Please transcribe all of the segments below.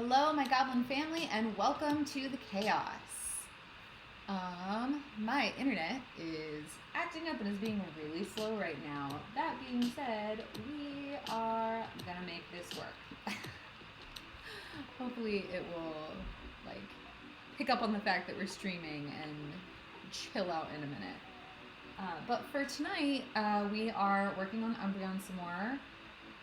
Hello, my goblin family, and welcome to the chaos. My internet is acting up and is being really slow right now. That being said, we are gonna make this work. Hopefully it will, pick up on the fact that we're streaming and chill out in a minute. But for tonight, we are working on Umbreon some more.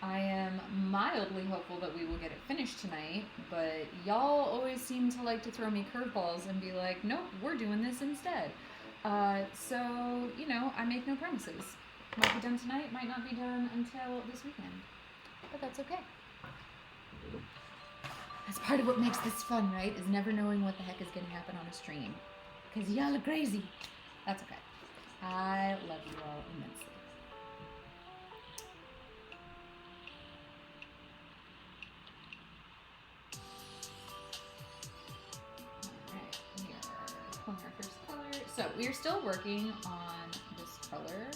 I am mildly hopeful that we will get it finished tonight, but y'all always seem to like to throw me curveballs and be like, nope, we're doing this instead. So, I make no promises. Might be done tonight, might not be done until this weekend. But that's okay. That's part of what makes this fun, right? Is never knowing what the heck is going to happen on a stream. Because y'all are crazy. That's okay. I love you all immensely. Pulling our first color. So we are still working on this color.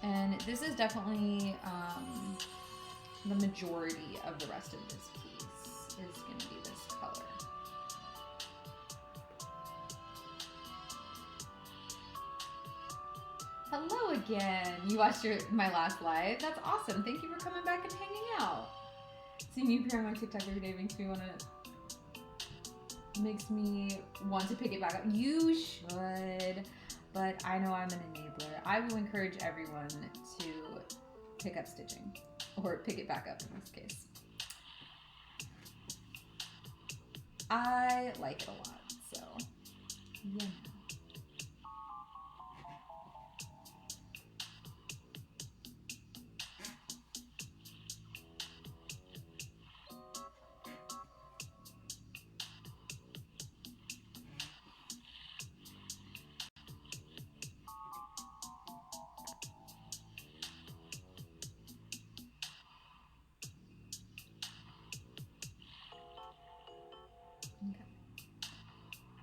And this is definitely the majority of the rest of this piece is going to be this color. Hello again. You watched my last live. That's awesome. Thank you for coming back and hanging out. Seeing you appear on my TikTok every day makes me want to pick it back up. You should, but I know I'm an enabler. I will encourage everyone to pick up stitching, or pick it back up in this case. I like it a lot, so yeah.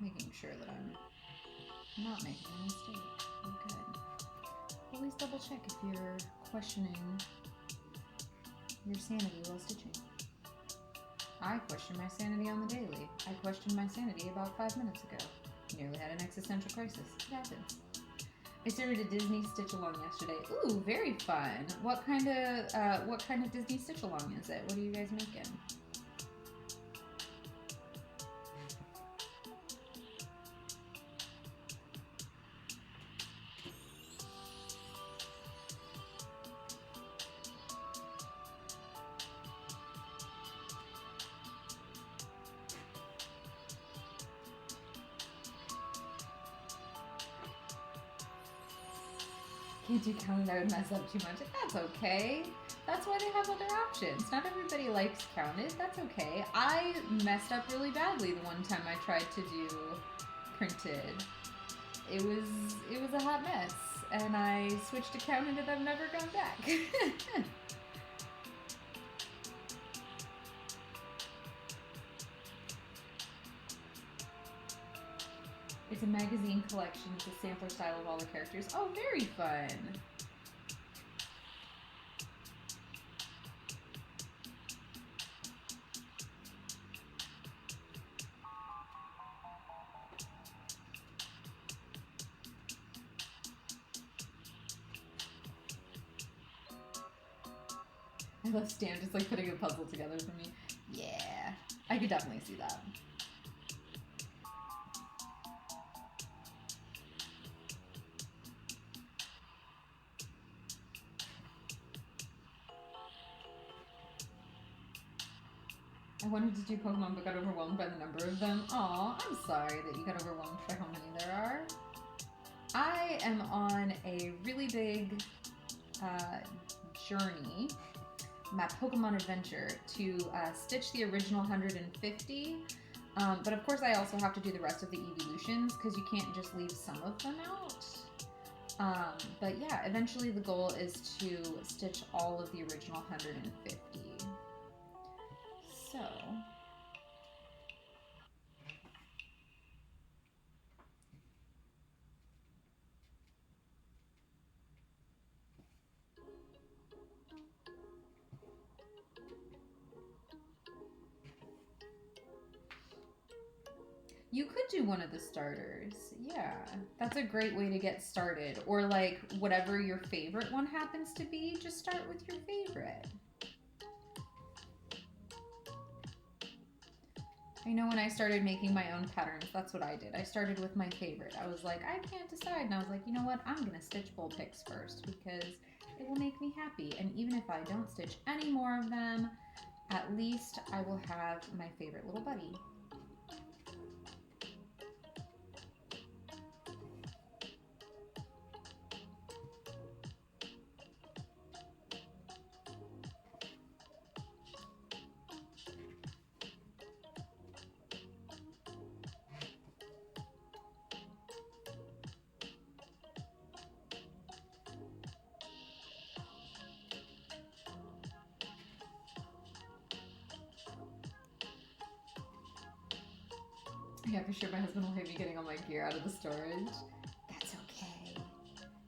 Making sure that I'm not making a mistake. We're good. Always double check if you're questioning your sanity while stitching. I question my sanity on the daily. I questioned my sanity about 5 minutes ago. Nearly had an existential crisis. It happens. I started a Disney stitch along yesterday. Ooh, very fun. What kind of Disney stitch along is it? What are you guys making? Can't do counted, I would mess up too much. That's okay. That's why they have other options. Not everybody likes counted. That's okay. I messed up really badly the one time I tried to do printed. It was a hot mess, and I switched to counted and I've never gone back. It's a magazine collection. It's a sampler style of all the characters. Oh, very fun. I love Stan just putting a puzzle together for me. Yeah, I could definitely see that. I wanted to do Pokemon but got overwhelmed by the number of them. Aw, I'm sorry that you got overwhelmed by how many there are. I am on a really big journey, my Pokemon adventure, to stitch the original 150. But of course I also have to do the rest of the evolutions because you can't just leave some of them out. But yeah, eventually the goal is to stitch all of the original 150. So, You could do one of the starters. Yeah, that's a great way to get started. Or like whatever your favorite one happens to be, just start with your favorite. I know when I started making my own patterns, that's what I did. I started with my favorite. I was like, I can't decide. And I was like, you know what? I'm going to stitch bull picks first because it will make me happy. And even if I don't stitch any more of them, at least I will have my favorite little buddy. Yeah, for sure my husband will hate me getting all my gear out of the storage. That's okay.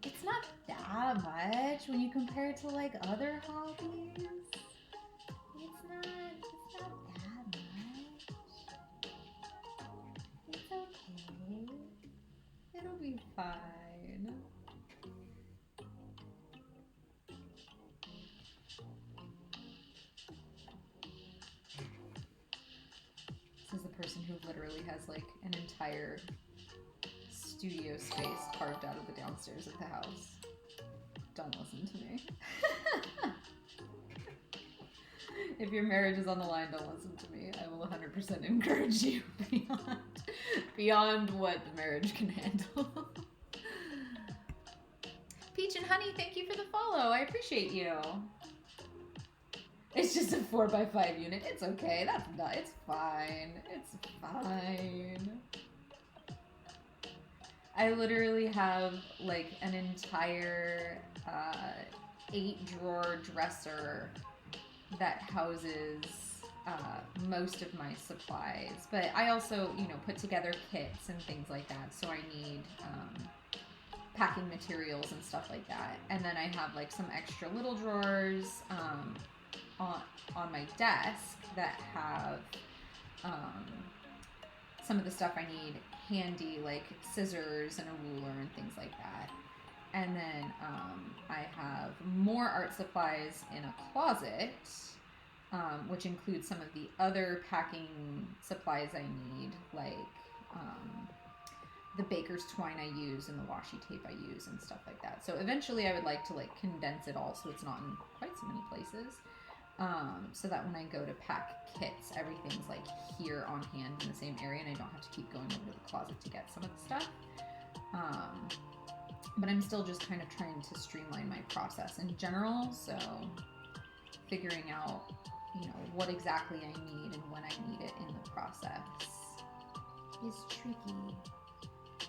It's not that much when you compare it to like other hobbies. It's not that much. It's okay. It'll be fine. This is the person who literally has like an entire studio space carved out of the downstairs of the house. Don't listen to me. If your marriage is on the line, don't listen to me. I will 100% encourage you beyond what the marriage can handle. Peach and Honey, thank you for the follow. I appreciate you. It's just a 4x5 unit. It's okay. It's fine. It's fine. I literally have like an entire 8-drawer dresser that houses most of my supplies. But I also, put together kits and things like that. So I need packing materials and stuff like that. And then I have like some extra little drawers on my desk that have some of the stuff I need handy, like scissors and a ruler and things like that. And then I have more art supplies in a closet, which includes some of the other packing supplies I need, like the baker's twine I use and the washi tape I use and stuff like that. So eventually I would like to like condense it all so it's not in quite so many places. So that when I go to pack kits, everything's like here on hand in the same area and I don't have to keep going over to the closet to get some of the stuff. But I'm still just kind of trying to streamline my process in general. So figuring out, what exactly I need and when I need it in the process is tricky.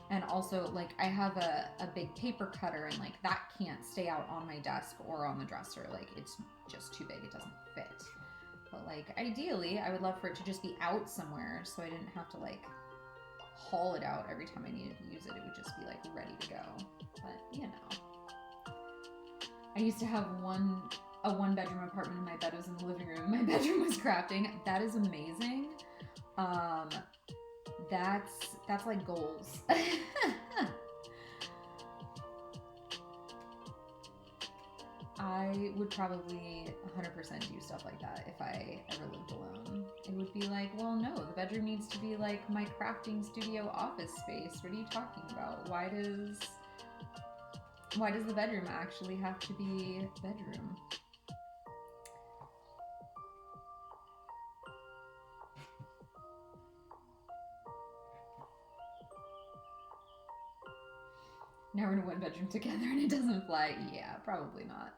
And also, like, I have a big paper cutter and, like, that can't stay out on my desk or on the dresser. Like, it's just too big. It doesn't fit. But, like, ideally, I would love for it to just be out somewhere so I didn't have to, like, haul it out every time I needed to use it. It would just be, like, ready to go. But, I used to have a one-bedroom apartment and my bed was in the living room. My bedroom was crafting. That is amazing. That's like goals. I would probably 100% do stuff like that if I ever lived alone. It would be like, well, no, the bedroom needs to be like my crafting studio office space. What are you talking about? Why does the bedroom actually have to be bedroom? Now we're in a one bedroom together and it doesn't fly. Yeah, probably not.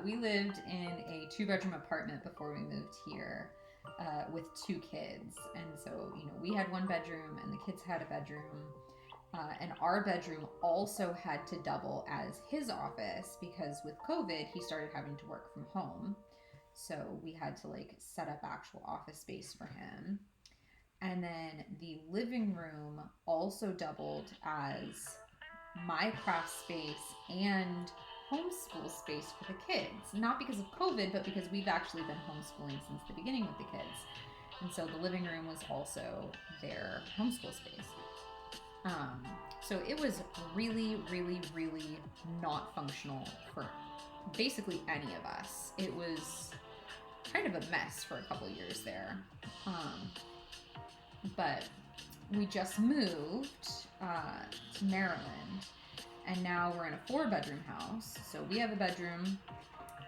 We lived in a 2-bedroom apartment before we moved here with 2 kids. And so, we had 1 bedroom and the kids had a bedroom. And our bedroom also had to double as his office because with COVID, he started having to work from home. So we had to like set up actual office space for him. And then the living room also doubled as my craft space and homeschool space for the kids. Not because of COVID, but because we've actually been homeschooling since the beginning with the kids. And so the living room was also their homeschool space. So it was really, really, really not functional for basically any of us. It was kind of a mess for a couple years there. But we just moved to Maryland, and now we're in a 4-bedroom house. So we have a bedroom.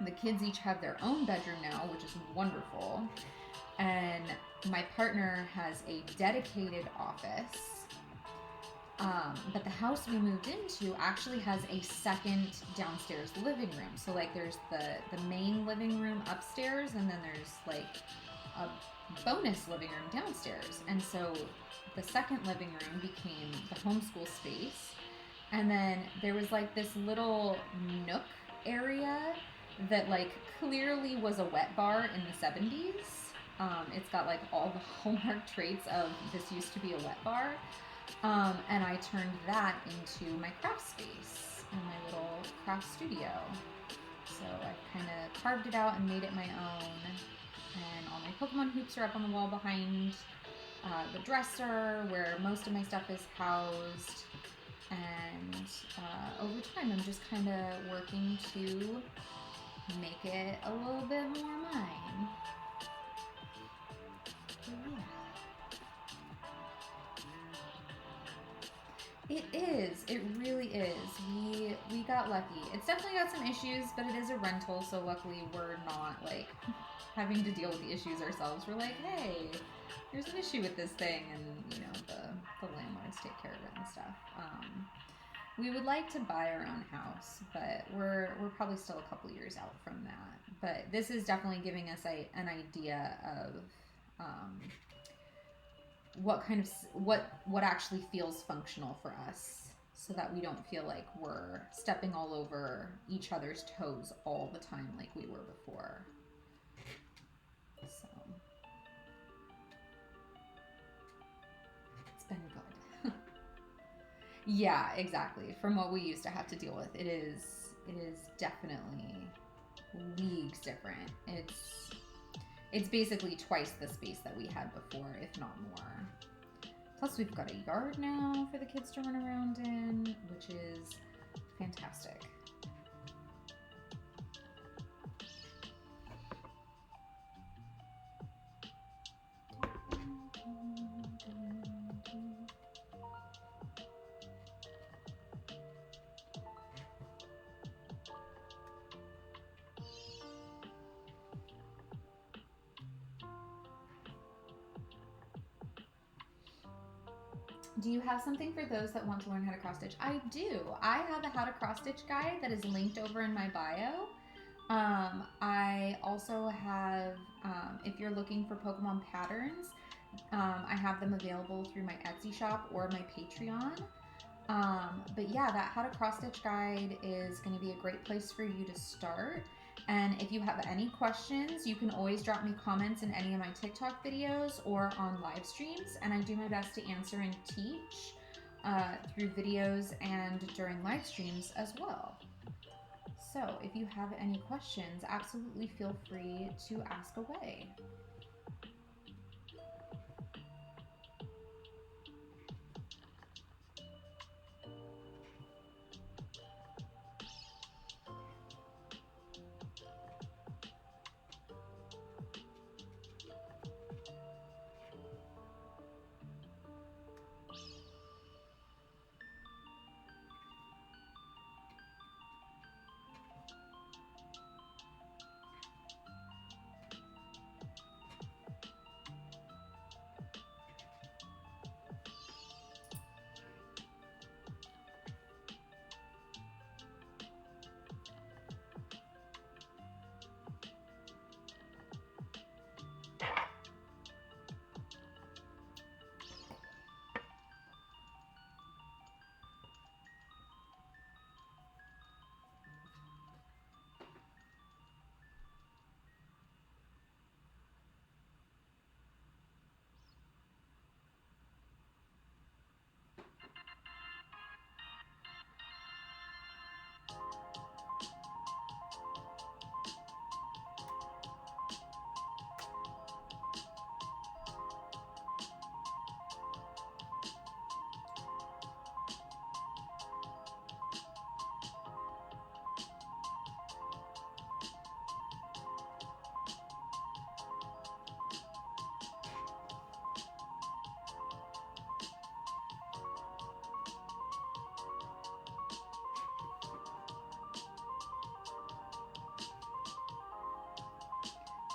The kids each have their own bedroom now, which is wonderful. And my partner has a dedicated office. But the house we moved into actually has a second downstairs living room. So like there's the main living room upstairs, and then there's like a bonus living room downstairs. And so the second living room became the homeschool space. And then there was like this little nook area that like clearly was a wet bar in the 70s. It's got like all the hallmark traits of this used to be a wet bar. And I turned that into my craft space and my little craft studio. So I kind of carved it out and made it my own. And all my Pokemon hoops are up on the wall behind the dresser where most of my stuff is housed. And over time, I'm just kind of working to make it a little bit more mine. But yeah. It is. It really is. We got lucky. It's definitely got some issues, but it is a rental, so luckily we're not like having to deal with the issues ourselves. We're like, hey, there's an issue with this thing, and you know the landlords take care of it and stuff. We would like to buy our own house, but we're probably still a couple years out from that. But this is definitely giving us an idea of what actually feels functional for us, so that we don't feel like we're stepping all over each other's toes all the time like we were before. So it's been good. Yeah, exactly. From what we used to have to deal with, it is definitely leagues different. It's basically twice the space that we had before, if not more. Plus, we've got a yard now for the kids to run around in, which is fantastic. Do you have something for those that want to learn how to cross stitch? I do. I have a how to cross stitch guide that is linked over in my bio. I also have, if you're looking for Pokemon patterns, I have them available through my Etsy shop or my Patreon. But yeah, that how to cross stitch guide is going to be a great place for you to start. And if you have any questions, you can always drop me comments in any of my TikTok videos or on live streams. And I do my best to answer and teach through videos and during live streams as well. So if you have any questions, absolutely feel free to ask away.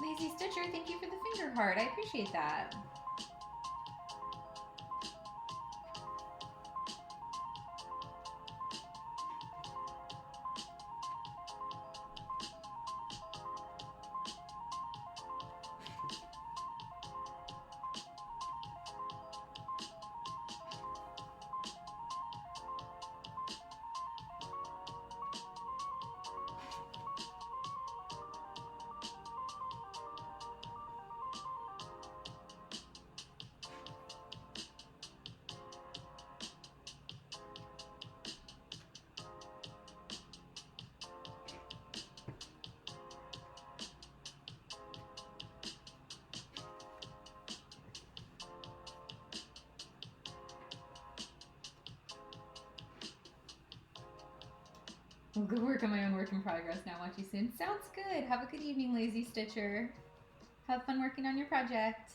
Lazy Stitcher, thank you for the finger heart. I appreciate that. I'll go work on my own work in progress now. Watch you soon. Sounds good. Have a good evening, Lazy Stitcher. Have fun working on your project.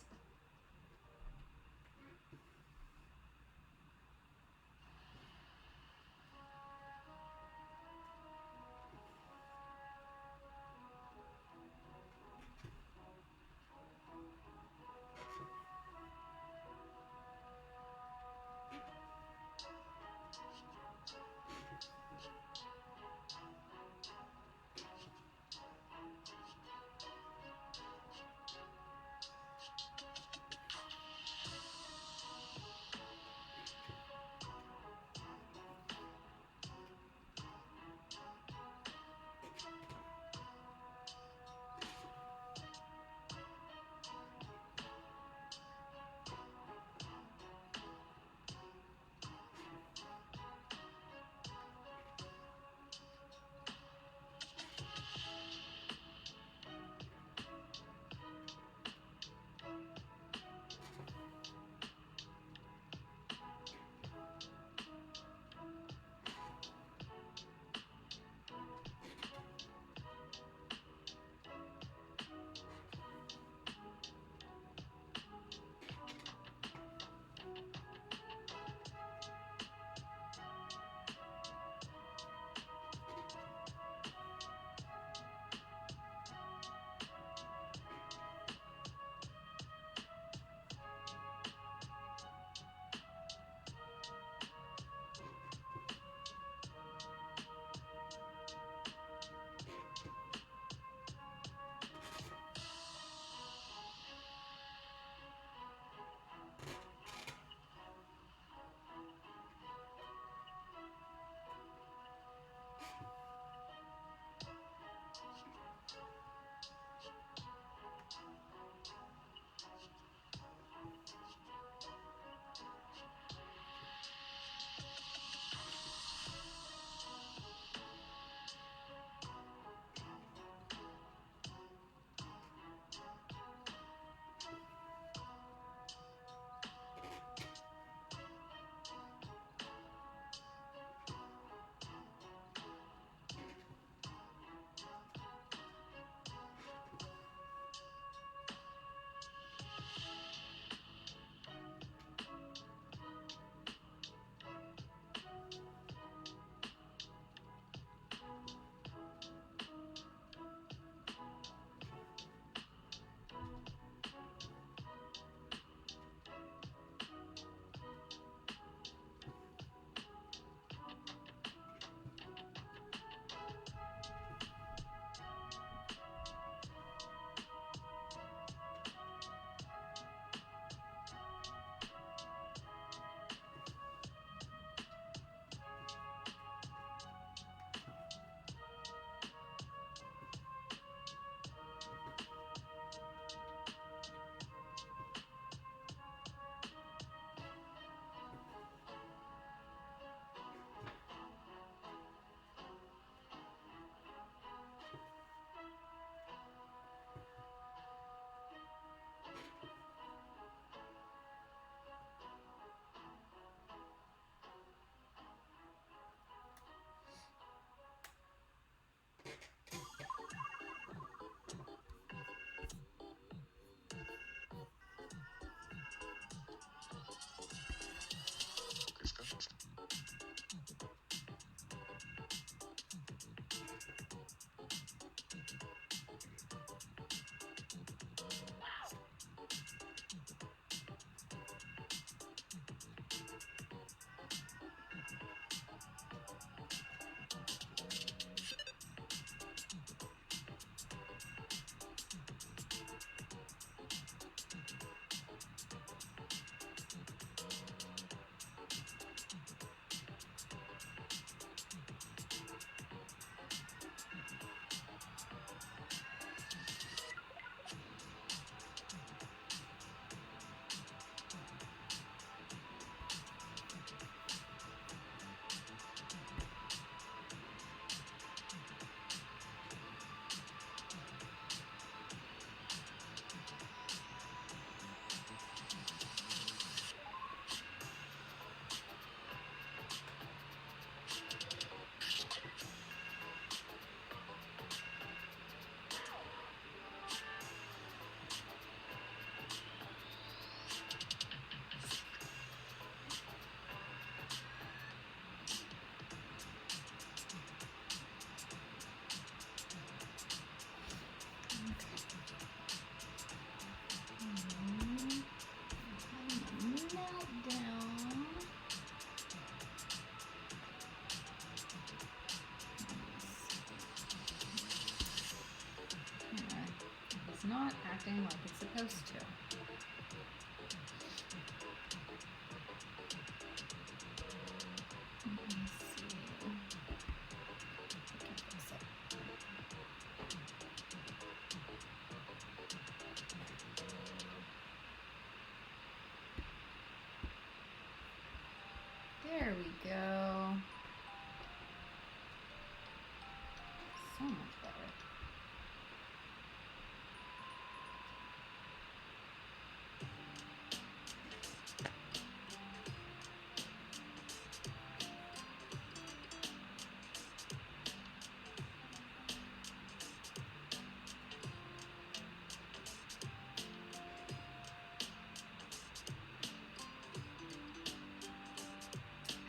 There we go. So much better.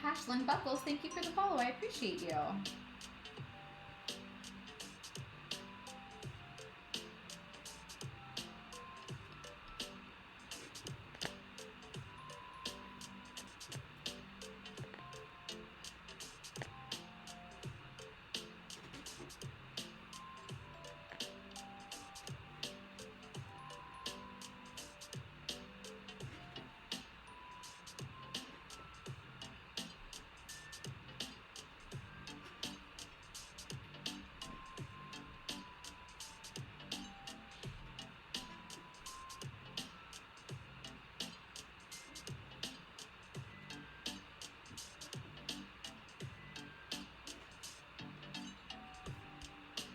Ashlyn Buckles, thank you for the follow. I appreciate you.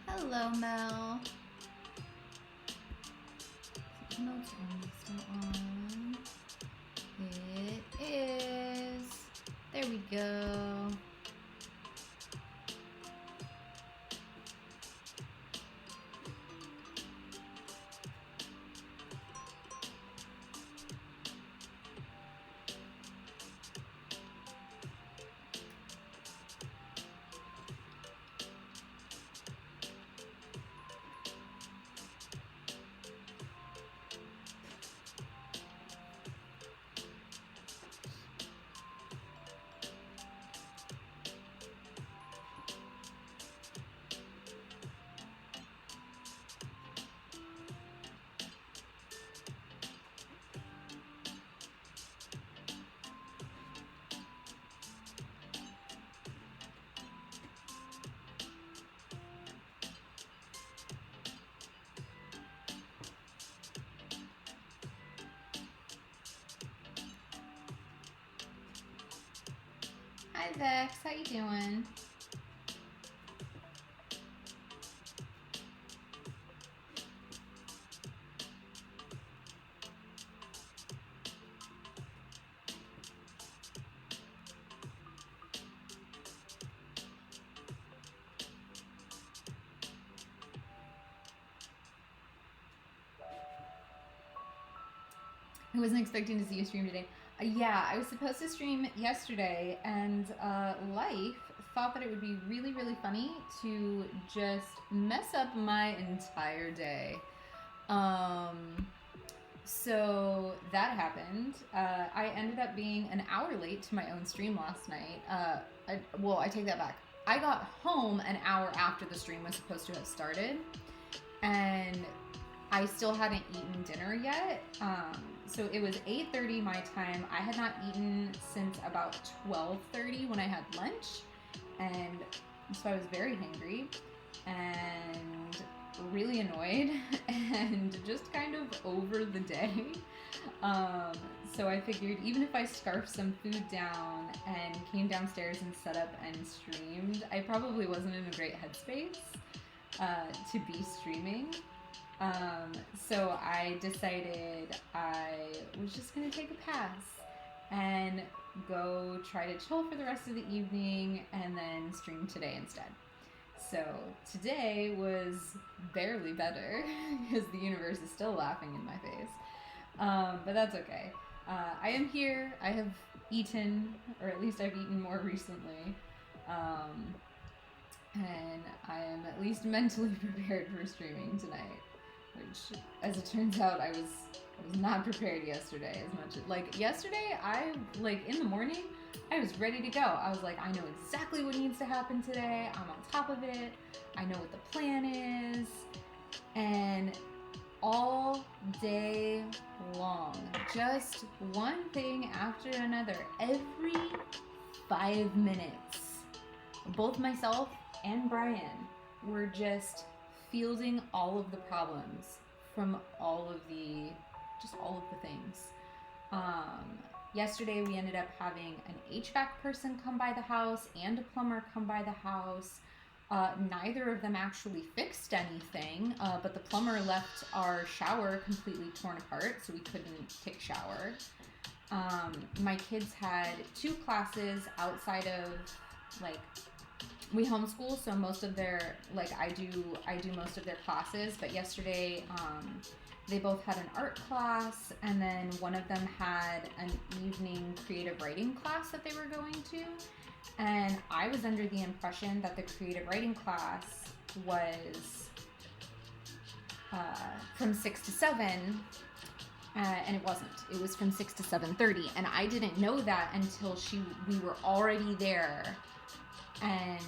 Hello, Mel. Notes are still on. It is. There we go. Hi Vex, how you doing? I wasn't expecting to see you stream today. Yeah, I was supposed to stream yesterday, and Life thought that it would be really, really funny to just mess up my entire day. So that happened. I ended up being an hour late to my own stream last night. I take that back. I got home an hour after the stream was supposed to have started, and I still hadn't eaten dinner yet. So it was 8:30 my time. I had not eaten since about 12:30 when I had lunch. And so I was very hungry and really annoyed and just kind of over the day. So I figured even if I scarfed some food down and came downstairs and set up and streamed, I probably wasn't in a great headspace to be streaming. So I decided I was just going to take a pass and go try to chill for the rest of the evening and then stream today instead. So today was barely better because the universe is still laughing in my face. But that's okay. I am here. I have eaten, or at least I've eaten more recently. And I am at least mentally prepared for streaming tonight. Which, as it turns out, I was not prepared yesterday as much. Like, yesterday, in the morning, I was ready to go. I was like, I know exactly what needs to happen today. I'm on top of it. I know what the plan is. And all day long, just one thing after another, every 5 minutes, both myself and Brian were just fielding all of the problems from all of the things. Yesterday we ended up having an HVAC person come by the house and a plumber come by the house. Neither of them actually fixed anything, but the plumber left our shower completely torn apart, so we couldn't take a shower. My kids had 2 classes outside of, like, we homeschool, so most of their, like, I do most of their classes, but yesterday, they both had an art class, and then one of them had an evening creative writing class that they were going to. And I was under the impression that the creative writing class was from 6 to 7, and it wasn't. It was from 6 to 7:30, and I didn't know that until we were already there, and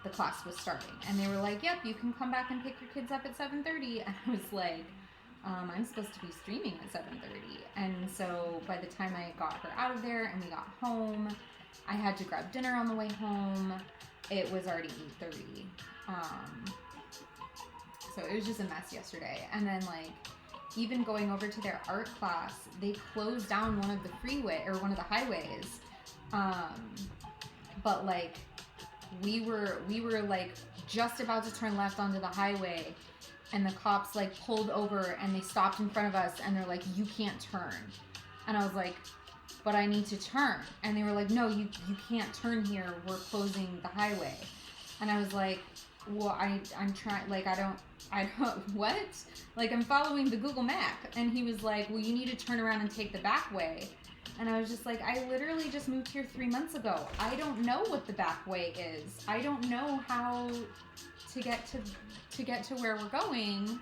the class was starting. And they were like, "Yep, you can come back and pick your kids up at 7:30." And I was like, I'm supposed to be streaming at 7:30. And so by the time I got her out of there and we got home, I had to grab dinner on the way home. It was already 8:30. So it was just a mess yesterday. And then, like, even going over to their art class, they closed down one of the highways. But, like, we were like just about to turn left onto the highway, and the cops, like, pulled over and they stopped in front of us, and they're like, "You can't turn." And I was like, "But I need to turn." And they were like, "No, you can't turn here. We're closing the highway." And I was like, "Well, I'm trying, like, I don't, what? Like, I'm following the Google map." And he was like, "Well, you need to turn around and take the back way." And I was just like, I literally just moved here 3 months ago. I don't know what the back way is. I don't know how to get to where we're going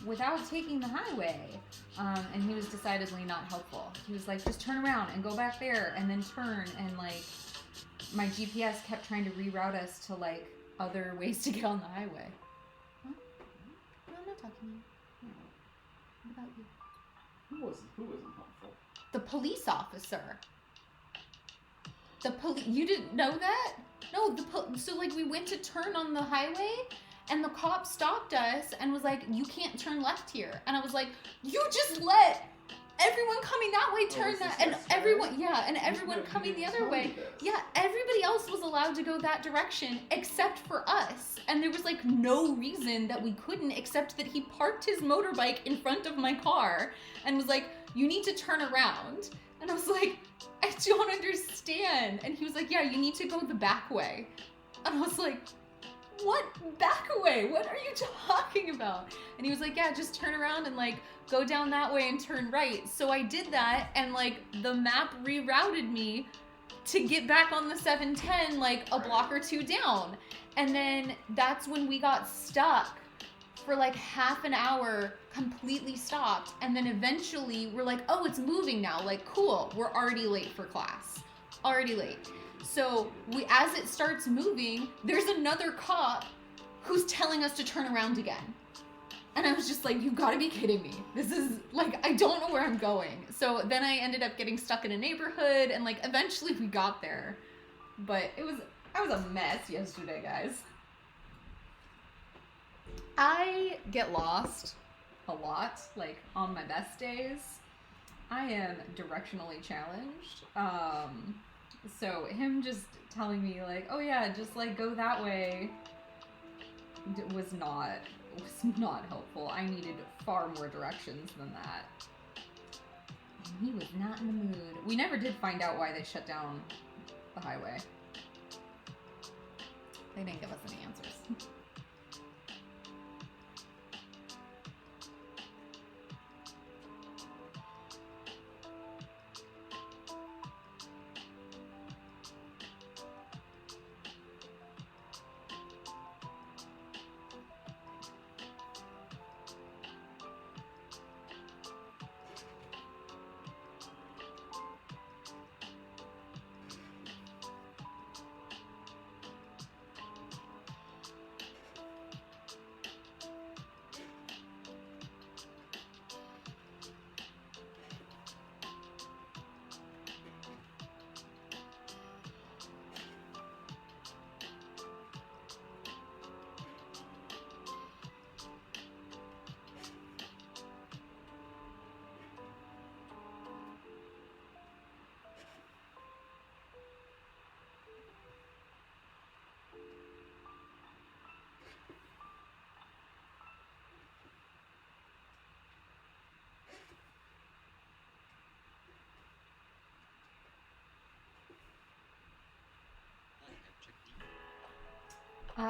without taking the highway. And he was decidedly not helpful. He was like, "Just turn around and go back there and then turn." And, like, my GPS kept trying to reroute us to, like, other ways to get on the highway. Huh? No, I'm not talking to you. No. What about you? Who wasn't helpful? The police officer. You didn't know that? No, so, like, we went to turn on the highway, and the cop stopped us and was like, "You can't turn left here." And I was like, "You just let everyone coming that way turn that," and everyone coming the other way. Yeah, everybody else was allowed to go that direction except for us. And there was, like, no reason that we couldn't, except that he parked his motorbike in front of my car and was like, "You need to turn around." And I was like, "I don't understand." And he was like, "Yeah, you need to go the back way." And I was like, "What back way? What are you talking about?" And he was like, "Yeah, just turn around and, like, go down that way and turn right." So I did that, and, like, the map rerouted me to get back on the 710, like, a block or 2 down. And then that's when we got stuck for, like, half an hour, completely stopped. And then eventually we're like, "Oh, it's moving now. Like, cool. We're already late for class. Already late." So as it starts moving, there's another cop who's telling us to turn around again. And I was just like, "You've got to be kidding me. This is, like, I don't know where I'm going." So then I ended up getting stuck in a neighborhood, and, like, eventually we got there. But I was a mess yesterday, guys. I get lost a lot, like, on my best days. I am directionally challenged. So him just telling me, like, "Oh yeah, just, like, go that way," was not helpful. I needed far more directions than that. And he was not in the mood. We never did find out why they shut down the highway. They didn't give us any answers.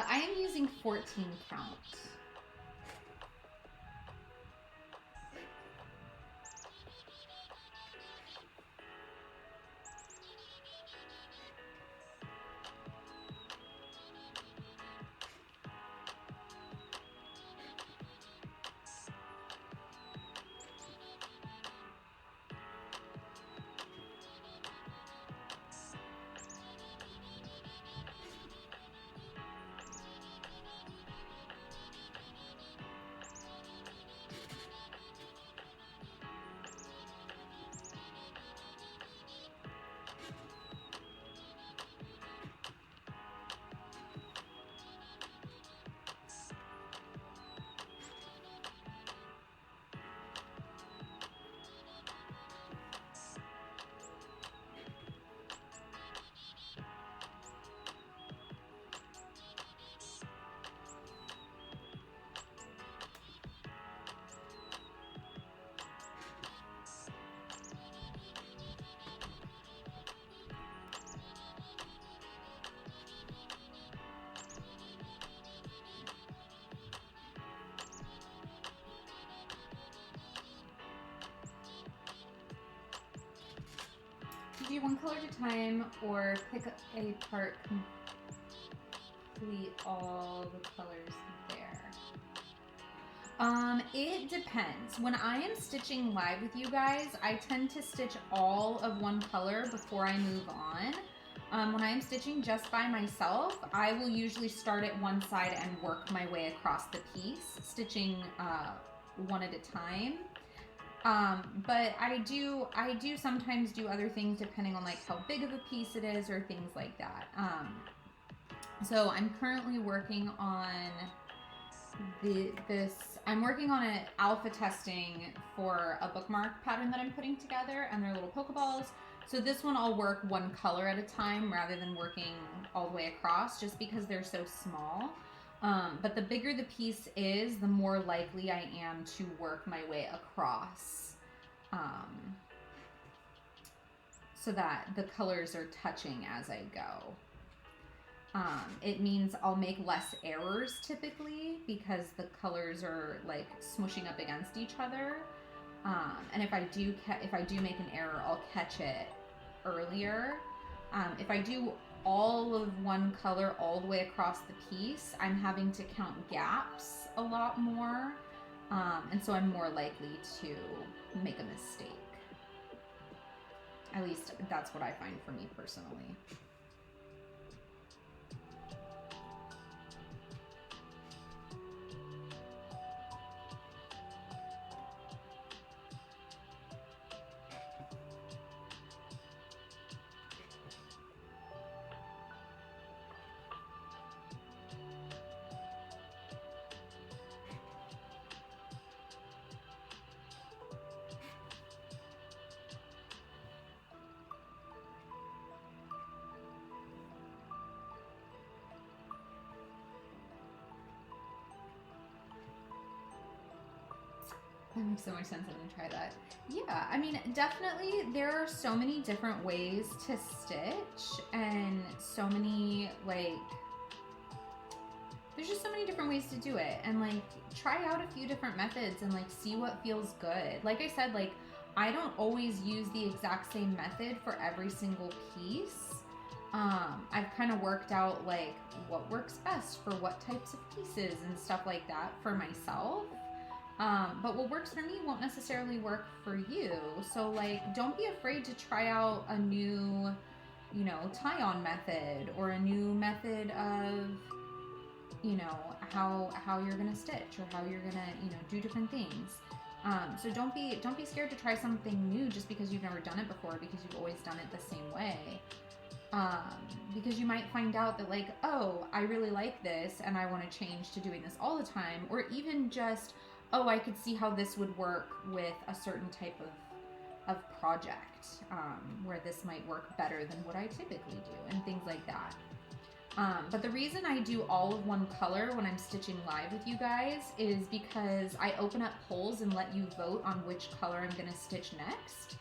I am using 14 count. Do one color at a time or pick a part, complete all the colors there? It depends. When I am stitching live with you guys, I tend to stitch all of one color before I move on. When I am stitching just by myself, I will usually start at one side and work my way across the piece, stitching one at a time. But I do sometimes do other things depending on like how big of a piece it is or things like that. So I'm currently working on I'm working on an alpha testing for a bookmark pattern that I'm putting together, and they're little Pokeballs. So this one I'll work one color at a time rather than working all the way across, just because they're so small. But the bigger the piece is, the more likely I am to work my way across, so that the colors are touching as I go. It means I'll make less errors typically because the colors are like smushing up against each other. And if I do make an error, I'll catch it earlier. If I do all of one color all the way across the piece, I'm having to count gaps a lot more, and so I'm more likely to make a mistake. At least that's what I find for me personally. That makes so much sense. I'm gonna try that. Yeah, I mean, definitely there are so many different ways to stitch, and so many, like, there's just so many different ways to do it, and like try out a few different methods and like see what feels good. Like I said, like I don't always use the exact same method for every single piece. I've kind of worked out like what works best for what types of pieces and stuff like that for myself. But what works for me won't necessarily work for you. So like, don't be afraid to try out a new, you know, tie-on method, or a new method of, you know, how you're gonna stitch, or how you're gonna, you know, do different things. So don't be scared to try something new just because you've never done it before, because you've always done it the same way. Because you might find out that like, oh, I really like this and I want to change to doing this all the time, or even just, oh, I could see how this would work with a certain type of project, where this might work better than what I typically do, and things like that. But the reason I do all of one color when I'm stitching live with you guys is because I open up polls and let you vote on which color I'm going to stitch next.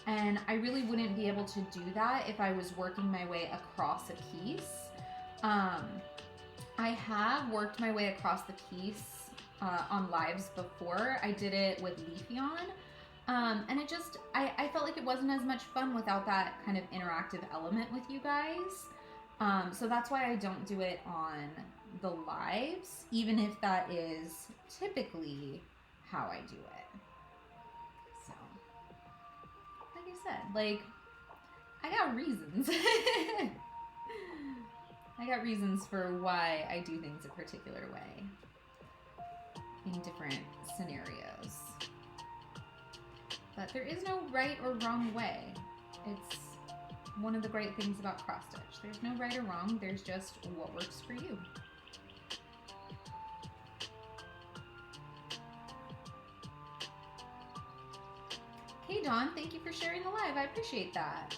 And I really wouldn't be able to do that if I was working my way across a piece. I have worked my way across the piece on lives before. I did it with Leafeon. And it just, I felt like it wasn't as much fun without that kind of interactive element with you guys. So that's why I don't do it on the lives, even if that is typically how I do it. So, like I said, like, I got reasons. I got reasons for why I do things a particular way in different scenarios. But there is no right or wrong way. It's one of the great things about cross stitch. There's no right or wrong, there's just what works for you. Hey Dawn, thank you for sharing the live. I appreciate that.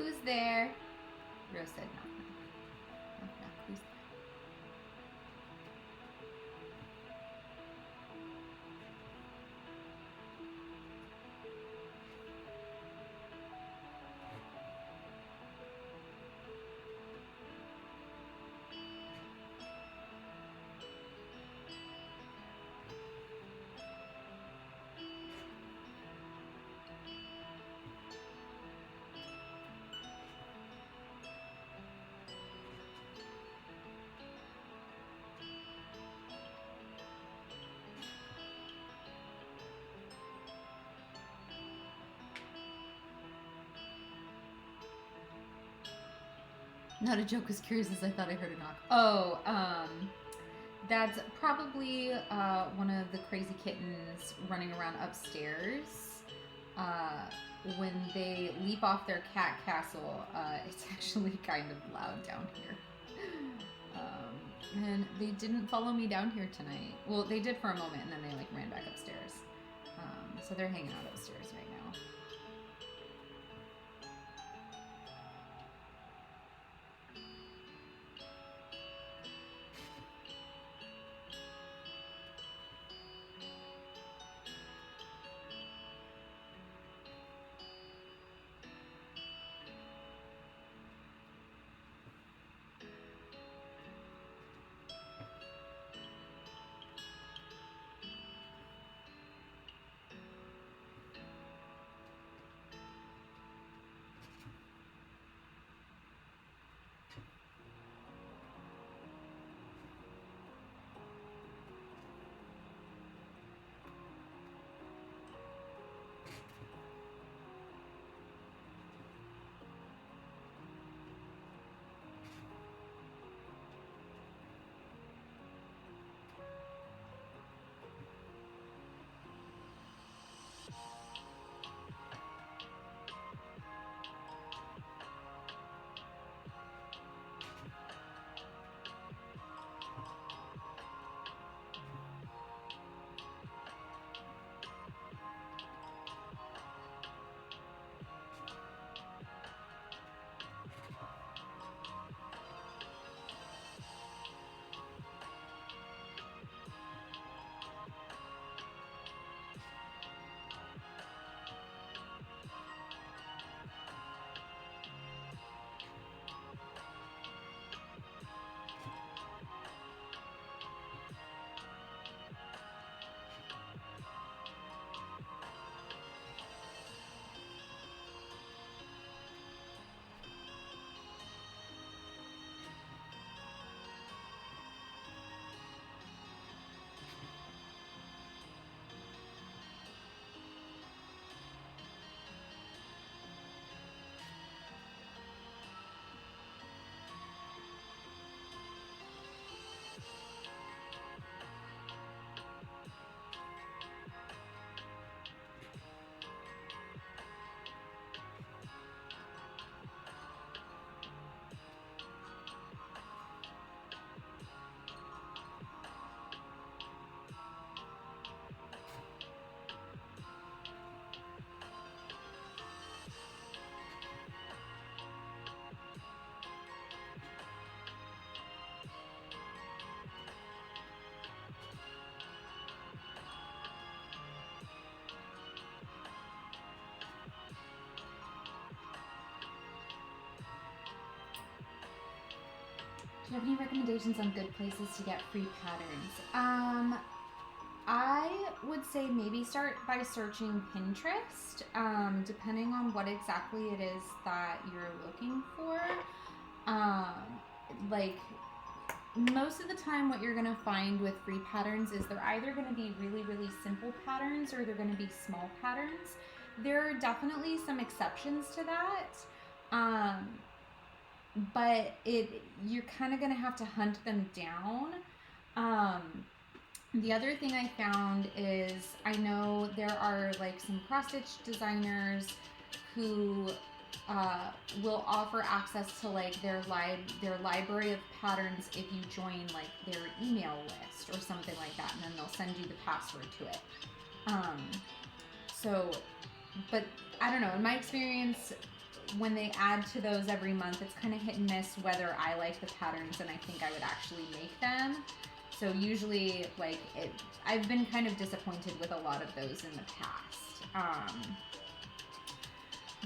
Who's there? Rose said knock knock. Knock knock. Who's there? Not a joke, as curious as I thought I heard a knock. Oh, that's probably one of the crazy kittens running around upstairs. When they leap off their cat castle, it's actually kind of loud down here. And they didn't follow me down here tonight. Well, they did for a moment, and then they like ran back upstairs. So they're hanging out upstairs right now. Do you have any recommendations on good places to get free patterns? I would say maybe start by searching Pinterest, depending on what exactly it is that you're looking for. Like, most of the time what you're going to find with free patterns is they're either going to be really, really simple patterns or they're going to be small patterns. There are definitely some exceptions to that. But you're kind of going to have to hunt them down. The other thing I found is I know there are like some cross-stitch designers who will offer access to like their library of patterns if you join like their email list or something like that, and then they'll send you the password to it. But I don't know, in my experience, when they add to those every month, it's kind of hit and miss whether I like the patterns and I think I would actually make them. So usually, like, I've been kind of disappointed with a lot of those in the past.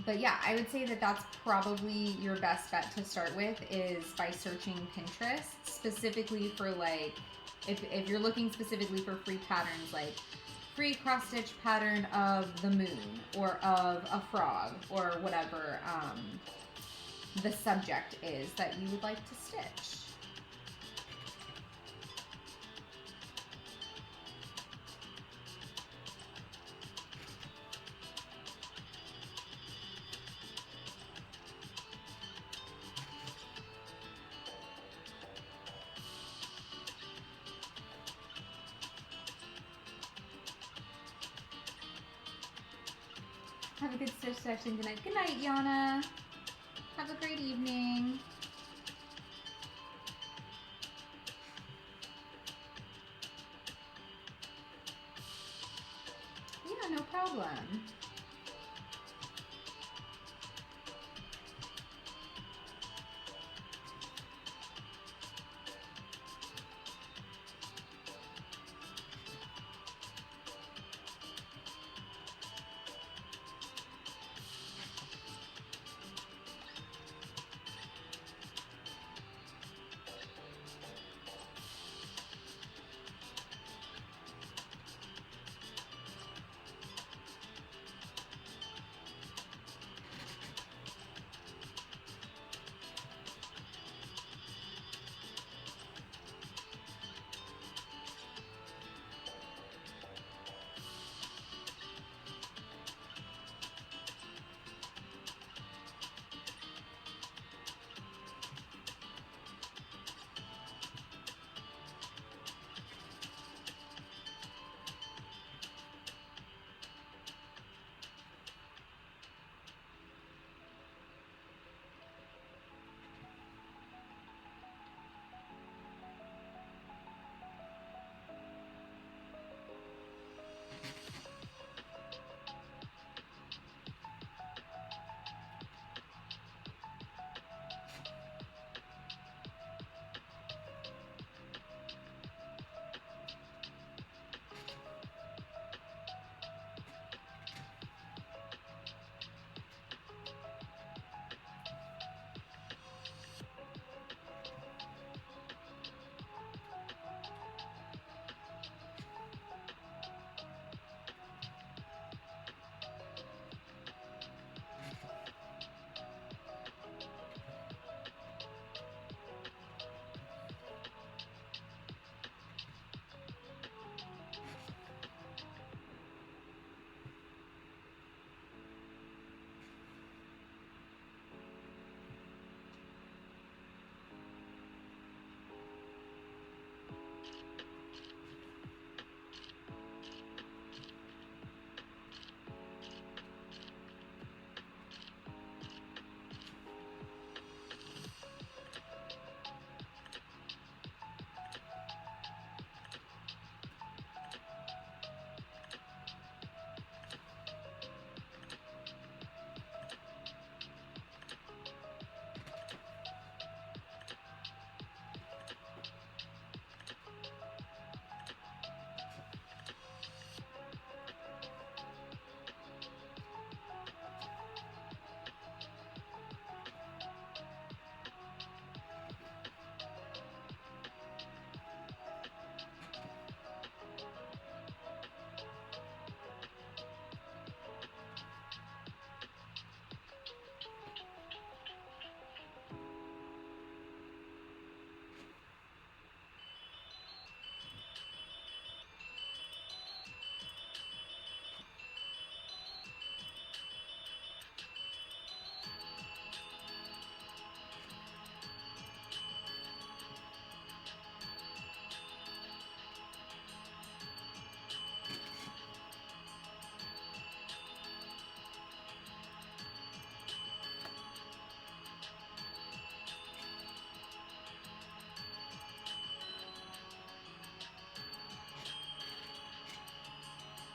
But yeah, I would say that that's probably your best bet to start with, is by searching Pinterest specifically for, like, if you're looking specifically for free patterns, like free cross stitch pattern of the moon or of a frog or whatever the subject is that you would like to stitch. Have a good stitch session tonight. Good night, Yana. Have a great evening. Yeah, no problem.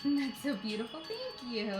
That's so beautiful. Thank you.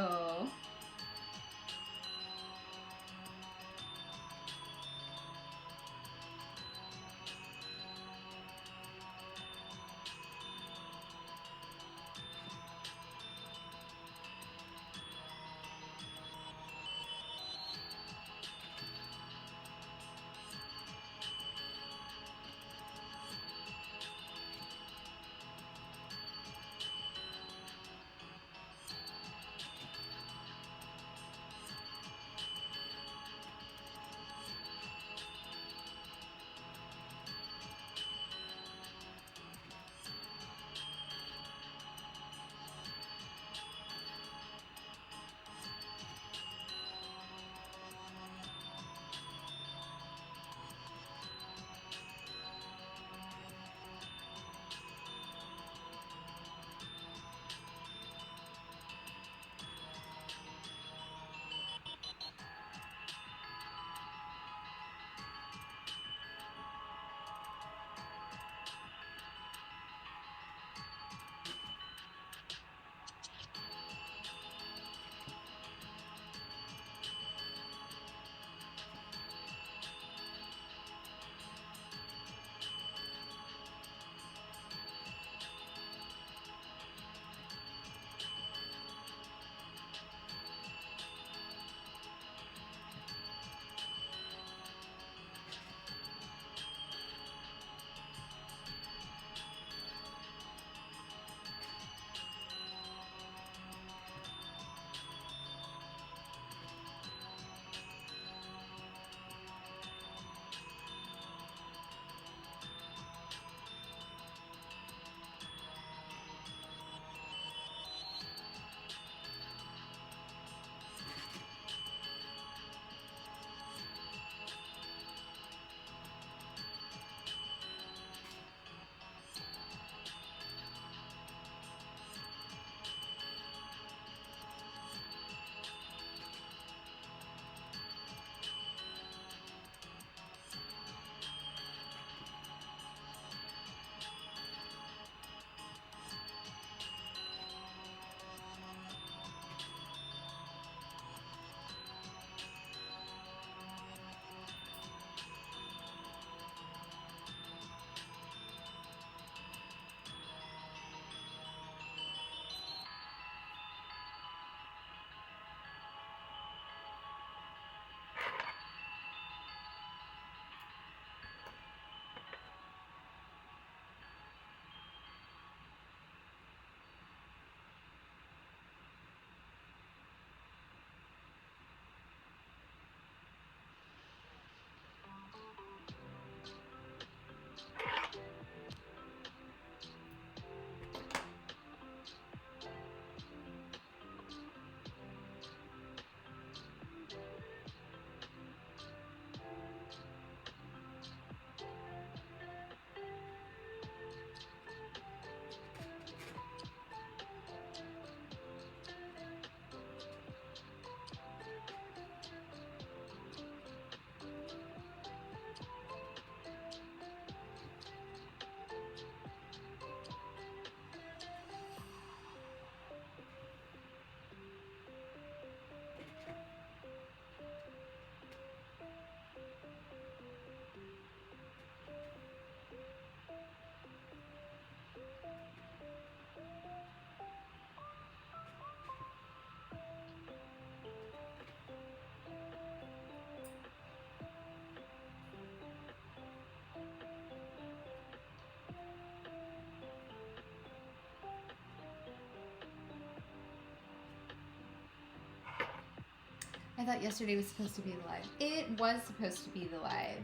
I thought yesterday was supposed to be the live. It was supposed to be the live.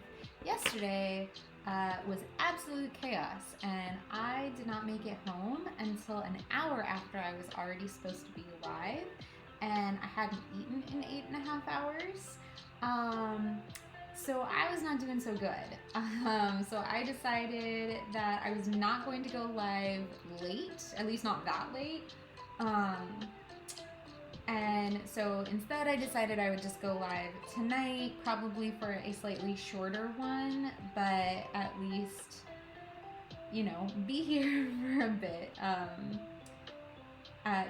Yesterday was absolute chaos, and I did not make it home until an hour after I was already supposed to be live, and I hadn't eaten in 8.5 hours. So I was not doing so good. So I decided that I was not going to go live late, at least not that late. And so instead I decided I would just go live tonight, probably for a slightly shorter one, but at least, you know, be here for a bit.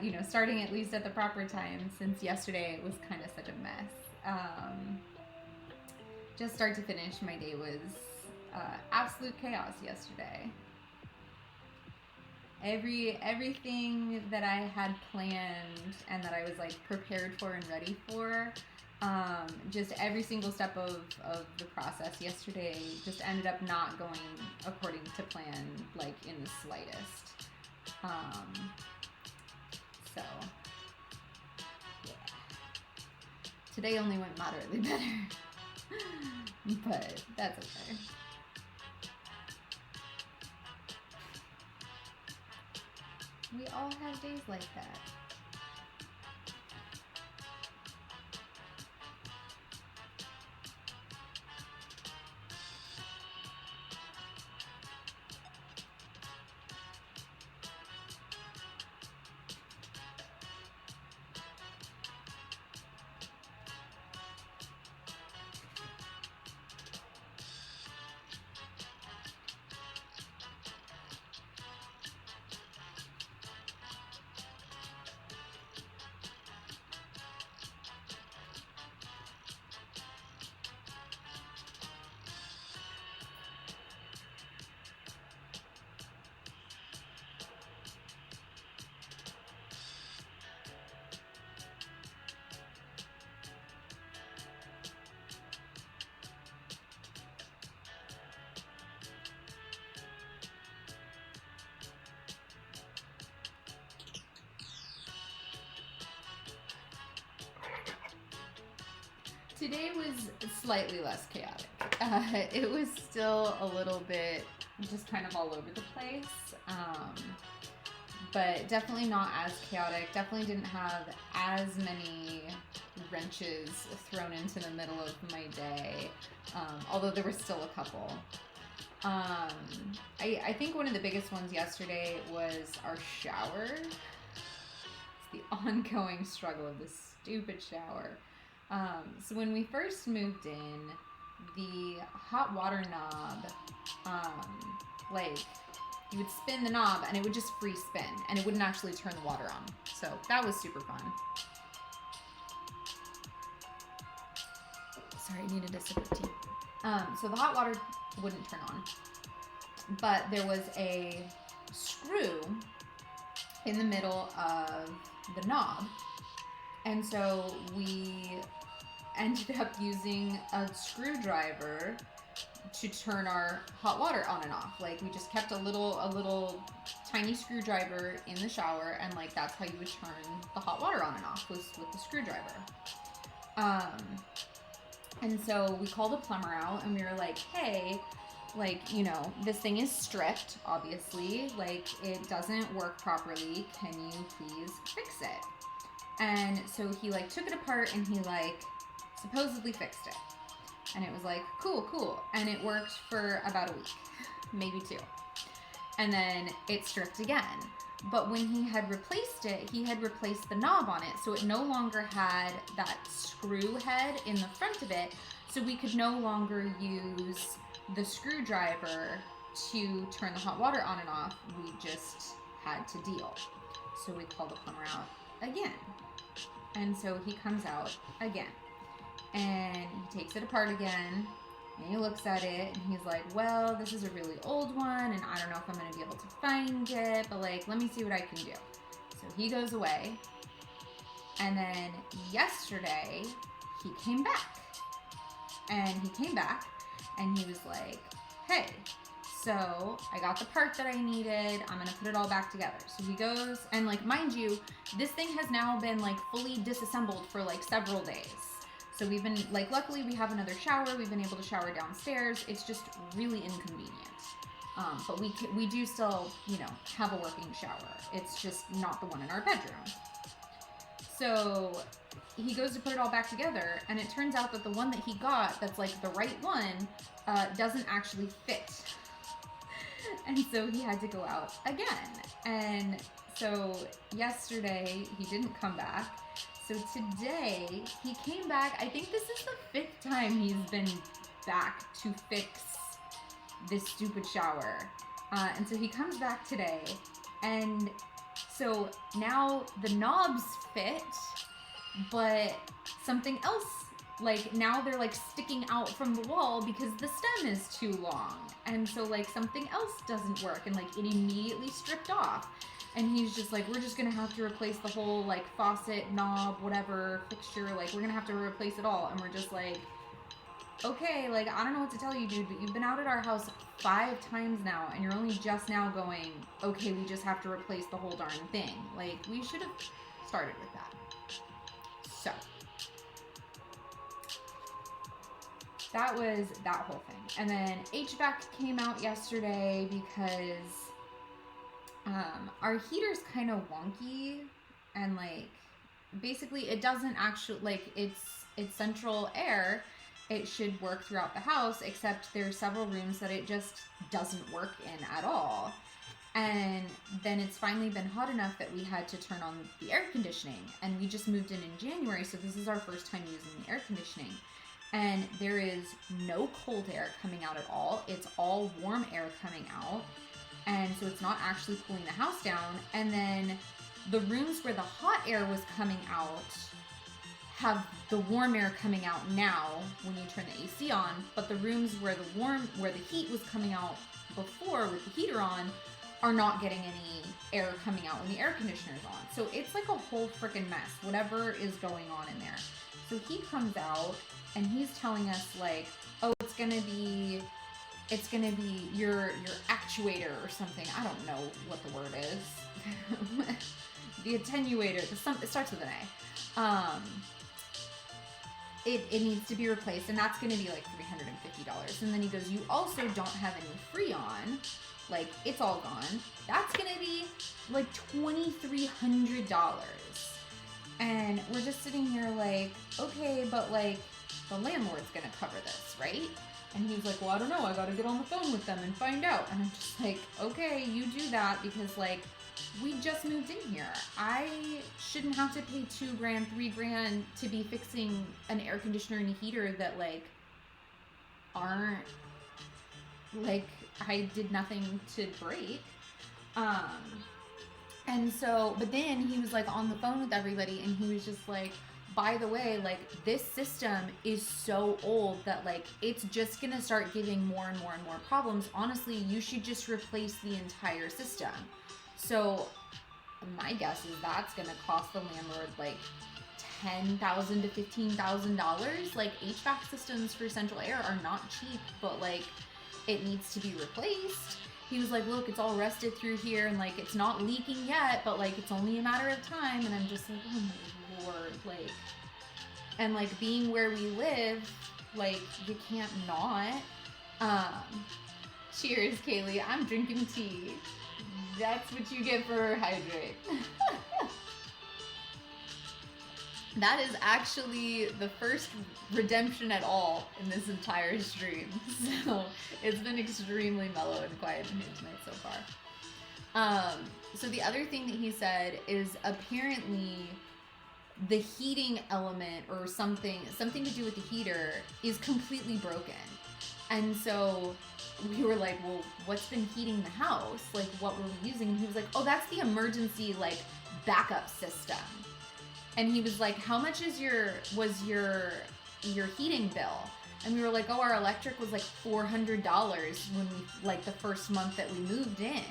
You know, starting at least at the proper time, since yesterday it was kind of such a mess. Just start to finish, my day was absolute chaos yesterday. Everything that I had planned and that I was like prepared for and ready for, just every single step of the process yesterday just ended up not going according to plan, like in the slightest. So yeah, today only went moderately better, but that's okay. We all have days like that. Today was slightly less chaotic. It was still a little bit just kind of all over the place, but definitely not as chaotic. Definitely didn't have as many wrenches thrown into the middle of my day, although there were still a couple. I think one of the biggest ones yesterday was our shower. It's the ongoing struggle of this stupid shower. So when we first moved in, the hot water knob, like you would spin the knob and it would just free spin and it wouldn't actually turn the water on. So that was super fun. Sorry, I needed a sip of tea. So the hot water wouldn't turn on, but there was a screw in the middle of the knob. And so we ended up using a screwdriver to turn our hot water on and off. Like we just kept a little tiny screwdriver in the shower, and like that's how you would turn the hot water on and off, was with the screwdriver. And so we called a plumber out and we were like, hey, like, you know, this thing is stripped, obviously, like it doesn't work properly. Can you please fix it? And so he like took it apart and he like supposedly fixed it. And it was like, cool. And it worked for about a week, maybe 2. And then it stripped again. But when he had replaced it, he had replaced the knob on it. So it no longer had that screw head in the front of it. So we could no longer use the screwdriver to turn the hot water on and off. We just had to deal. So we called the plumber out again. And so he comes out again and he takes it apart again and he looks at it and he's like, well, this is a really old one and I don't know if I'm going to be able to find it, but like, let me see what I can do. So he goes away, and then yesterday he came back and he was like, hey, so I got the part that I needed. I'm gonna put it all back together. So he goes, and like, mind you, this thing has now been like fully disassembled for like several days. So we've been, like, luckily we have another shower. We've been able to shower downstairs. It's just really inconvenient. But we do still, you know, have a working shower. It's just not the one in our bedroom. So he goes to put it all back together, and it turns out that the one that he got, that's like the right one, doesn't actually fit. And so he had to go out again. And so yesterday he didn't come back. So today he came back. I think this is the 5th time he's been back to fix this stupid shower. And so he comes back today, and so now the knobs fit, but something else, like, now they're like sticking out from the wall because the stem is too long. And so like something else doesn't work, and like it immediately stripped off. And he's just like, we're just gonna have to replace the whole like faucet, knob, whatever, fixture, like we're gonna have to replace it all. And we're just like, okay, like, I don't know what to tell you, dude, but you've been out at our house 5 times now, and you're only just now going, okay, we just have to replace the whole darn thing. Like, we should have started with that. So, that was that whole thing. And then HVAC came out yesterday because our heater's kind of wonky, and, like, basically it doesn't actually, like, it's central air. It should work throughout the house, except there's several rooms that it just doesn't work in at all. And then it's finally been hot enough that we had to turn on the air conditioning. And we just moved in January, so this is our first time using the air conditioning. And there is no cold air coming out at all. It's all warm air coming out. And so it's not actually cooling the house down. And then the rooms where the hot air was coming out have the warm air coming out now when you turn the AC on, but the rooms where the heat was coming out before with the heater on are not getting any air coming out when the air conditioner is on. So it's like a whole freaking mess, whatever is going on in there. So he comes out and he's telling us like, oh, it's gonna be your actuator or something. I don't know what the word is. The attenuator, it starts with an A. It needs to be replaced, and that's going to be like $350. And then he goes, you also don't have any Freon, like it's all gone. That's going to be like $2,300. And we're just sitting here like, okay, but like the landlord's going to cover this, right? And he was like, well, I don't know. I got to get on the phone with them and find out. And I'm just like, okay, you do that, because like we just moved in here. I shouldn't have to pay $2,000, $3,000 to be fixing an air conditioner and a heater that like aren't, like, I did nothing to break. And so, but then he was like on the phone with everybody, and he was just like, by the way, like this system is so old that like it's just gonna start giving more and more and more problems. Honestly, you should just replace the entire system. So my guess is that's gonna cost the landlord like $10,000 to $15,000. Like HVAC systems for central air are not cheap, but like it needs to be replaced. He was like, look, it's all rusted through here, and like it's not leaking yet, but like it's only a matter of time. And I'm just like, oh my lord, like, and like being where we live, like you can't not. Cheers, Kaley. I'm drinking tea. That's what you get for hydrate. That is actually the first redemption at all in this entire stream. So it's been extremely mellow and quiet in here tonight so far. So the other thing that he said is apparently the heating element or something to do with the heater is completely broken. And so we were like, well, what's been heating the house? Like, what were we using? And he was like, oh, that's the emergency, like, backup system. And he was like, how much was your heating bill? And we were like, oh, our electric was like $400 when we, like, the first month that we moved in.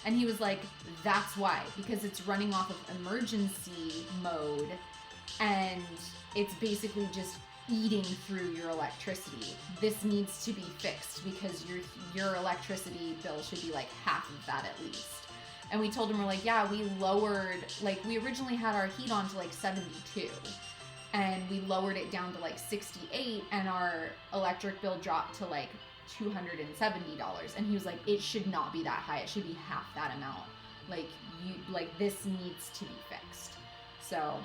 And he was like, that's why, because it's running off of emergency mode, and it's basically just eating through your electricity. This needs to be fixed because your electricity bill should be like half of that at least. And we told him, we're like, yeah, we lowered, like we originally had our heat on to like 72, and we lowered it down to like $68, and our electric bill dropped to like $270. And he was like, it should not be that high. It should be half that amount. Like this needs to be fixed. So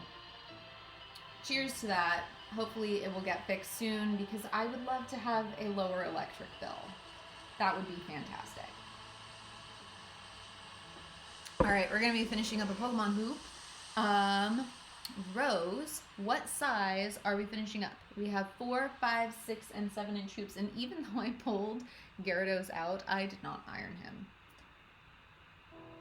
cheers to that. Hopefully it will get fixed soon, because I would love to have a lower electric bill. That would be fantastic. All right, we're gonna be finishing up a Pokemon hoop. Rose, what size are we finishing up? We have 4, 5, 6, and 7-inch hoops. And even though I pulled Gyarados out, I did not iron him.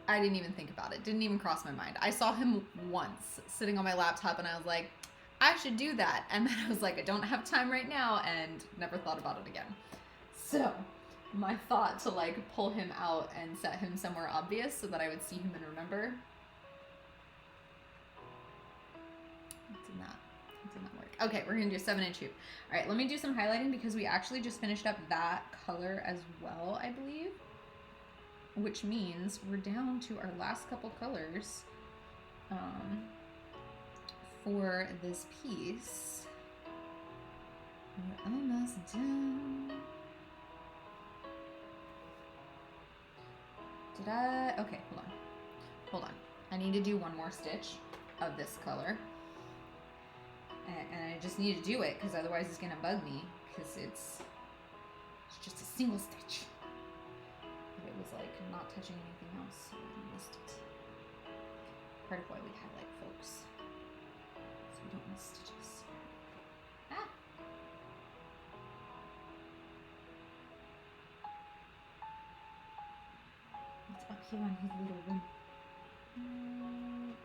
I didn't even think about it. Didn't even cross my mind. I saw him once sitting on my laptop, and I was like, I should do that. And then I was like, I don't have time right now, and never thought about it again. So my thought to like pull him out and set him somewhere obvious so that I would see him and remember. Did not work. Okay, we're gonna do a 7-inch hoop. All right, let me do some highlighting, because we actually just finished up that color as well, I believe. Which means we're down to our last couple colors for this piece. We're almost done. Okay, hold on. I need to do one more stitch of this color. And I just need to do it, because otherwise it's gonna bug me, because it's just a single stitch. But it was like not touching anything else, so I missed it. Part of why we highlight, folks, so we don't miss stitches. Ah! It's up here on his little rim.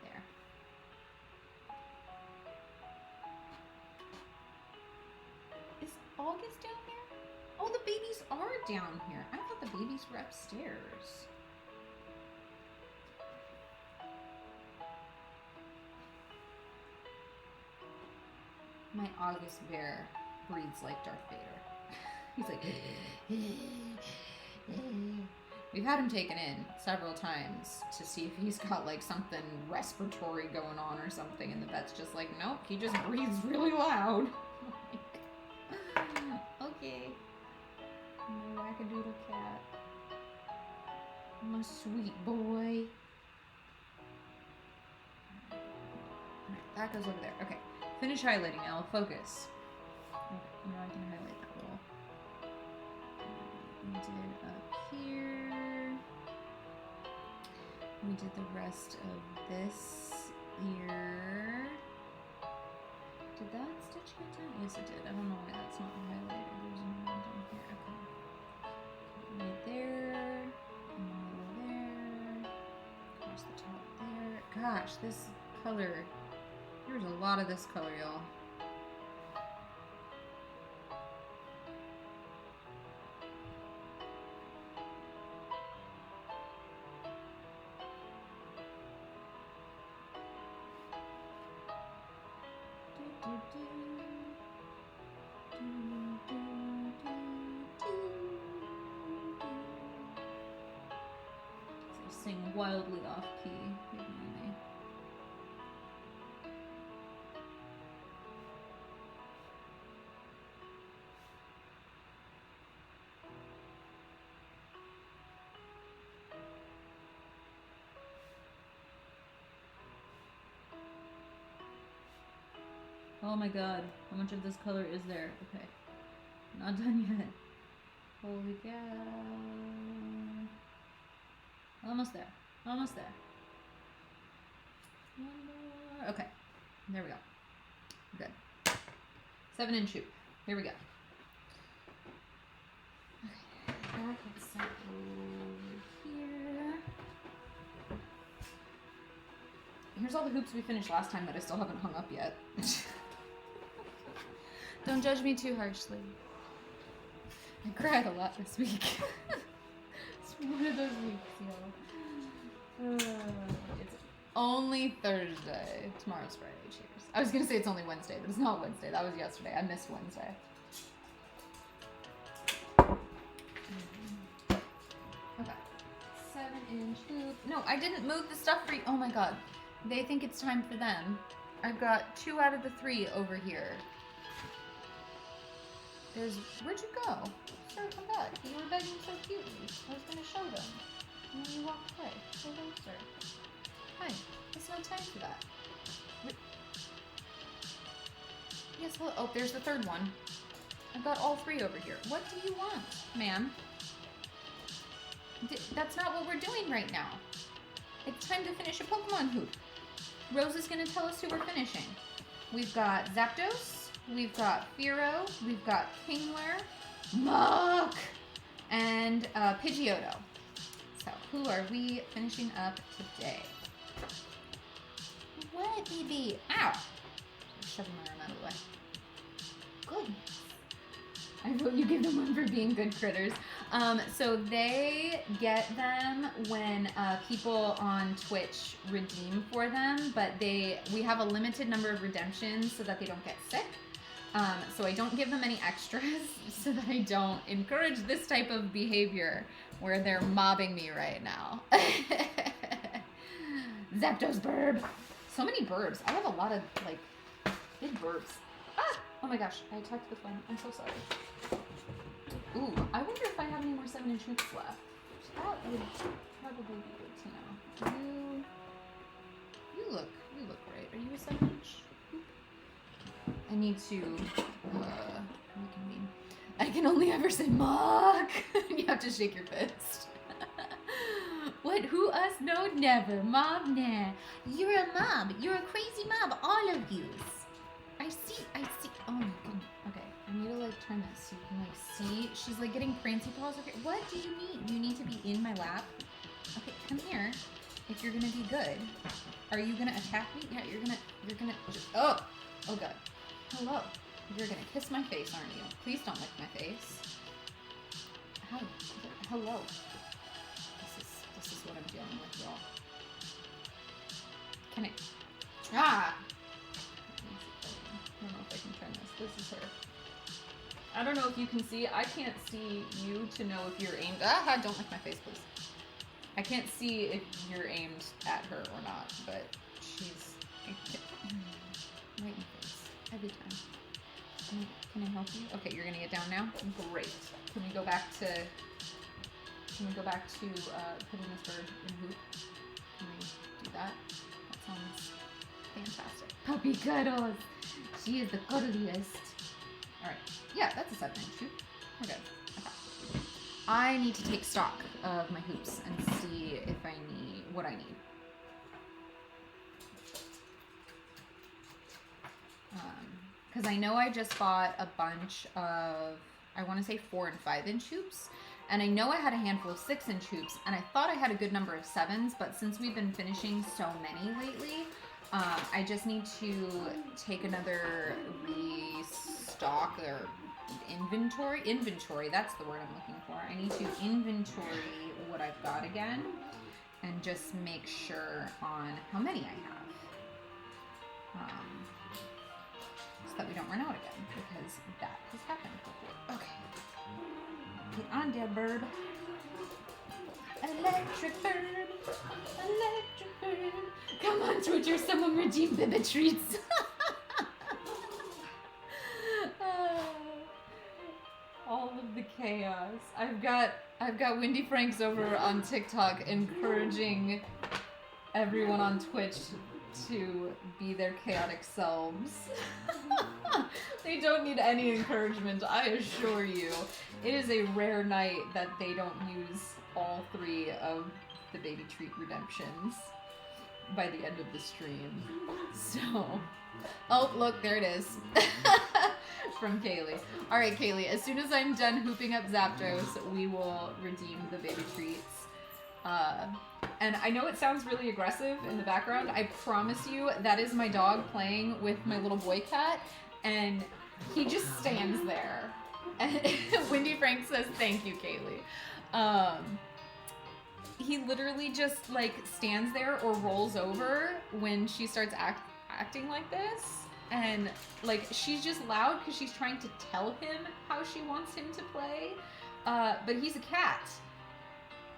There. Is August down there? Oh, the babies are down here. I thought the babies were upstairs. My August bear breathes like Darth Vader. He's like... We've had him taken in several times to see if he's got like something respiratory going on or something, and the vet's just like, nope, he just breathes really loud. Okay. My wackadoodle cat. My sweet boy. Alright, that goes over there. Okay. Finish highlighting, Elle. Focus. Okay, now I can highlight that little. We did up here. We did the rest of this ear. Did that stitch get done? Yes, it did. I don't know why that's not highlighted. There's another one down here. Okay. Right there. And there. Across the top there. Gosh, this color. There's a lot of this color, y'all. Sing wildly off key. Ignore me. Oh my god, how much of this color is there? Okay, not done yet. Holy cow. Almost there. Almost there. One more. Okay. There we go. Good. 7-inch hoop. Here we go. Okay. That gets set over here. Here's all the hoops we finished last time that I still haven't hung up yet. Don't judge me too harshly. I cried a lot this week. One of those weeks, y'all. It's only Thursday. Tomorrow's Friday. Cheers. I was gonna say it's only Wednesday, but it's not Wednesday. That was yesterday. I missed Wednesday. Okay. 7-inch hoop. No, I didn't move the stuff for you. Oh my god. They think it's time for them. I've got 2 out of the 3 over here. Where'd you go? Sir, come back. You were begging so cutely. I was gonna show them. And then you walked away. Hello, sir. Hi. It's no time for that. Yes, hello. Oh, there's the 3rd one. I've got all 3 over here. What do you want, ma'am? That's not what we're doing right now. It's time to finish a Pokemon hoop. Rose is going to tell us who we're finishing. We've got Zapdos, we've got Fearow, we've got Kingler, Muk, and Pidgeotto. So, who are we finishing up today? What, baby? Ow! I'm shoving my arm out of the way. Goodness. I vote you give them one for being good critters. So they get them when people on Twitch redeem for them, but we have a limited number of redemptions so that they don't get sick. So I don't give them any extras so that I don't encourage this type of behavior where they're mobbing me right now. Zapdos burb. So many burbs. I have a lot of like big burbs. Ah! Oh my gosh, I attacked the phone. I'm so sorry. Ooh, I wonder if I have any more 7-inch hoops left. That would probably be good to know. You look great. Are you a 7-inch hoop? I need to, reconvene. I can only ever say Muk. You have to shake your fist. What, who, us? No, never. Mob, nah. You're a mob. You're a crazy mob, all of you. I see. Oh my goodness. Okay, I need to like turn this so you can like see. She's like getting prancy paws over here. What do you need? You need to be in my lap. Okay, come here. If you're gonna be good. Are you gonna attack me? Yeah, you're gonna just, oh god. Hello. You're gonna kiss my face, aren't you? Please don't lick my face. Hi. Hello. This is what I'm dealing with, y'all. Can I? Ah! I don't know if I can turn this. This is her. I don't know if you can see. I can't see you to know if you're aimed. Ah, don't lick my face, please. I can't see if you're aimed at her or not, but she's right in the face every time. Can I help you? Okay, you're gonna get down now. Great. Can we go back to putting this bird in hoop? Can we do that? That sounds fantastic. Puppy cuddles. She is the cuddliest. Alright. Yeah, that's a 7-inch hoop. We're good. Okay. I need to take stock of my hoops and see if I need what I need. Because I know I just bought a bunch of, I want to say 4 and 5-inch hoops. And I know I had a handful of 6-inch hoops, and I thought I had a good number of 7s, but since we've been finishing so many lately, I just need to take another restock or inventory, that's the word I'm looking for. I need to inventory what I've got again and just make sure on how many I have. So that we don't run out again, because that has happened before. Okay. Get on there, bird. Electric bird. Electric bird. Come on, Twitter, someone redeem Bibbit treats. All of the chaos. I've got Wendy Franks over on TikTok encouraging everyone on Twitch to be their chaotic selves. They don't need any encouragement, I assure you. It is a rare night that they don't use all 3 of the baby treat redemptions by the end of the stream. So, oh look, there it is. From Kaley. Alright, Kaley, as soon as I'm done hooping up Zapdos, we will redeem the baby treats. And I know it sounds really aggressive in the background. I promise you that is my dog playing with my little boy cat, and he just stands there. And Wendy Frank says, thank you, Kaley. He literally just like stands there or rolls over when she starts acting like this. And like she's just loud because she's trying to tell him how she wants him to play. But he's a cat.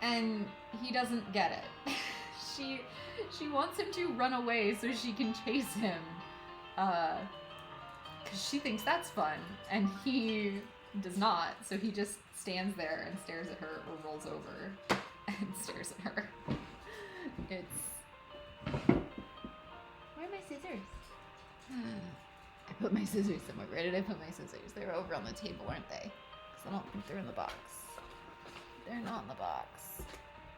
And he doesn't get it. She wants him to run away so she can chase him. Because she thinks that's fun, and he does not. So he just stands there and stares at her, or rolls over and stares at her. It's... Where are my scissors? I put my scissors somewhere. Where did I put my scissors? They were over on the table, weren't they? Because I don't think they're in the box. They're not in the box.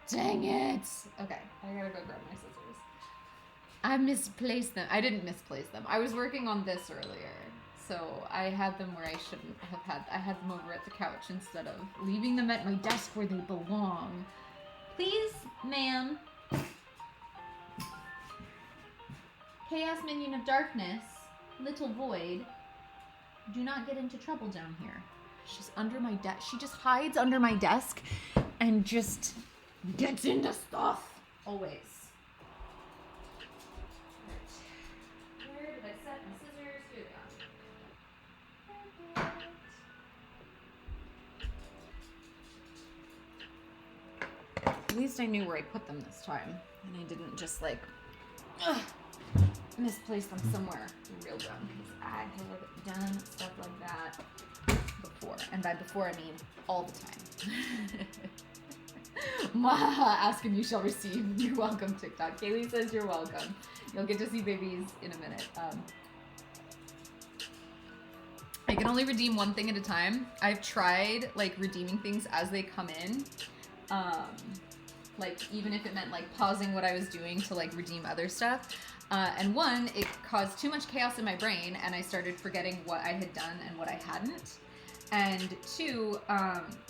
Dang it! Okay, I gotta go grab my scissors. I misplaced them. I didn't misplace them. I was working on this earlier. So I had them where I shouldn't have had. I had them over at the couch instead of leaving them at my desk where they belong. Please, ma'am. Chaos Minion of Darkness, Little Void, do not get into trouble down here. She's under my desk. She just hides under my desk and just gets into stuff. Always. Where did I set my scissors? Here they are. Perfect. At least I knew where I put them this time. And I didn't just like misplace them somewhere real dumb. Because I have done stuff like that before. And by before I mean all the time. Ask and you shall receive. You're welcome, TikTok. Kaley says you're welcome. You'll get to see babies in a minute. I can only redeem one thing at a time. I've tried like redeeming things as they come in. Like even if it meant like pausing what I was doing to like redeem other stuff. And one, it caused too much chaos in my brain and I started forgetting what I had done and what I hadn't. And two,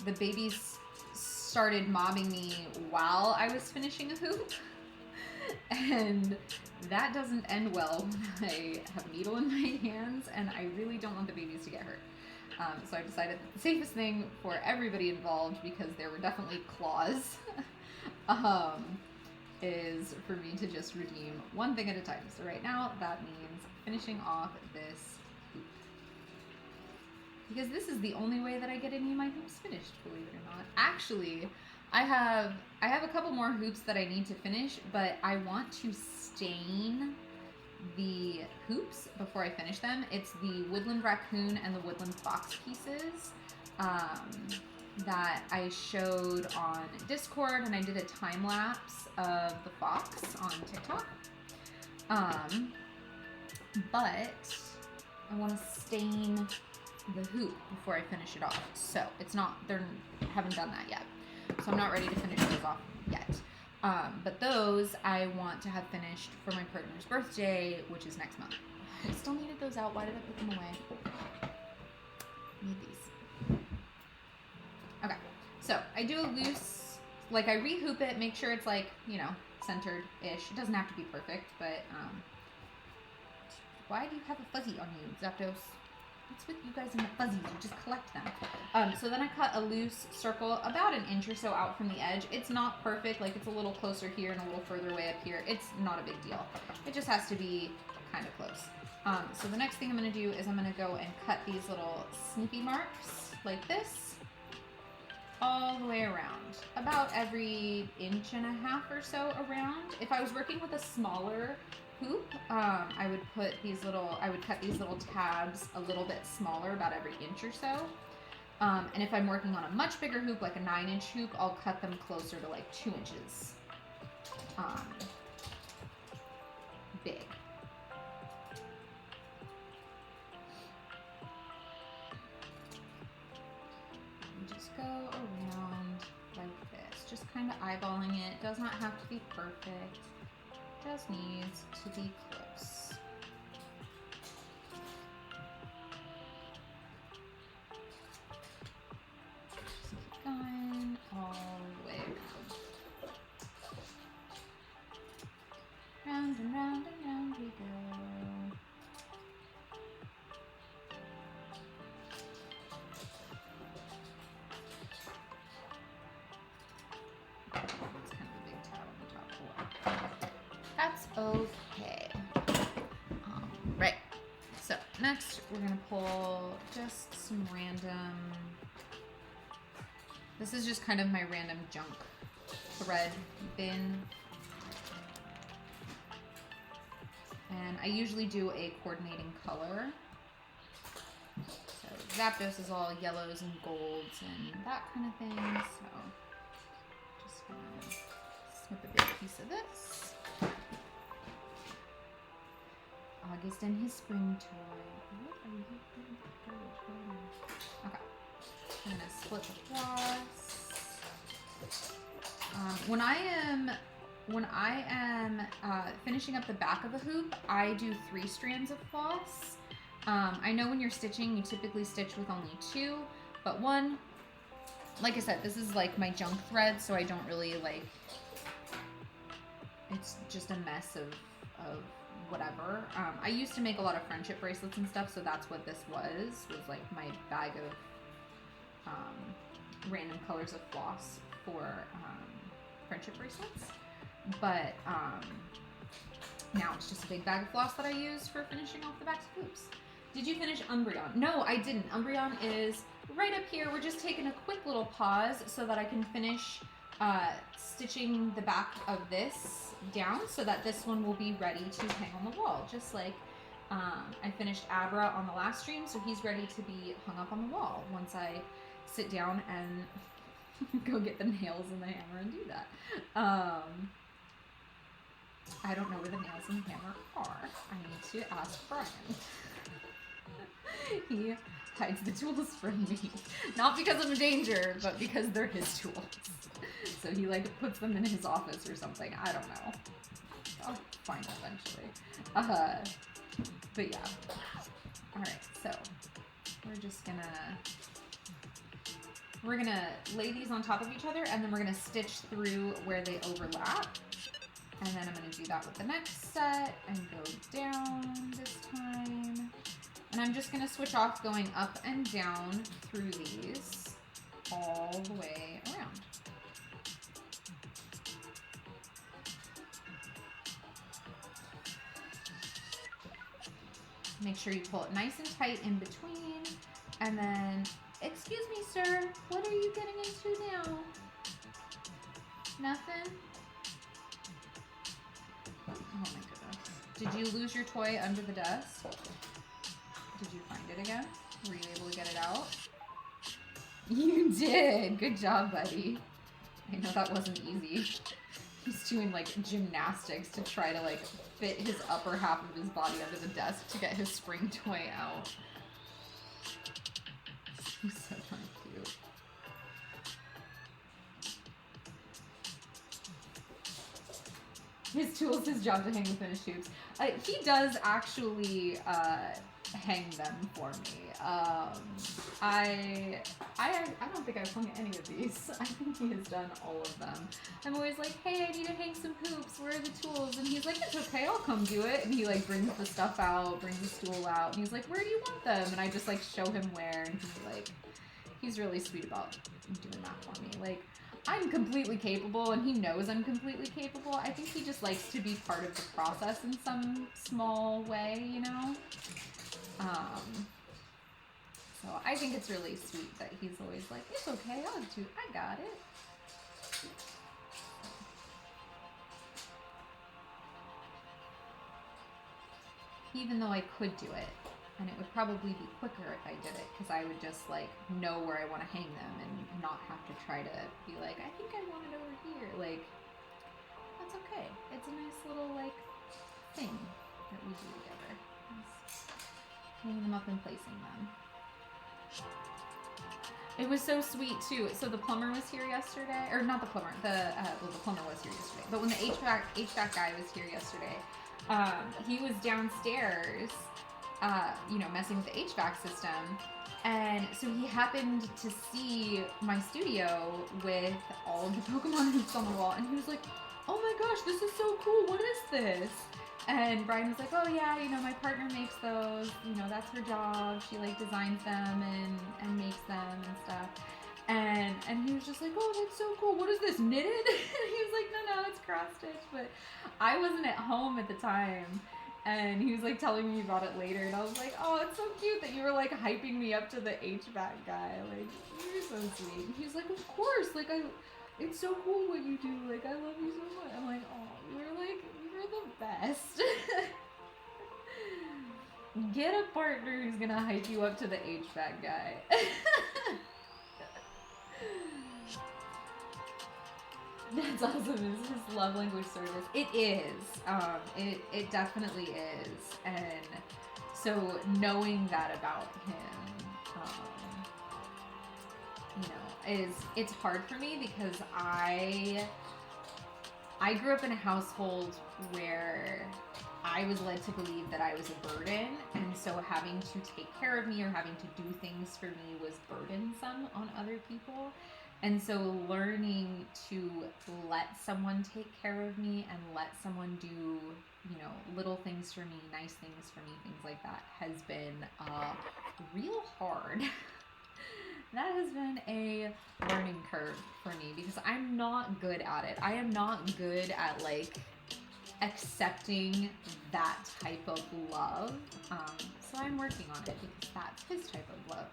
the babies started mobbing me while I was finishing a hoop. And that doesn't end well when I have a needle in my hands and I really don't want the babies to get hurt. So I decided that the safest thing for everybody involved, because there were definitely claws, is for me to just redeem one thing at a time. So right now that means finishing off this hoop. Because this is the only way that I get any of my hoops finished, believe it or not. Actually, I have a couple more hoops that I need to finish, but I want to stain the hoops before I finish them. It's the Woodland Raccoon and the Woodland Fox pieces that I showed on Discord, and I did a time lapse of the fox on TikTok. But I want to stain the hoop before I finish it off. So it's not, haven't done that yet. So I'm not ready to finish those off yet. But those I want to have finished for my partner's birthday, which is next month. I still needed those out. Why did I put them away? Need these. Okay. So I do a loose, like I rehoop it, make sure it's like, you know, centered-ish. It doesn't have to be perfect, but why do you have a fuzzy on you, Zapdos? What's with you guys and the fuzzies? You just collect them. So then I cut a loose circle about an inch or so out from the edge. It's not perfect, like it's a little closer here and a little further away up here. It's not a big deal. It just has to be kind of close. So the next thing I'm gonna do is I'm gonna go and cut these little snippy marks like this all the way around. About every 1.5 inches or so around. If I was working with a smaller hoop, I would cut these little tabs a little bit smaller, about every inch or so. And if I'm working on a much bigger hoop, like a 9-inch hoop, I'll cut them closer to like 2 inches big. And just go around like this, just kind of eyeballing it. Does not have to be perfect. Just needs to be close. Just keep going all the way around. Round and round and round we go. It's kind of a big tab on the top floor. That's okay. Right. So next we're gonna pull just some random. This is just kind of my random junk thread bin. And I usually do a coordinating color. So Zapdos is all yellows and golds and that kind of thing. So just gonna snip a big piece of this. August and his spring toy. What are you doing? Okay. I'm gonna split the floss. When I am finishing up the back of a hoop, I do 3 strands of floss. I know when you're stitching, you typically stitch with only 2, but 1, like I said, this is like my junk thread, so I don't really like, it's just a mess of whatever. I used to make a lot of friendship bracelets and stuff, so that's what this was like my bag of random colors of floss for friendship bracelets. But now it's just a big bag of floss that I use for finishing off the backs of hoops. Did you finish Umbreon? No, I didn't. Umbreon is right up here. We're just taking a quick little pause so that I can finish stitching the back of this down so that this one will be ready to hang on the wall. Just like I finished Abra on the last stream, so he's ready to be hung up on the wall once I sit down and go get the nails and the hammer and do that. I don't know where the nails and the hammer are. I need to ask Brian. He hides the tools from me. Not because I'm a danger, but because they're his tools. So he like puts them in his office or something. I don't know. I'll find it eventually. But yeah. Alright, so we're gonna lay these on top of each other, and then we're gonna stitch through where they overlap. And then I'm gonna do that with the next set and go down this time. And I'm just gonna switch off going up and down through these all the way around. Make sure you pull it nice and tight in between. And then, excuse me, sir, what are you getting into now? Nothing? Oh my goodness. Did you lose your toy under the desk? Did you find it again? Were you able to get it out? You did! Good job, buddy. I know that wasn't easy. He's doing like gymnastics to try to like fit his upper half of his body under the desk to get his spring toy out. He's so darn cute. His tool's his job to hang the finished hoops. He does actually hang them for me. I don't think I've hung any of these. I think he has done all of them. I'm always like, hey, I need to hang some hoops. Where are the tools? And he's like, it's okay, I'll come do it. And he like brings the stuff out, brings the stool out, and he's like, where do you want them? And I just like show him where, and he's really sweet about doing that for me. Like, I'm completely capable, and he knows I'm completely capable. I think he just likes to be part of the process in some small way, you know? So I think it's really sweet that he's always like, it's okay, I got it. Even though I could do it, and it would probably be quicker if I did it, because I would just like know where I want to hang them and not have to try to be like, I think I want it over here. Like, that's okay. It's a nice little like thing that we do together. Hanging them up and placing them. It was so sweet too. So the plumber was here yesterday, or not the plumber. The plumber was here yesterday. But when the HVAC guy was here yesterday, he was downstairs, messing with the HVAC system, and so he happened to see my studio with all of the Pokemon hoops on the wall, and he was like, "Oh my gosh, this is so cool! What is this?" And Brian was like, oh yeah, my partner makes those, that's her job. She like designs them and makes them and stuff. And he was just like, oh, that's so cool. What is this, knitted? And he was like, no, it's cross stitch. But I wasn't at home at the time. And he was like telling me about it later. And I was like, oh, it's so cute that you were like hyping me up to the HVAC guy. Like, you're so sweet. And he was like, of course, like it's so cool what you do. Like, I love you so much. I'm like, oh, you're the best. Get a partner who's gonna hype you up to the HVAC guy. That's awesome. Is his love language service? It is. It definitely is. And so knowing that about him, it's hard for me because I grew up in a household where I was led to believe that I was a burden, and so having to take care of me or having to do things for me was burdensome on other people. And so learning to let someone take care of me and let someone do, little things for me, nice things for me, things like that has been real hard. That has been a learning curve for me because I'm not good at it. I am not good at accepting that type of love. So I'm working on it because that's his type of love.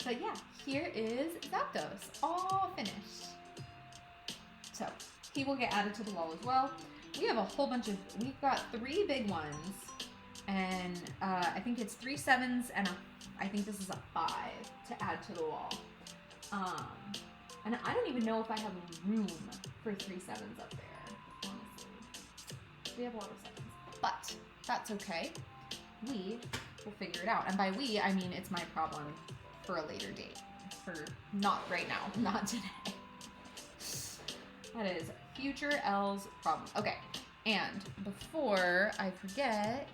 But yeah, here is Zapdos, all finished. So he will get added to the wall as well. We have a whole bunch we've got 3 big ones, and I think it's 3 7s and I think this is a 5 to add to the wall. And I don't even know if I have room for 3 7s up there, honestly. We have a lot of 7s, but that's okay. We will figure it out. And by we, I mean it's my problem for a later date. For not right now, not today. That is future L's problem. Okay, and before I forget,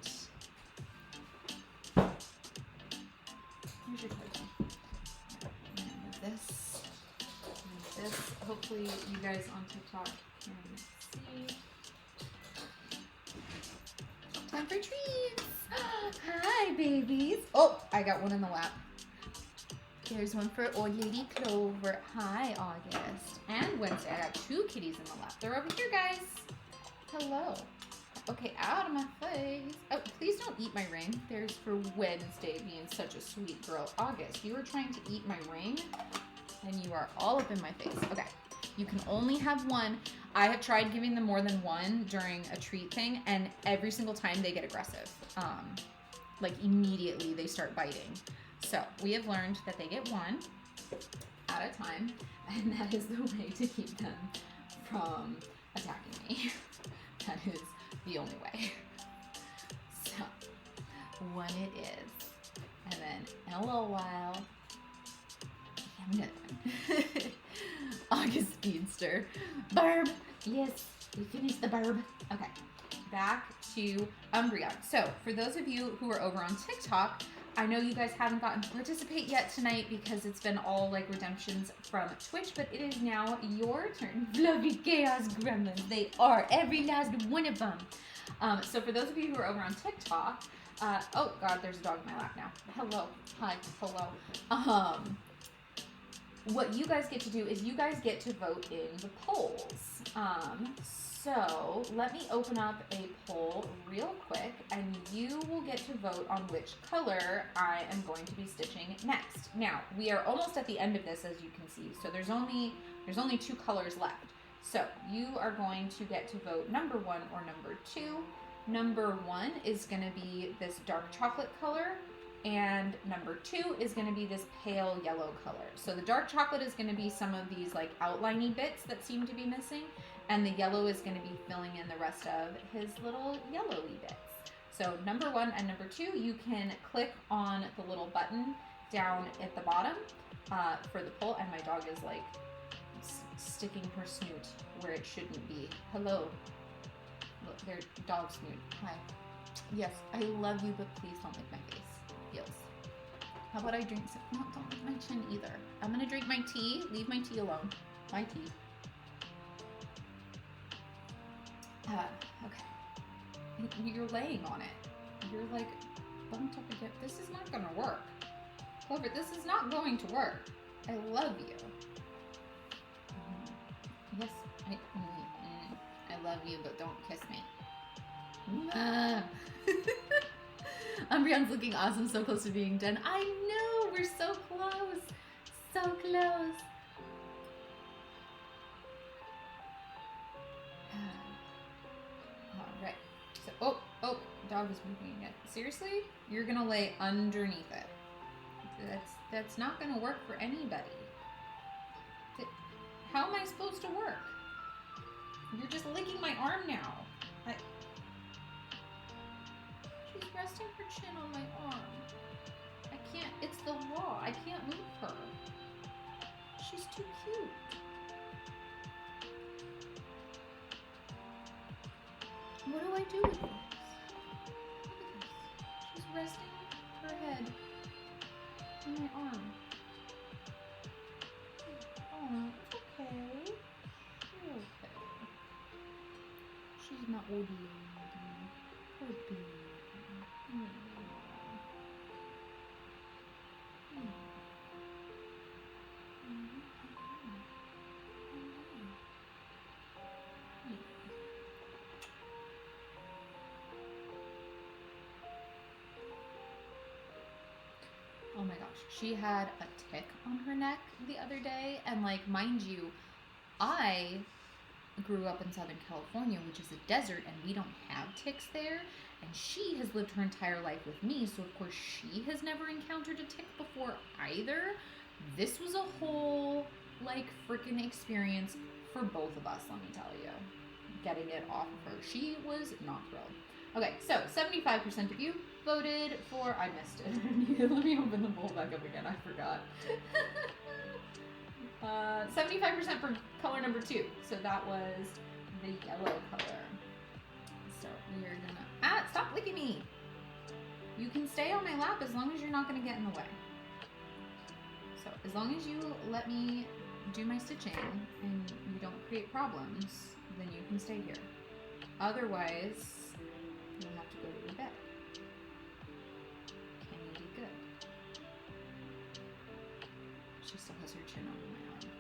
here's your token. Move this. Move this. Hopefully you guys on TikTok can see. Time for treats. Hi, babies. Oh, I got one in the lap. There's one for Old Lady Clover. Hi, August. And Wednesday. I got 2 kitties in the lap. They're over here, guys. Hello. Okay, out of my face. Oh, please don't eat my ring. There's for Wednesday being such a sweet girl. August, you were trying to eat my ring, and you are all up in my face. Okay, you can only have one. I have tried giving them more than one during a treat thing, and every single time they get aggressive. Immediately they start biting. So we have learned that they get one at a time, and that is the way to keep them from attacking me. That is the only way. So, one it is. And then in a little while, another one. August Speedster. Burb. Yes, we finished the burb. Okay, back to Umbreon. So, for those of you who are over on TikTok, I know you guys haven't gotten to participate yet tonight because it's been all redemptions from Twitch, but it is now your turn. Fluffy Chaos Gremlins. They are. Every last one of them. So for those of you who are over on TikTok, oh God, there's a dog in my lap now. Hello. Hi. Hello. What you guys get to do is you guys get to vote in the polls. So let me open up a poll real quick, and you will get to vote on which color I am going to be stitching next. Now, we are almost at the end of this, as you can see, so there's only 2 colors left. So you are going to get to vote number 1 or number 2. Number 1 is going to be this dark chocolate color, and number 2 is going to be this pale yellow color. So the dark chocolate is going to be some of these outliney bits that seem to be missing, and the yellow is going to be filling in the rest of his little yellowy bits. So number 1 and number 2, you can click on the little button down at the bottom for the poll, and my dog is sticking her snoot where it shouldn't be. Hello. Look, their dog snoot. Hi. Yes, I love you, but please don't lick my face. Feels. How about I drink some? No, don't lick my chin either. I'm gonna drink my tea. Leave my tea alone. My tea. Okay. You're laying on it. You're bumped up against. This is not gonna work. Clover, this is not going to work. I love you. Yes, I love you, but don't kiss me. Umbreon's looking awesome, so close to being done. I know, we're so close. So close. Alright. So, Dog is moving again. Seriously? You're gonna lay underneath it. That's not gonna work for anybody. How am I supposed to work? You're just licking my arm now. She's resting her chin on my arm. I can't, it's the law. I can't move her. She's too cute. What do I do with this? Look at this. She's resting her head on my arm. Oh, it's okay. You're okay. She's not OD. Poor baby. Oh my gosh, she had a tick on her neck the other day, and like, mind you, I grew up in Southern California, which is a desert, and we don't have ticks there, and she has lived her entire life with me, so of course she has never encountered a tick before either. This was a whole, like, freaking experience for both of us, let me tell you, getting it off of her. She was not thrilled. Okay, so 75% of you voted for, I missed it. Let me open the poll back up again, I forgot. 75% for color number 2. So that was the yellow color. So we are gonna, stop licking me. You can stay on my lap as long as you're not gonna get in the way. So as long as you let me do my stitching and you don't create problems, then you can stay here. Otherwise, you'll have to go to your bed. Can you be good? She still has her chin on my arm.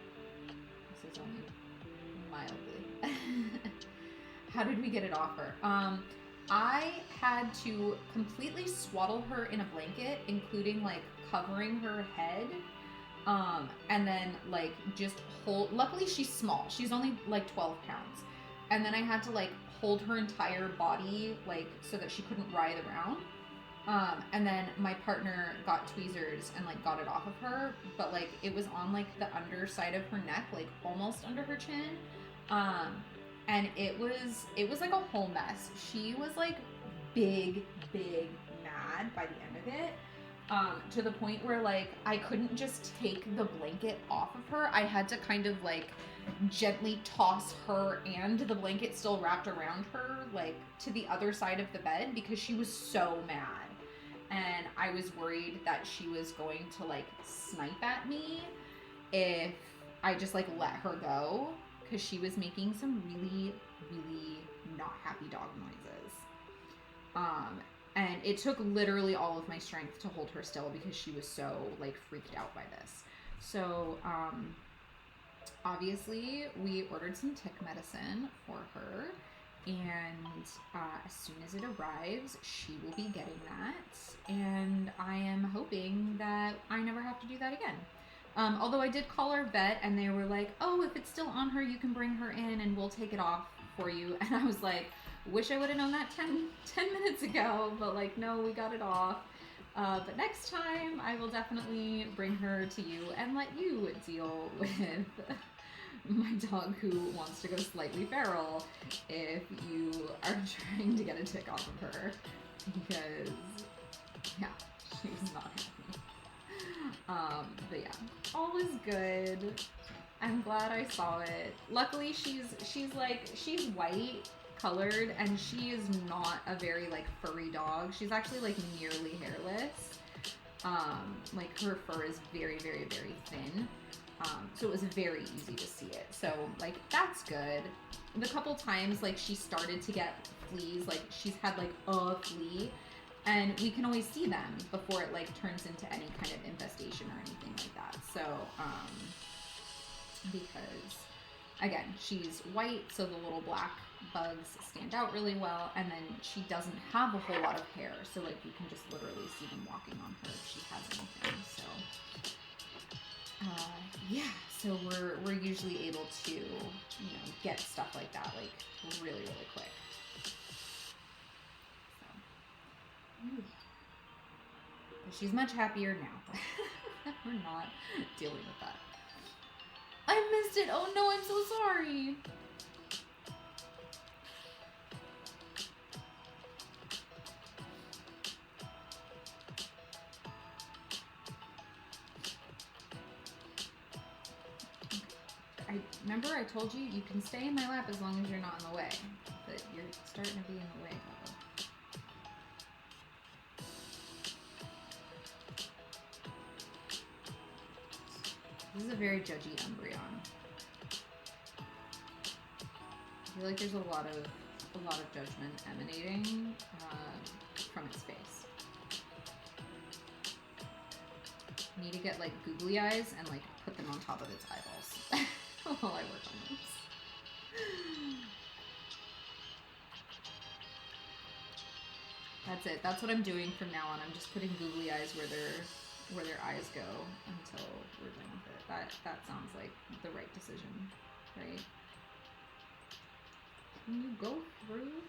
This is only mildly. How did we get it off her? I had to completely swaddle her in a blanket, including like covering her head. And then like just hold, luckily she's small. She's only like 12 pounds. And then I had to like hold her entire body like so that she couldn't writhe around. And then my partner got tweezers and like got it off of her, but like it was on like the underside of her neck, like almost under her chin. And it was like a whole mess. She was like big mad by the end of it. To the point where like I couldn't just take the blanket off of her. I had to kind of like gently toss her and the blanket still wrapped around her like to the other side of the bed because she was so mad. And I was worried that she was going to like snipe at me if I just like let her go, because she was making some really not happy dog noises. And it took literally all of my strength to hold her still because she was so like freaked out by this. So obviously we ordered some tick medicine for her, and as soon as it arrives, she will be getting that. And I am hoping that I never have to do that again. Although I did call our vet and they were like, oh, if it's still on her, you can bring her in and we'll take it off for you. And I was like, wish I would have known that 10 minutes ago, but like, no, we got it off. But next time I will definitely bring her to you and let you deal with my dog who wants to go slightly feral if you are trying to get a tick off of her, because yeah, she's not happy. But yeah, all is good. I'm glad I saw it. Luckily she's white colored and she is not a very like furry dog. She's actually like nearly hairless. Like her fur is very thin. So it was very easy to see it. So like that's good. The couple times like she started to get fleas, like she's had like a flea, and we can always see them before it like turns into any kind of infestation or anything like that. So because again, she's white, so the little black bugs stand out really well, and then she doesn't have a whole lot of hair, so like you can just literally see them walking on her if she has anything. So yeah, so we're usually able to, you know, get stuff like that like really quick. So she's much happier now. We're not dealing with that. I missed it. Oh no, I'm so sorry. Remember I told you you can stay in my lap as long as you're not in the way. But you're starting to be in the way, Bubba. This is a very judgy Umbreon. I feel like there's a lot of judgment emanating from its face. I need to get like googly eyes and like put them on top of its eyeballs while I work on this. That's it. That's what I'm doing from now on. I'm just putting googly eyes where their eyes go until we're done with it. That sounds like the right decision, right? Can you go through?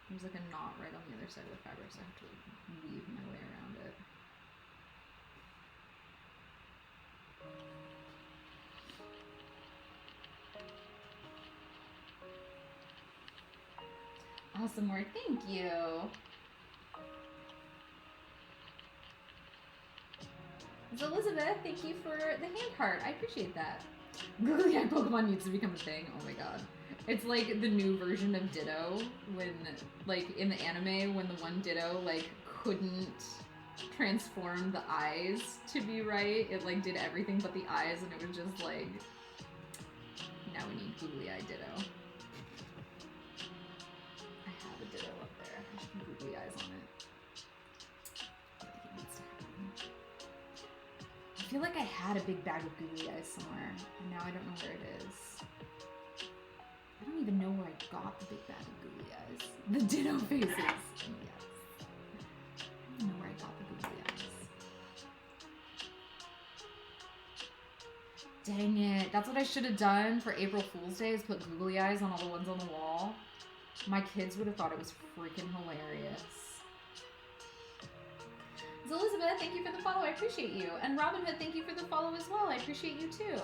There's like a knot right on the other side of the fabric, so I have to weave my way around it. Awesome work, thank you. So Elizabeth, thank you for the hand heart. I appreciate that. Googly eye Pokemon needs to become a thing. Oh my god. It's like the new version of Ditto when, like, in the anime, when the one Ditto, like, couldn't transform the eyes to be right. It, like, did everything but the eyes, and it was just like, now we need googly eye Ditto. I have a Ditto up there. I should put googly eyes on it. I think it needs to happen. I feel like I had a big bag of googly eyes somewhere, and now I don't know where it is. I don't even know where I got the big bag of googly eyes. The Ditto faces. Yes. I don't even know where I got the googly eyes. Dang it. That's what I should have done for April Fool's Day, is put googly eyes on all the ones on the wall. My kids would have thought it was freaking hilarious. So Elizabeth, thank you for the follow. I appreciate you. And Robin Hood, thank you for the follow as well. I appreciate you too.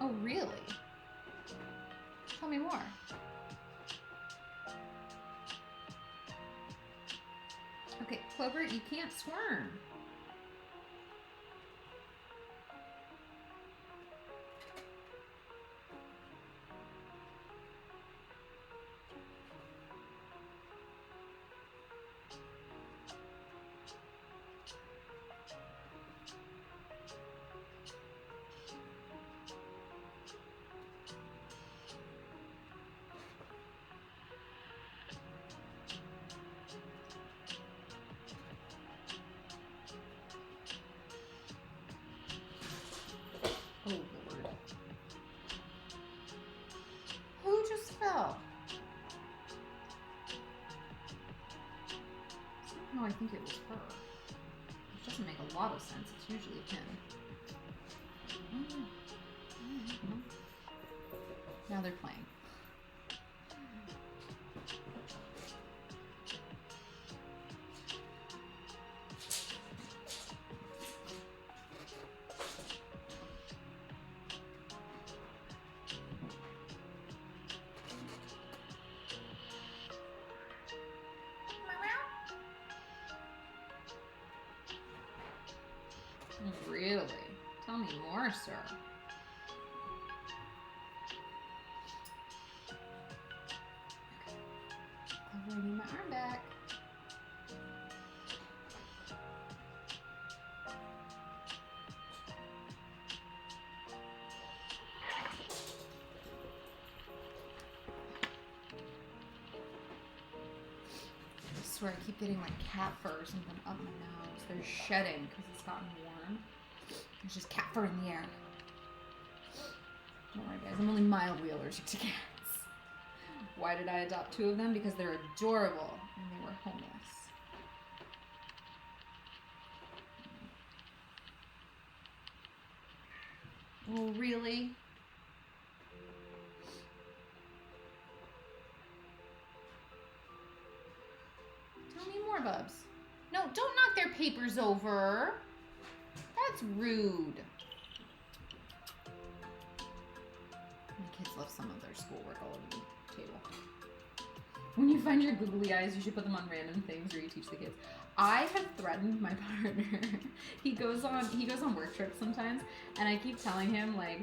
Oh, really? Tell me more. Okay, Clover, you can't squirm. Oh, Lord. Who just fell? Somehow I think it was her. Which doesn't make a lot of sense. It's usually him. Oh. Now they're playing. Really? Tell me more, sir. Okay. I need my arm back. I swear I keep getting like cat fur or something up my nose. They're shedding because it's gotten warm. There's just cat fur in the air. Don't worry, guys. I'm only mildly allergic to cats. Why did I adopt 2 of them? Because they're adorable and they were homeless. Oh, really? Tell me more, Bubs. No, don't knock their papers over. That's rude. My kids left some of their schoolwork all over the table. When you find your googly eyes, you should put them on random things or you teach the kids. I have threatened my partner. He goes on work trips sometimes, and I keep telling him, like,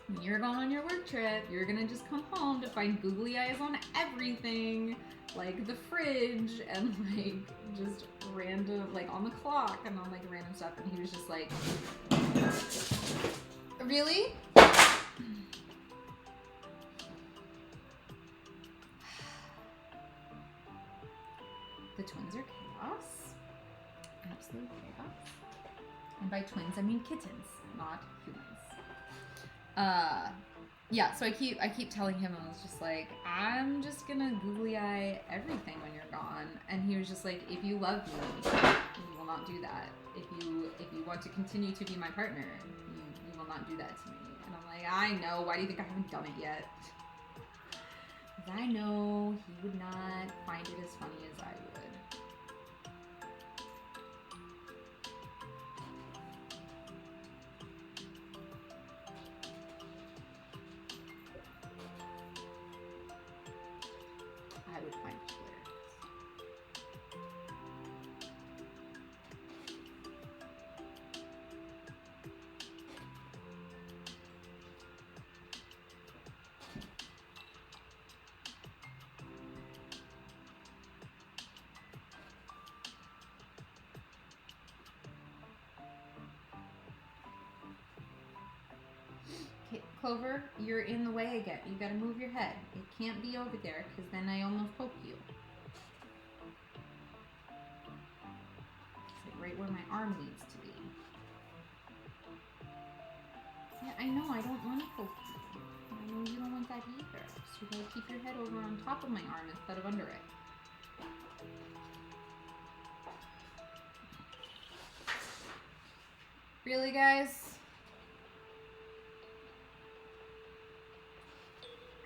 when you're going on your work trip, you're gonna just come home to find googly eyes on everything, like the fridge and like just random, like on the clock and on like random stuff. And he was just like, really? The twins are chaos. Absolute chaos. And by twins, I mean kittens, not humans. Yeah, so I keep telling him, I was just like, I'm just gonna googly eye everything when you're gone. And he was just like, if you love me, you will not do that. If you want to continue to be my partner, you will not do that to me. And I'm like, I know, why do you think I haven't done it yet? Because I know he would not find it as funny as I would. I would find it hilarious. Okay, Clover, you're in the way again. You gotta move your head. It can't be over there, because then I almost poke you. It's like right where my arm needs to be. Yeah, I know, I don't want to poke you. I know you don't want that either. So you gotta keep your head over on top of my arm instead of under it. Really, guys?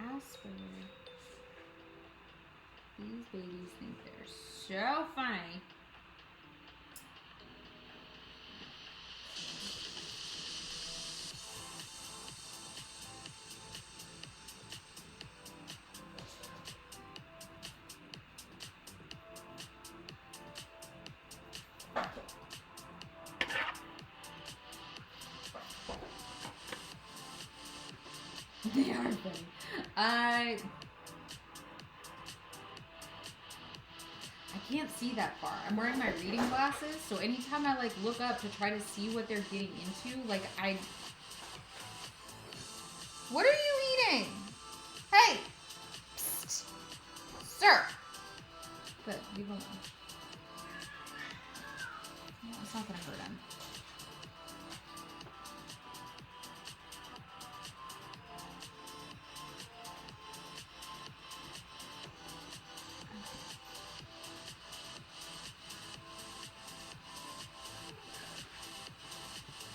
Asperger. These babies think they're so funny. They are funny. I can't see that far. I'm wearing my reading glasses, so anytime I like look up to try to see what they're getting into, like What are you eating? Hey! Psst. Sir! Good, leave him alone. No, it's not gonna hurt him.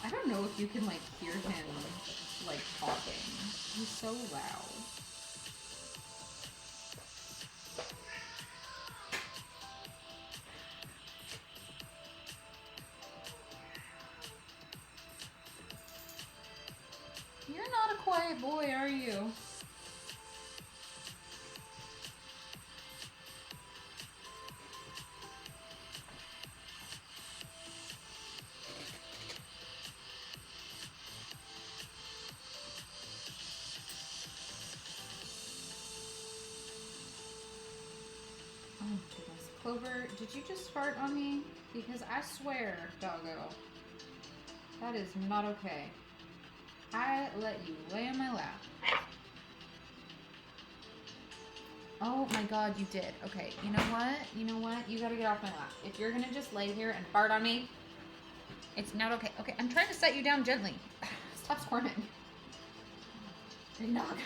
I don't know if you can like hear him like talking. He's so loud. You're not a quiet boy, are you? Oh goodness. Clover, did you just fart on me? Because I swear, doggo, that is not okay. I let you lay on my lap. Oh my god, you did. Okay, you know what? You know what? You gotta get off my lap. If you're gonna just lay here and fart on me, it's not okay. Okay, I'm trying to set you down gently. Stop squirming. Big dog.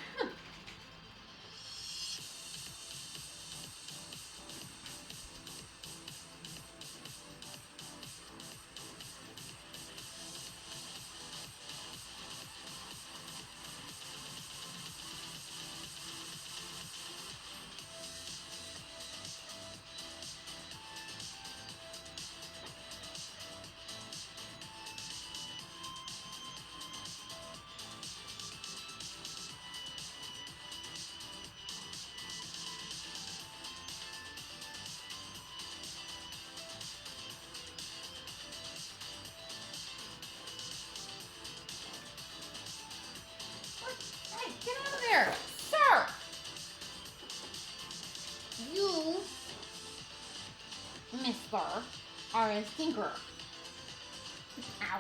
Mr. R.S. Tinker. Ow.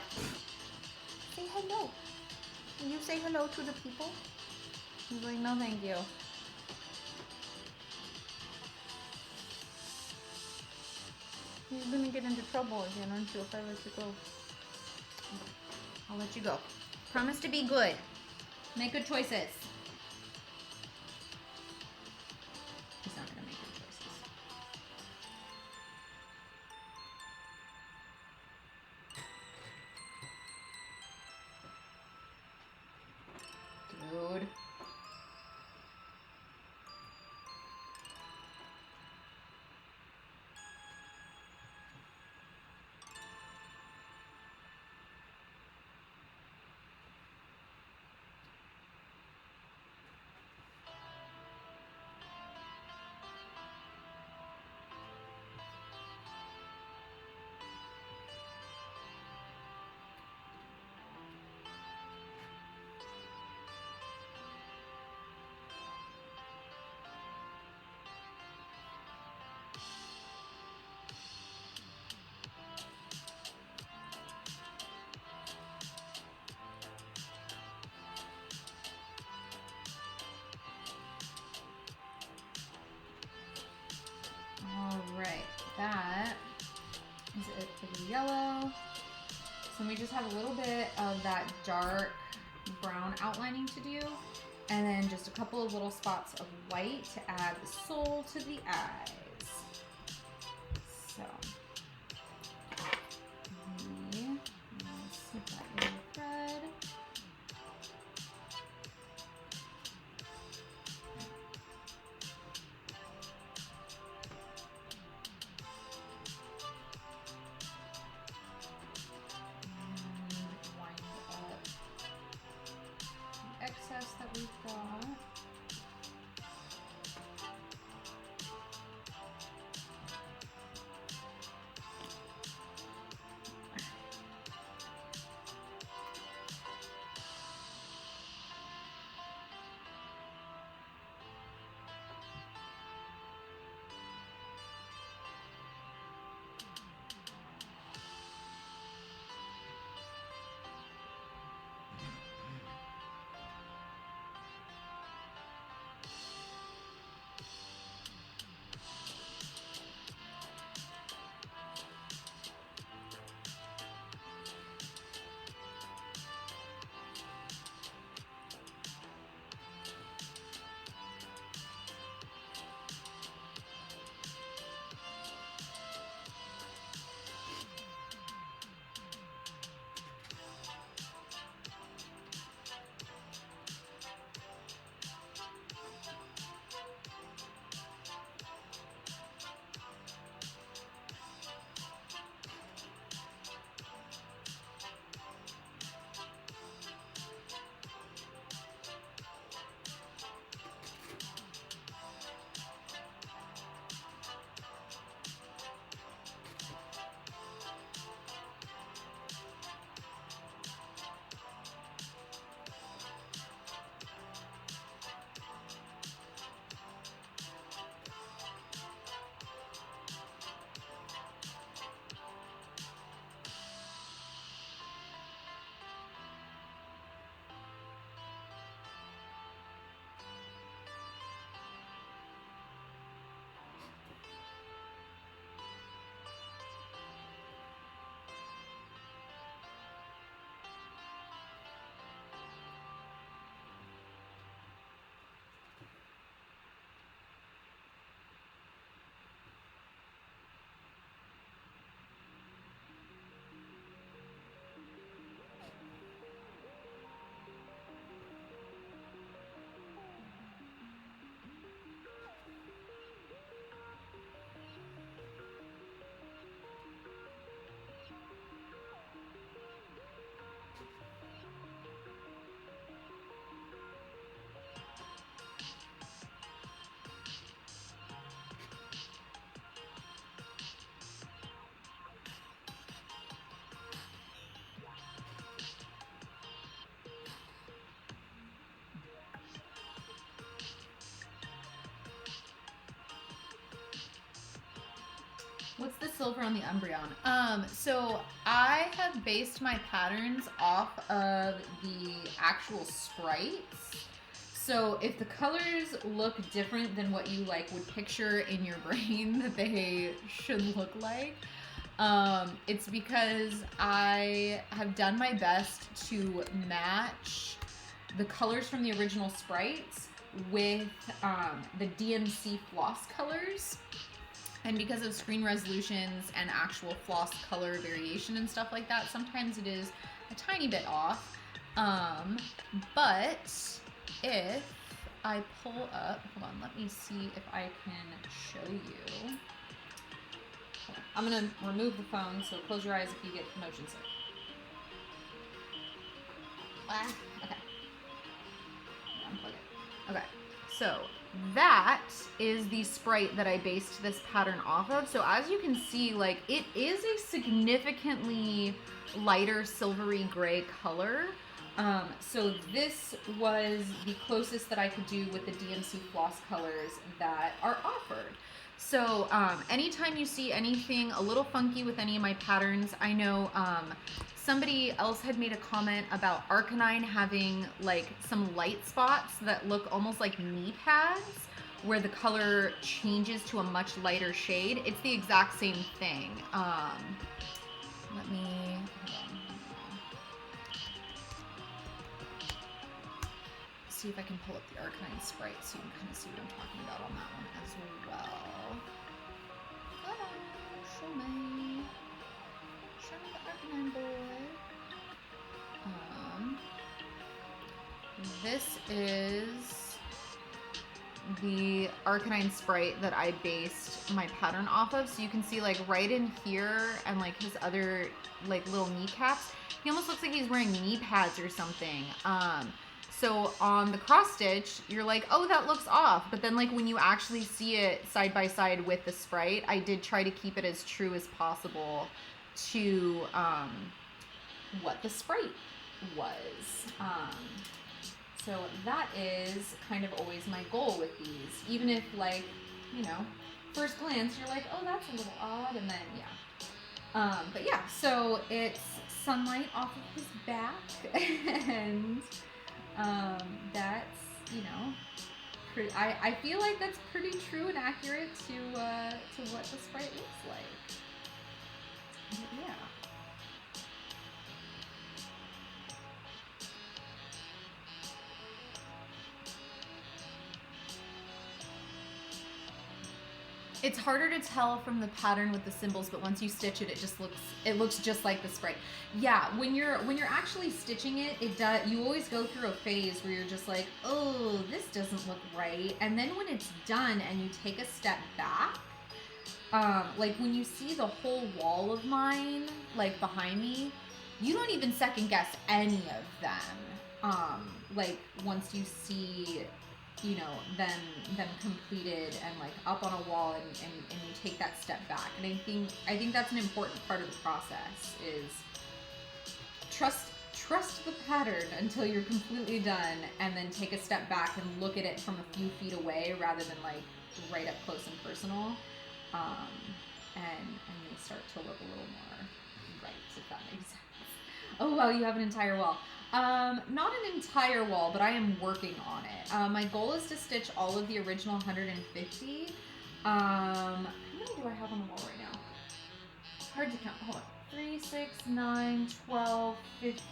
Say hello. Will you say hello to the people? He's like, no, thank you. He's gonna get into trouble again, aren't you, if I let you go? I'll let you go. Promise to be good. Make good choices. He's not gonna make good choices. Dude. Alright, that is it for the yellow. So we just have a little bit of that dark brown outlining to do, and then just a couple of little spots of white to add the soul to the eyes. So, snip that yellow thread. Excess that we've got. What's the silver on the Umbreon? So I have based my patterns off of the actual sprites. So if the colors look different than what you like would picture in your brain that they should look like, it's because I have done my best to match the colors from the original sprites with the DMC floss colors. And because of screen resolutions and actual floss color variation and stuff like that, sometimes it is a tiny bit off. But if I pull up, hold on, let me see if I can show you. I'm gonna remove the phone, so close your eyes if you get motion sick. Okay. Unplug it. Okay, so that is the sprite that I based this pattern off of. So as you can see, like, it is a significantly lighter silvery gray color. So this was the closest that I could do with the DMC floss colors that are offered. So anytime you see anything a little funky with any of my patterns, I know somebody else had made a comment about Arcanine having like some light spots that look almost like knee pads where the color changes to a much lighter shade. It's the exact same thing. Let me, hold on. See if I can pull up the Arcanine sprite so you can kind of see what I'm talking about on that one as well. Show me the Arcanine boy. This is the Arcanine sprite that I based my pattern off of. So you can see like right in here and like his other like little kneecaps. He almost looks like he's wearing knee pads or something. So on the cross stitch, you're like, oh, that looks off. But then like when you actually see it side by side with the sprite, I did try to keep it as true as possible to what the sprite was. So that is kind of always my goal with these. Even if like, you know, first glance, you're like, oh, that's a little odd. And then, yeah. But yeah, so it's sunlight off of his back. And that's, you know, I feel like that's pretty true and accurate to what the sprite looks like. But yeah. It's harder to tell from the pattern with the symbols, but once you stitch it, it looks just like the sprite. Yeah, when you're actually stitching it, you always go through a phase where you're just like, oh, this doesn't look right. And then when it's done and you take a step back, like when you see the whole wall of mine, like behind me, you don't even second guess any of them. Like once you see, you know, them completed and like up on a wall and you take that step back. And I think that's an important part of the process is trust the pattern until you're completely done and then take a step back and look at it from a few feet away rather than like right up close and personal. And they start to look a little more right, if that makes sense. Oh wow, you have an entire wall. Not an entire wall, but I am working on it. My goal is to stitch all of the original 150. How many do I have on the wall right now? Hard to count. Hold on. 3, 6, 9, 12, 15.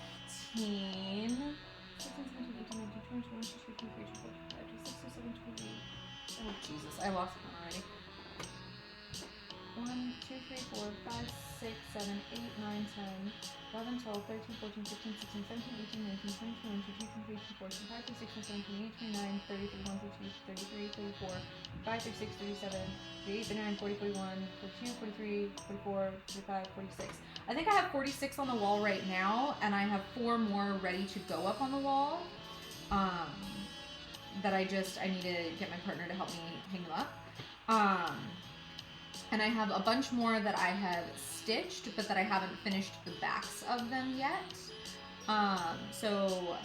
16, 17, 18, 19, 20, 21, 22, 23, 24, 25, 26, 27, 28. Oh, Jesus. I lost one already. 1, 2, 3, 4, 5, 6, 7, 8, 9, 10, 11, 12, 13, 14, 15, 16, 17, 18, 19, 20, 21, 22, 23, 24, 25, 26, 27, 28, 29, 30, 31, 32, 33, 34, 35, 36, 37, 38, 39, 40, 41, 42, 43, 44, 45, 46. I think I have 46 on the wall right now, and I have 4 more ready to go up on the wall. That I need to get my partner to help me hang them up. And I have a bunch more that I have stitched, but that I haven't finished the backs of them yet. So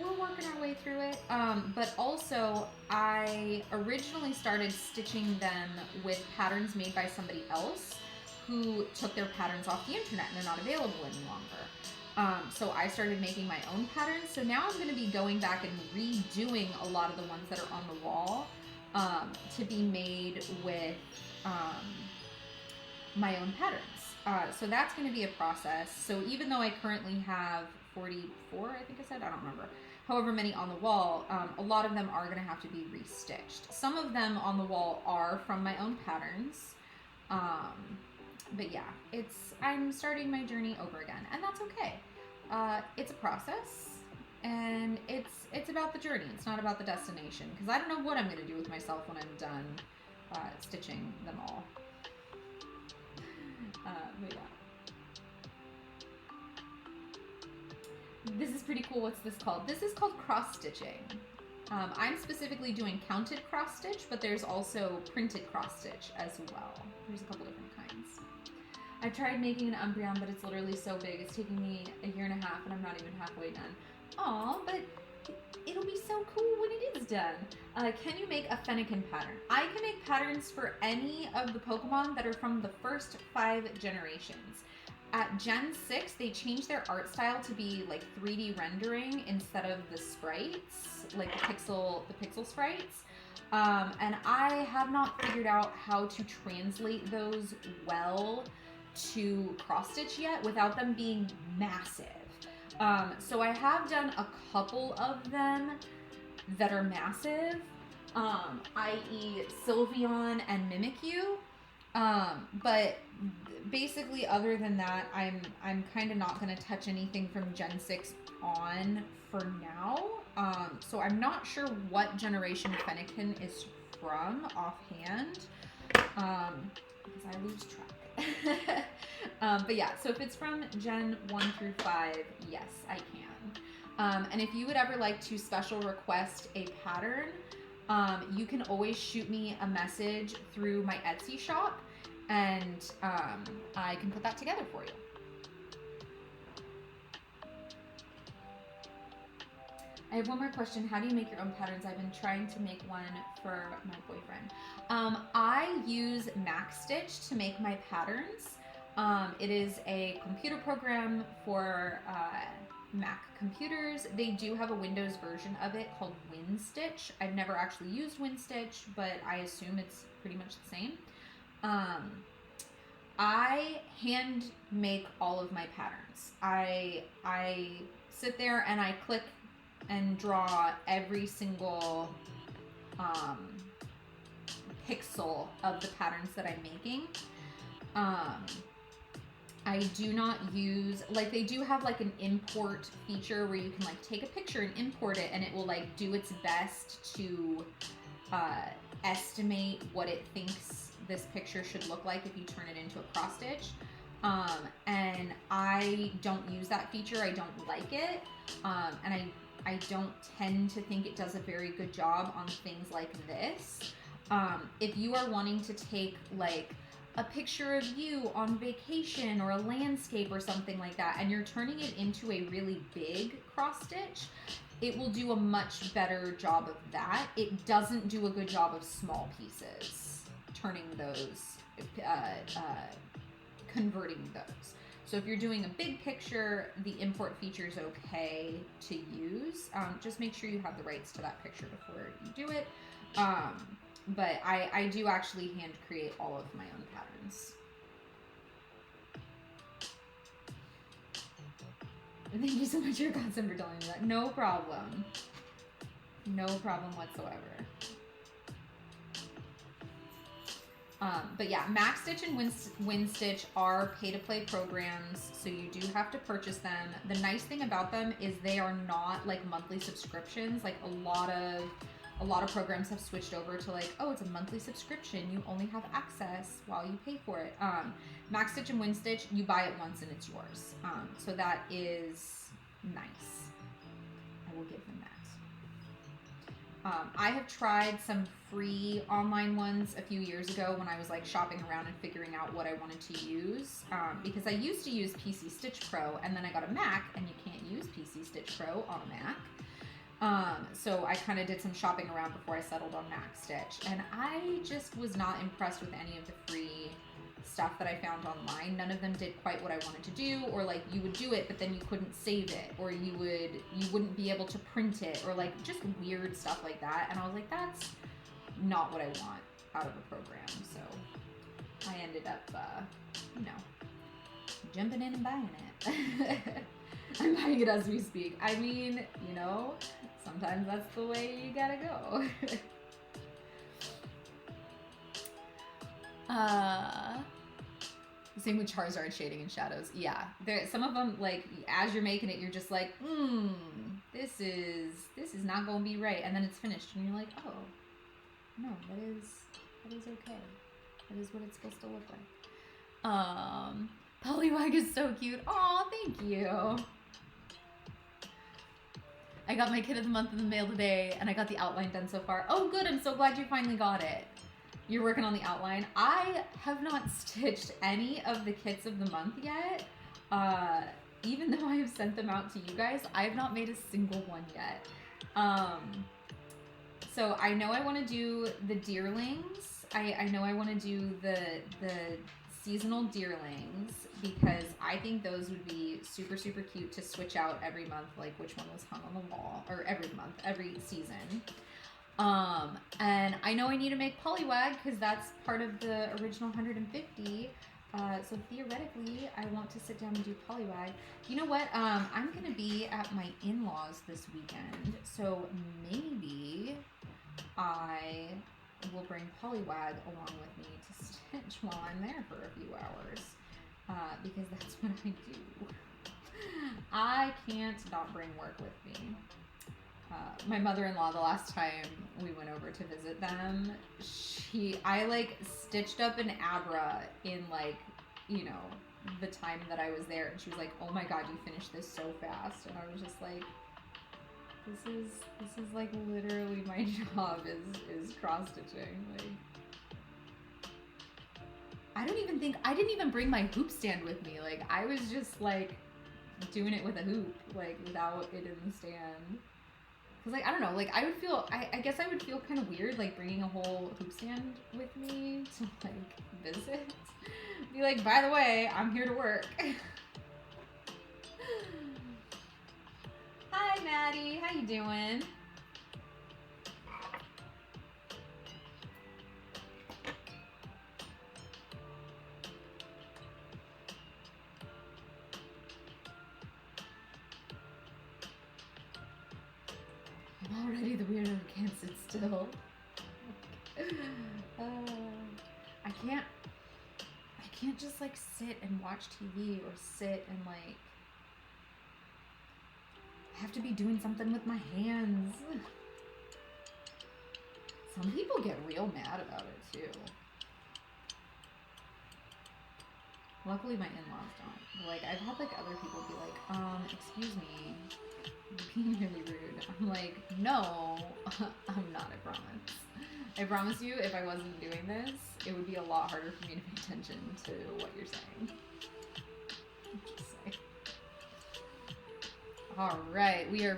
we're working our way through it. But also, I originally started stitching them with patterns made by somebody else. who took their patterns off the internet and they're not available any longer. So I started making my own patterns. So now I'm going to be going back and redoing a lot of the ones that are on the wall to be made with my own patterns. So that's going to be a process. So even though I currently have 44, I think I said, I don't remember, however many on the wall, a lot of them are going to have to be restitched. Some of them on the wall are from my own patterns. But yeah, I'm starting my journey over again, and that's okay. It's a process, and it's about the journey. It's not about the destination, because I don't know what I'm going to do with myself when I'm done stitching them all. But yeah. This is pretty cool. What's this called? This is called cross stitching. I'm specifically doing counted cross stitch, but there's also printed cross stitch as well. There's a couple different kinds. I've tried making an Umbreon, but it's literally so big. It's taking me a year and a half, and I'm not even halfway done. Aw, but it'll be so cool when it is done. Can you make a Fennekin pattern? I can make patterns for any of the Pokemon that are from the first 5 generations. At Gen 6, they changed their art style to be like 3D rendering instead of the sprites, like the pixel sprites. And I have not figured out how to translate those well to cross stitch yet without them being massive. So I have done a couple of them that are massive, i.e. Sylveon and Mimikyu. But basically, other than that, I'm kind of not going to touch anything from Gen 6 on for now. So I'm not sure what generation Fennekin is from offhand, because I lose track. But yeah, so if it's from Gen 1 through 5, yes, I can. And if you would ever like to special request a pattern, you can always shoot me a message through my Etsy shop, and I can put that together for you. I have one more question. How do you make your own patterns? I've been trying to make one for my boyfriend. I use MaxStitch to make my patterns. It is a computer program for Mac computers. They do have a Windows version of it called WinStitch. I've never actually used WinStitch, but I assume it's pretty much the same. I hand make all of my patterns. I sit there and I click and draw every single pixel of the patterns that I'm making. I do not use, like, they do have like an import feature where you can like take a picture and import it, and it will like do its best to estimate what it thinks this picture should look like if you turn it into a cross stitch. And I don't use that feature. I don't like it. And I don't tend to think it does a very good job on things like this. If you are wanting to take like a picture of you on vacation or a landscape or something like that, and you're turning it into a really big cross stitch, it will do a much better job of that. It doesn't do a good job of small pieces, turning those, converting those. So if you're doing a big picture, the import feature is okay to use. Just make sure you have the rights to that picture before you do it. But I do actually hand create all of my own patterns. Thank you so much, your godson, for telling me that. No problem. No problem whatsoever. But yeah, MaxStitch and WinStitch are pay-to-play programs, so you do have to purchase them. The nice thing about them is they are not like monthly subscriptions. Like a lot of programs have switched over to like, oh, it's a monthly subscription. You only have access while you pay for it. MaxStitch and WinStitch, you buy it once and it's yours. So that is nice. I will give them that. I have tried some free online ones a few years ago when I was like shopping around and figuring out what I wanted to use, because I used to use PC Stitch Pro, and then I got a Mac, and you can't use PC Stitch Pro on a Mac. So I kind of did some shopping around before I settled on MaxStitch, and I just was not impressed with any of the free stuff that I found online, none of them did quite what I wanted to do, or like you would do it but then you couldn't save it, or you wouldn't be able to print it, or like just weird stuff like that. And I was like, that's not what I want out of a program. So I ended up jumping in and buying it. I'm buying it as we speak. I mean, sometimes that's the way you gotta go. Same with Charizard shading and shadows. Yeah, some of them, like, as you're making it, you're just like, this is not gonna be right, and then it's finished, and you're like, oh, no, that is okay. That is what it's supposed to look like. Poliwag is so cute. Aw, thank you. I got my Kit of the Month in the mail today, and I got the outline done so far. Oh, good. I'm so glad you finally got it. You're working on the outline. I have not stitched any of the Kits of the Month yet. Even though I have sent them out to you guys, I have not made a single one yet. So I know I want to do the deerlings. I know I want to do the seasonal deerlings, because I think those would be super, super cute to switch out every month, like which one was hung on the wall, or every month, every season. And I know I need to make Poliwag because that's part of the original 150. So theoretically, I want to sit down and do Poliwag. You know what? I'm going to be at my in-laws this weekend, so maybe I will bring Poliwag along with me to stitch while I'm there for a few hours, because that's what I do. I can't not bring work with me. My mother-in-law, the last time we went over to visit them, I like stitched up an Abra in the time that I was there, and she was like, oh my god, you finished this so fast. And I was just like, this is like literally my job is cross stitching. Like, I didn't even bring my hoop stand with me. Like, I was just like doing it with a hoop, like without it in the stand. Cause like, I don't know, like I guess I would feel kind of weird like bringing a whole hoop stand with me to like visit. Be like, by the way, I'm here to work. Hi, Maddie. How you doing? I'm already the weirdo who can't sit still. I can't just like sit and watch TV or sit and like, I have to be doing something with my hands. Some people get real mad about it too. Luckily my in-laws don't. Like, I've had like other people be like, excuse me, you're being really rude. I'm like, no, I'm not, I promise. I promise you, if I wasn't doing this, it would be a lot harder for me to pay attention to what you're saying. Just say. Alright, we are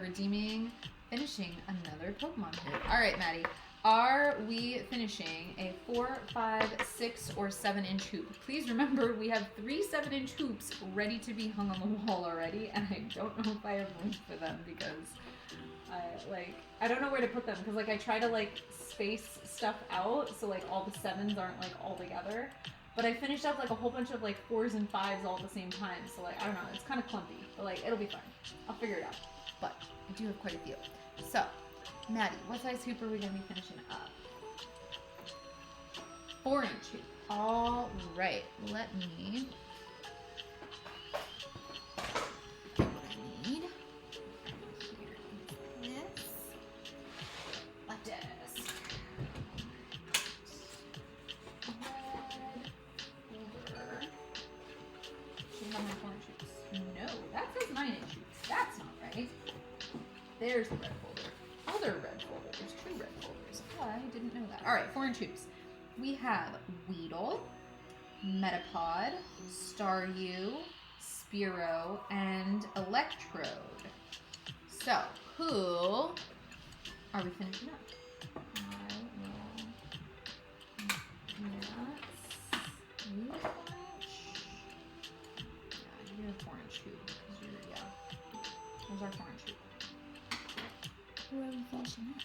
finishing another Pokemon hit. Alright, Maddie. Are we finishing a 4, 5, 6, or 7-inch hoop? Please remember, we have 3 7-inch hoops ready to be hung on the wall already, and I don't know if I have room for them because I don't know where to put them, because like I try to like space stuff out so like all the 7s aren't like all together, but I finished up like a whole bunch of like 4s and 5s all at the same time, so like I don't know, it's kind of clumpy, but like it'll be fine. I'll figure it out. But I do have quite a few. So Maddie, what size hoop are we going to be finishing up? 4-inch hoop. All right, let me get what I need. Here is this. Lettuce. Red folder. Should have my 4-inch hoops. No, that says 9-inch hoops. That's not right. There's the red folder. Other red folder. There's 2 red folders. Oh, I didn't know that. Alright, 4-inch hoops. We have Weedle, Metapod, Staryu, Spearow, and Electrode. So, who are we finishing up? I will. Yes. orange hoop. 'Cause you're, yeah. There's our orange hoop. Who are we finishing up?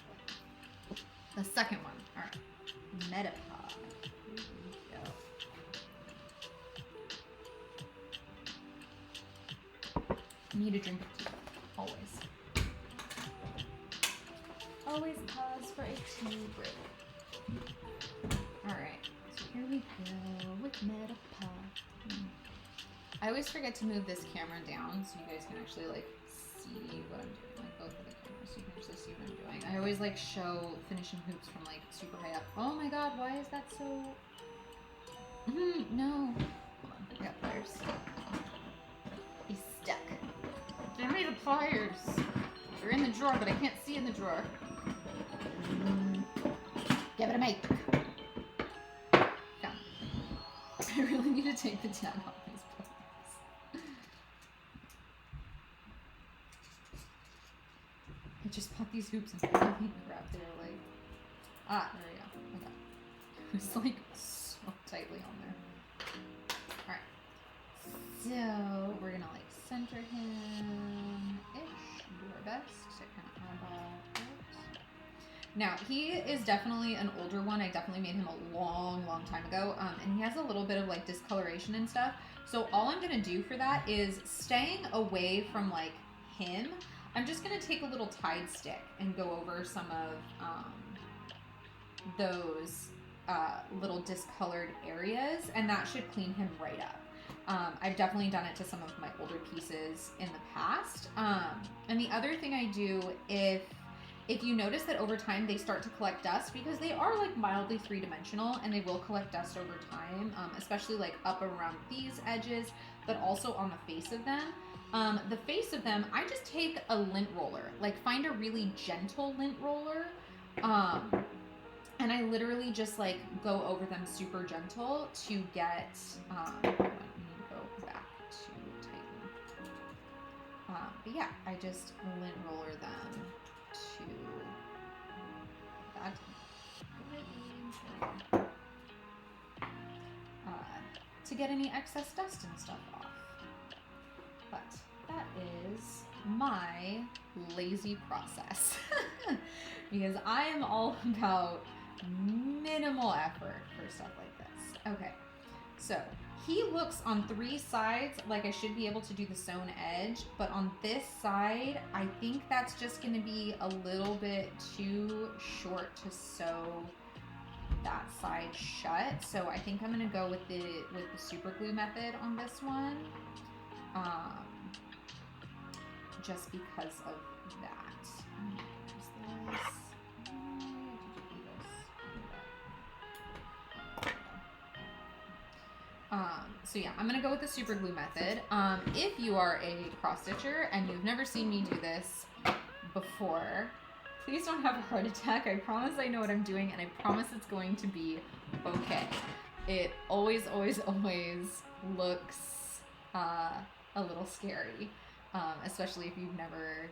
The second one. Alright. Metapod. Here we go. Need a drink of tea. Always. Always pause for a tea break. Alright. So here we go with Metapod. I always forget to move this camera down so you guys can actually like see what I'm doing. Like both of the cameras so you can actually see what I'm doing. I always like show finishing hoops from like super high up. Oh my god, why is that so... no. Hold on, I got pliers. He's stuck. Give me the pliers. They're in the drawer, but I can't see in the drawer. Give it a make. Down. I really need to take the tag off these pliers. I just bought these hoops and holy crap, they were like... Ah, there we go. Okay. It's like so tightly on there. Alright. So, we're gonna like center him-ish. Do our best to kind of eyeball it. Now, he is definitely an older one. I definitely made him a long, long time ago. And he has a little bit of like discoloration and stuff. So all I'm gonna do for that is staying away from like him. I'm just gonna take a little Tide stick and go over some of those little discolored areas, and that should clean him right up. I've definitely done it to some of my older pieces in the past. And the other thing I do, if you notice that over time they start to collect dust, because they are like mildly three-dimensional and they will collect dust over time, especially like up around these edges, but also on the face of them. The face of them, I just take a lint roller, like find a really gentle lint roller, and I literally just like go over them super gentle to get, hold on, I need to go back to tighten. But yeah, I just lint roller them to that. To get any excess dust and stuff off. But that is my lazy process. Because I am all about minimal effort for stuff like this. Okay, so he looks on three sides like I should be able to do the sewn edge, but on this side, I think that's just gonna be a little bit too short to sew that side shut. So I think I'm gonna go with the super glue method on this one. Just because of that. There's this. So yeah, I'm gonna go with the super glue method. If you are a cross stitcher and you've never seen me do this before, please don't have a heart attack. I promise I know what I'm doing, and I promise it's going to be okay. It always, always, always looks a little scary, especially if you've never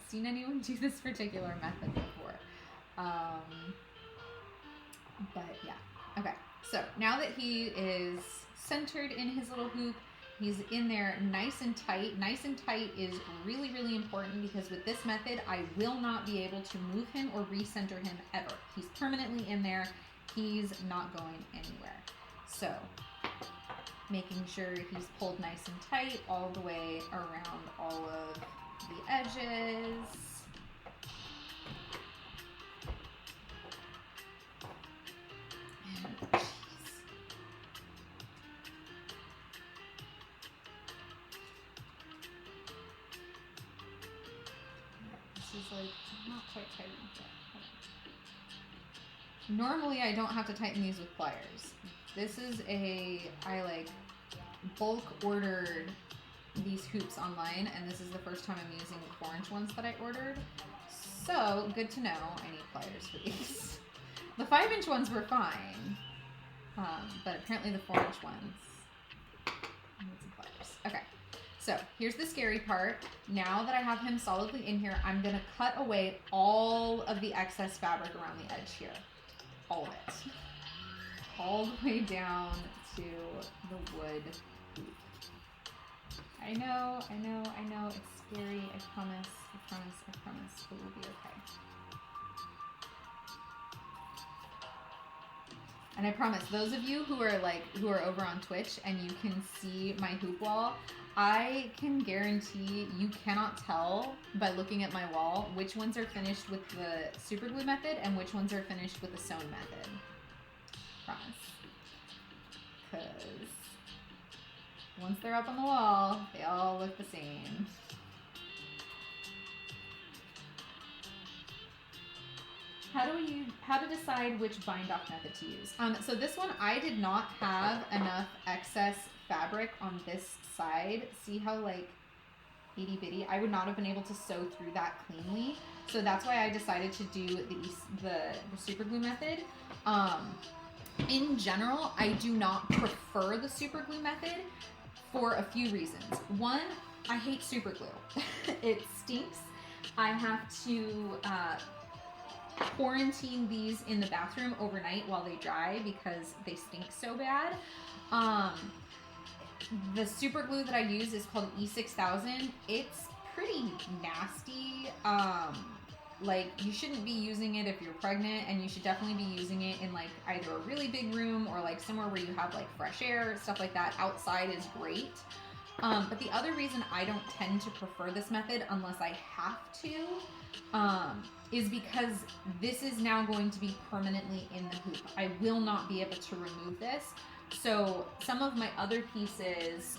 seen anyone do this particular method before. But yeah, okay. So now that he is centered in his little hoop, he's in there nice and tight. Nice and tight is really, really important because with this method, I will not be able to move him or recenter him ever. He's permanently in there. He's not going anywhere. So making sure he's pulled nice and tight all the way around all of the edges. This is like not quite tight enough yet. Normally I don't have to tighten these with pliers. This is I like bulk ordered these hoops online, and this is the first time I'm using the 4-inch ones that I ordered. So good to know I need pliers for these. The 5-inch ones were fine, but apparently the 4-inch ones I need some pliers. Okay. So here's the scary part. Now that I have him solidly in here, I'm gonna cut away all of the excess fabric around the edge here. All of it. All the way down to the wood hoop. I I know. It's scary. I promise. It will be okay. And I promise, those of you who are over on Twitch and you can see my hoop wall, I can guarantee you cannot tell by looking at my wall which ones are finished with the super glue method and which ones are finished with the sewn method. Promise. Because once they're up on the wall, they all look the same. How to decide which bind off method to use? So this one, I did not have enough excess fabric on this side. See how like itty bitty? I would not have been able to sew through that cleanly. So that's why I decided to do the super glue method. In general, I do not prefer the super glue method for a few reasons. One, I hate super glue. It stinks. I have to quarantine these in the bathroom overnight while they dry because they stink so bad. The super glue that I use is called E6000. It's pretty nasty. Like, you shouldn't be using it if you're pregnant, and you should definitely be using it in like either a really big room or like somewhere where you have like fresh air, stuff like that. Outside is great. But the other reason I don't tend to prefer this method unless I have to is because this is now going to be permanently in the hoop. I will not be able to remove this. So some of my other pieces,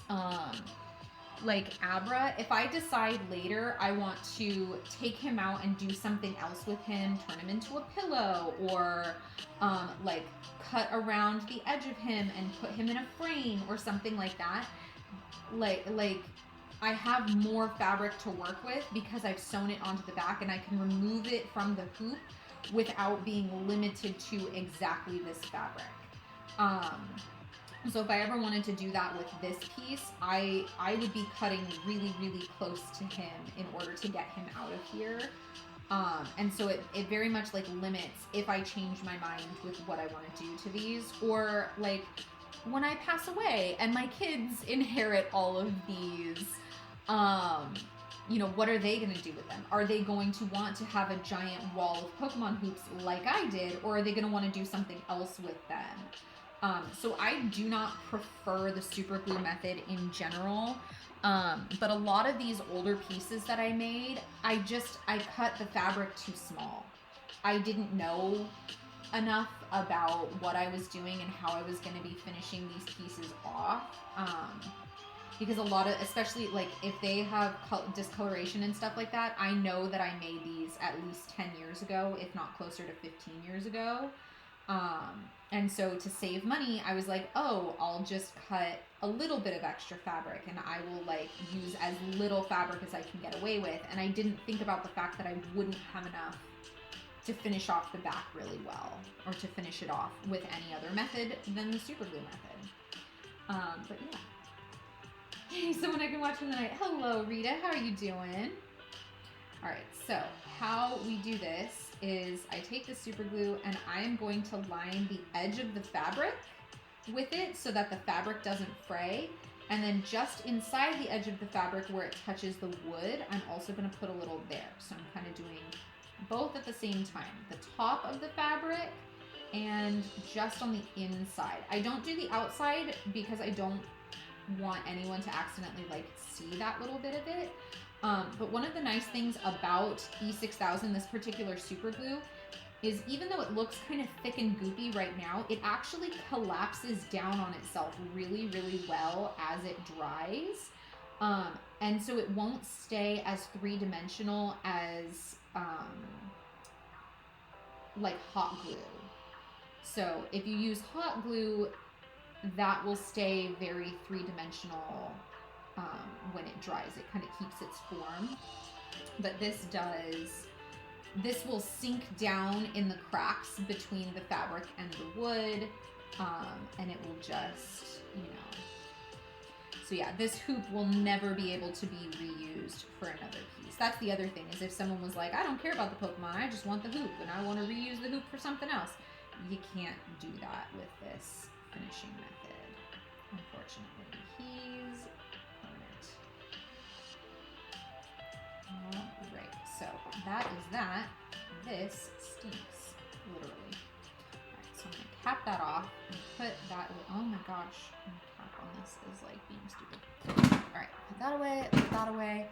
like Abra, if I decide later I want to take him out and do something else with him, turn him into a pillow, or like cut around the edge of him and put him in a frame or something like that, like I have more fabric to work with because I've sewn it onto the back, and I can remove it from the hoop without being limited to exactly this fabric. So if I ever wanted to do that with this piece, I would be cutting really, really close to him in order to get him out of here. And so it very much like limits if I change my mind with what I want to do to these, or like when I pass away and my kids inherit all of these, you know, what are they going to do with them? Are they going to want to have a giant wall of Pokemon hoops like I did, or are they going to want to do something else with them? So I do not prefer the super glue method in general. But a lot of these older pieces that I made, I cut the fabric too small. I didn't know enough about what I was doing and how I was going to be finishing these pieces off. Because a lot of, especially like if they have discoloration and stuff like that, I know that I made these at least 10 years ago, if not closer to 15 years ago. And so to save money, I was like, oh, I'll just cut a little bit of extra fabric and I will like use as little fabric as I can get away with. And I didn't think about the fact that I wouldn't have enough to finish off the back really well, or to finish it off with any other method than the super glue method. But yeah. Hey, someone I can watch in the night. Hello, Rita. How are you doing? All right, so how we do this is I take the super glue and I am going to line the edge of the fabric with it so that the fabric doesn't fray. And then just inside the edge of the fabric where it touches the wood, I'm also going to put a little there. So I'm kind of doing both at the same time. The top of the fabric and just on the inside. I don't do the outside because I don't want anyone to accidentally like see that little bit of it. But one of the nice things about E6000, this particular super glue, is even though it looks kind of thick and goopy right now, it actually collapses down on itself really, really well as it dries. And so it won't stay as three-dimensional as like hot glue. So if you use hot glue, that will stay very three-dimensional when it dries. It kind of keeps its form. But this will sink down in the cracks between the fabric and the wood, and it will just, you know. So yeah, this hoop will never be able to be reused for another piece. That's the other thing, is if someone was like, I don't care about the Pokemon, I just want the hoop, and I want to reuse the hoop for something else. You can't do that with this finishing method, unfortunately. He's permanent. that is that. This stinks, literally. Alright, so I'm gonna cap that off and put that away. Oh my gosh, my cap on this is like being stupid. Alright, put that away, put that away.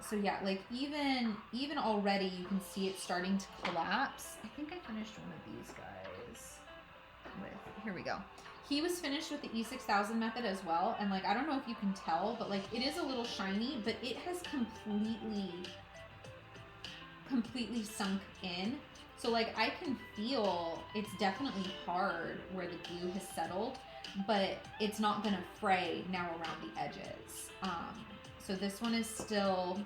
So yeah, like even already you can see it starting to collapse. I think I finished one of these guys with, here we go. He was finished with the E6000 method as well, and like I don't know if you can tell, but like it is a little shiny, but it has completely sunk in. So like I can feel it's definitely hard where the glue has settled, but it's not gonna fray now around the edges. So this one is still,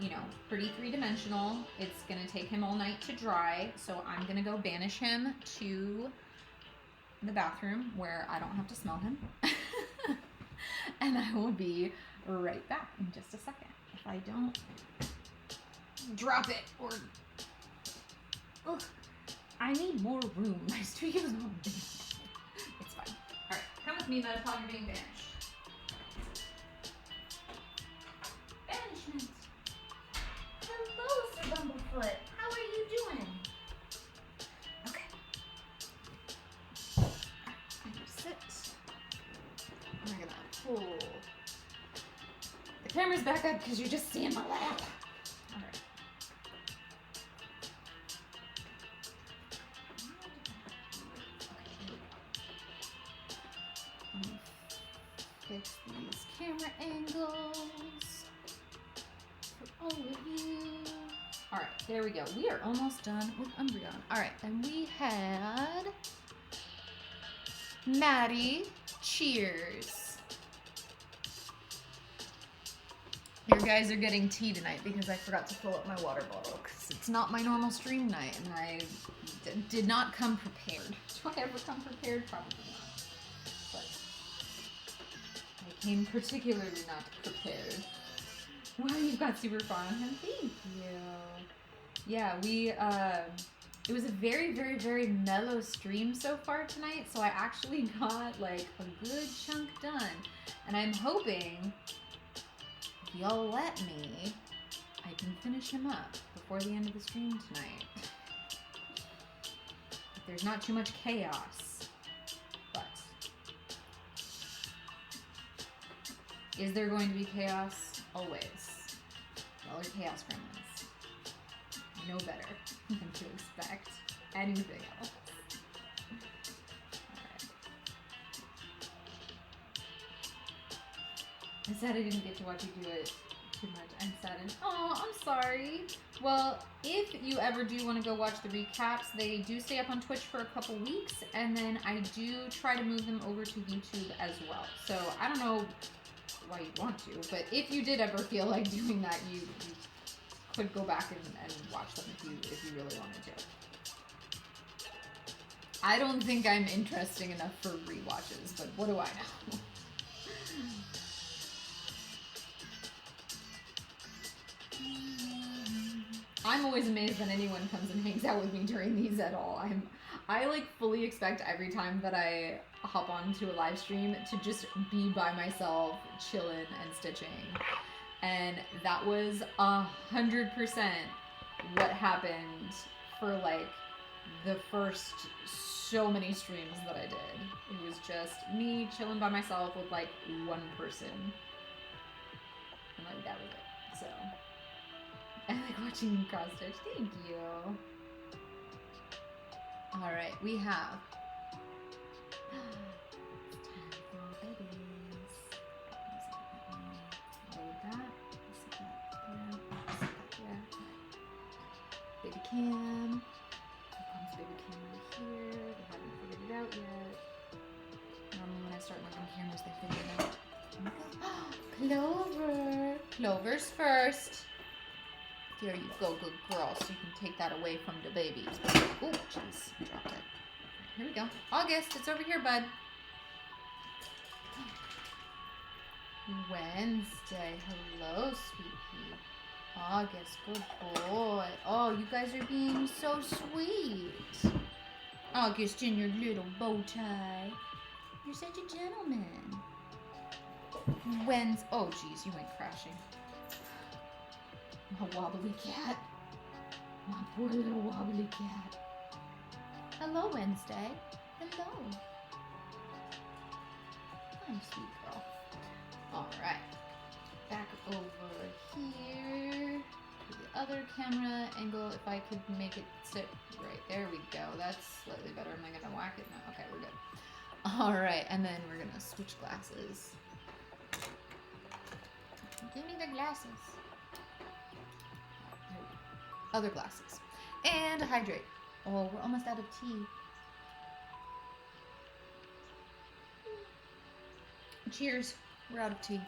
you know, pretty three-dimensional. It's gonna take him all night to dry, so I'm gonna go banish him to the bathroom where I don't have to smell him. And I will be right back in just a second. If I don't drop it or... Ugh, I need more room. My studio's not big. It's fine. Alright, come with me, Metapod, you're being banished. Banishment. Hello, Sir Bumblefoot. How are you doing? Okay. I'm gonna sit. We're gonna pull the camera's back up because you're just seeing my lap. Alright. Fix these camera angles for all of you. Alright, there we go. We are almost done with Umbreon. Alright, and we had Maddie. Cheers. You guys are getting tea tonight because I forgot to fill up my water bottle because it's not my normal stream night and I did not come prepared. Do I ever come prepared? Probably not. But I came particularly not prepared. Wow, you've got super fun on him. Thank you. Yeah, it was a very, very, very mellow stream so far tonight, so I actually got like a good chunk done. And I'm hoping if y'all let me, I can finish him up before the end of the stream tonight. If there's not too much chaos. But is there going to be chaos? Always. Y'all are chaos gremlins. I know better than to expect anything else. Alright. I'm sad I didn't get to watch you do it too much. I'm saddened. Oh, I'm sorry. Well, if you ever do want to go watch the recaps, they do stay up on Twitch for a couple weeks, and then I do try to move them over to YouTube as well. So I don't know why you'd want to, but if you did ever feel like doing that, you could go back and watch them if you really wanted to. I don't think I'm interesting enough for rewatches, but what do I know? I'm always amazed when anyone comes and hangs out with me during these at all. I like fully expect every time that I hop onto a live stream to just be by myself, chilling and stitching. And that was 100% what happened for like the first so many streams that I did. It was just me chilling by myself with like one person. And like that was it. So I like watching you cross stitch. Thank you. Alright, we have Baby Cam. Here comes Baby Cam right here. They haven't figured it out yet. Normally when I start moving cameras, they figure it out. Clover. Clover's first. There you go, good girl. So you can take that away from the babies. Oh, jeez. Dropped it. Here we go. August, it's over here, bud. Wednesday. Hello, sweet pea. August, good boy. Oh, you guys are being so sweet. August in your little bow tie. You're such a gentleman. Oh, geez, you went crashing. A wobbly cat. My poor little wobbly cat. Hello, Wednesday. Hello. Hi, sweet girl. Alright. Back over here to the other camera angle. If I could make it sit right there, we go. That's slightly better. Am I gonna whack it? No. Okay, we're good. Alright, and then we're gonna switch glasses. Give me the glasses. Other glasses. And hydrate. Oh, we're almost out of tea. Cheers. We're out of tea.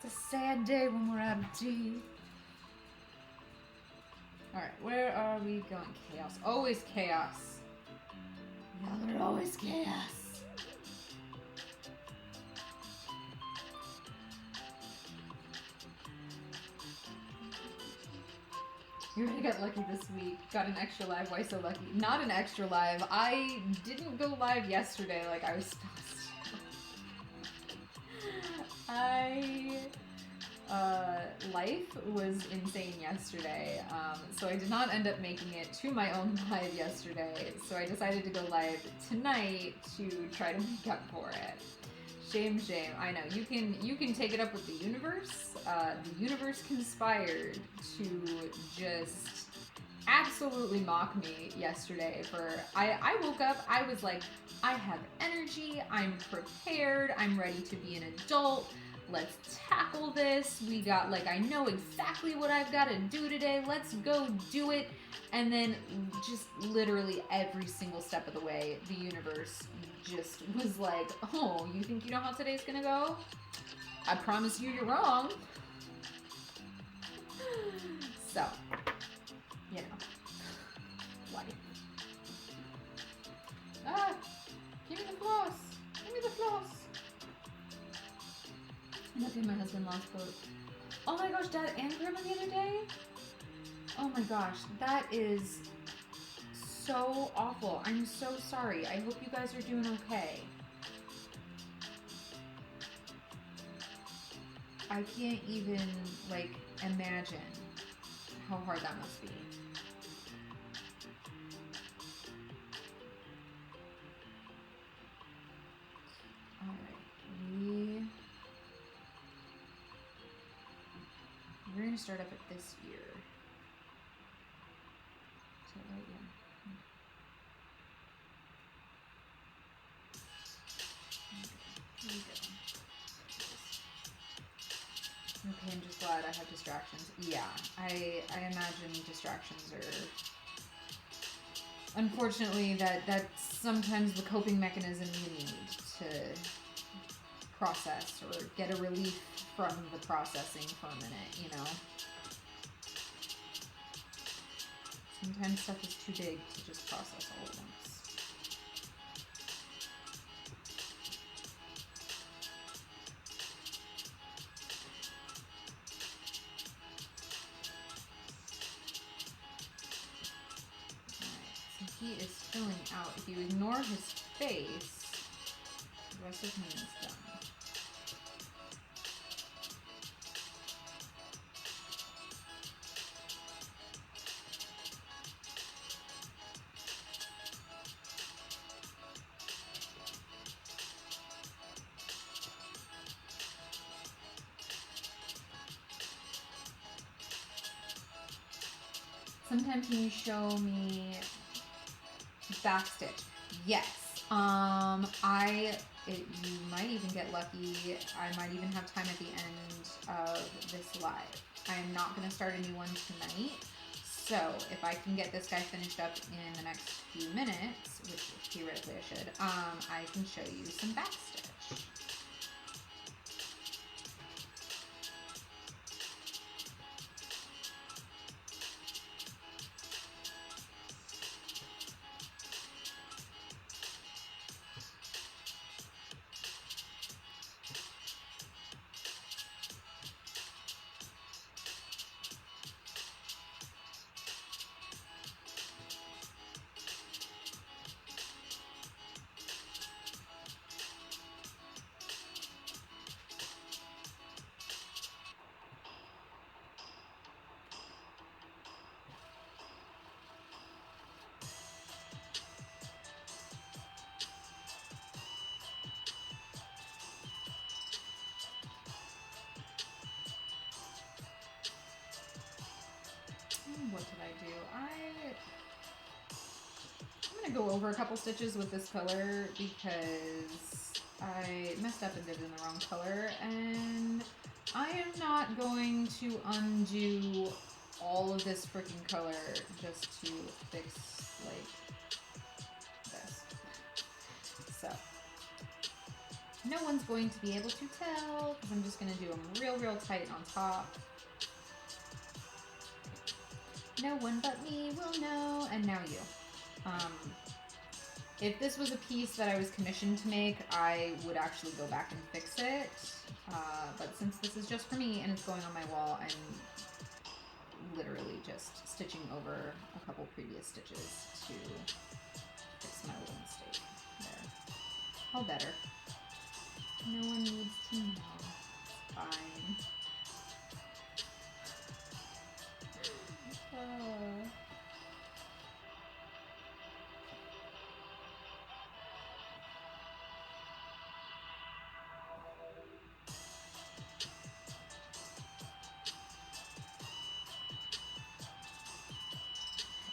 It's a sad day when we're out of tea. Alright, where are we going? Chaos. Always chaos. Y'all are always chaos. You already got lucky this week. Got an extra live. Why so lucky? Not an extra live. I didn't go live yesterday like I was supposed to. Life was insane yesterday, so I did not end up making it to my own live yesterday, so I decided to go live tonight to try to make up for it. Shame, shame. I know. You can take it up with the universe. The universe conspired to just absolutely mock me yesterday for... I woke up, I was like, I have energy, I'm prepared, I'm ready to be an adult, let's tackle this, we got, like, I know exactly what I've got to do today, let's go do it. And then just literally every single step of the way, the universe just was like, oh, you think you know how today's gonna go? I promise you you're wrong. So, you know, life. Ah, give me the floss. Give me the floss. Look at my husband lost both. Oh my gosh, Dad and Grandma the other day? Oh my gosh, that is so awful. I'm so sorry. I hope you guys are doing okay. I can't even, like, imagine how hard that must be. Alright, we're gonna start up at this year. So, right, yeah. Here we go. Okay, I'm just glad I have distractions. Yeah, I imagine distractions are... Unfortunately, that's sometimes the coping mechanism you need to process or get a relief from the processing for a minute, you know? Sometimes stuff is too big to just process all at once. He is filling out. If you ignore his face, the rest of him is done. Sometimes can you show me backstitch? Yes. You might even get lucky. I might even have time at the end of this live. I am not going to start a new one tonight. So if I can get this guy finished up in the next few minutes, which theoretically I should, I can show you some backstitch. go over a couple stitches with this color because I messed up and did it in the wrong color, and I am not going to undo all of this freaking color just to fix, like, this. So, no one's going to be able to tell because I'm just going to do them real, real tight on top. No one but me will know, and now you. If this was a piece that I was commissioned to make, I would actually go back and fix it. But since this is just for me and it's going on my wall, I'm literally just stitching over a couple previous stitches to fix my little mistake there. All better. No one needs to know. It's fine.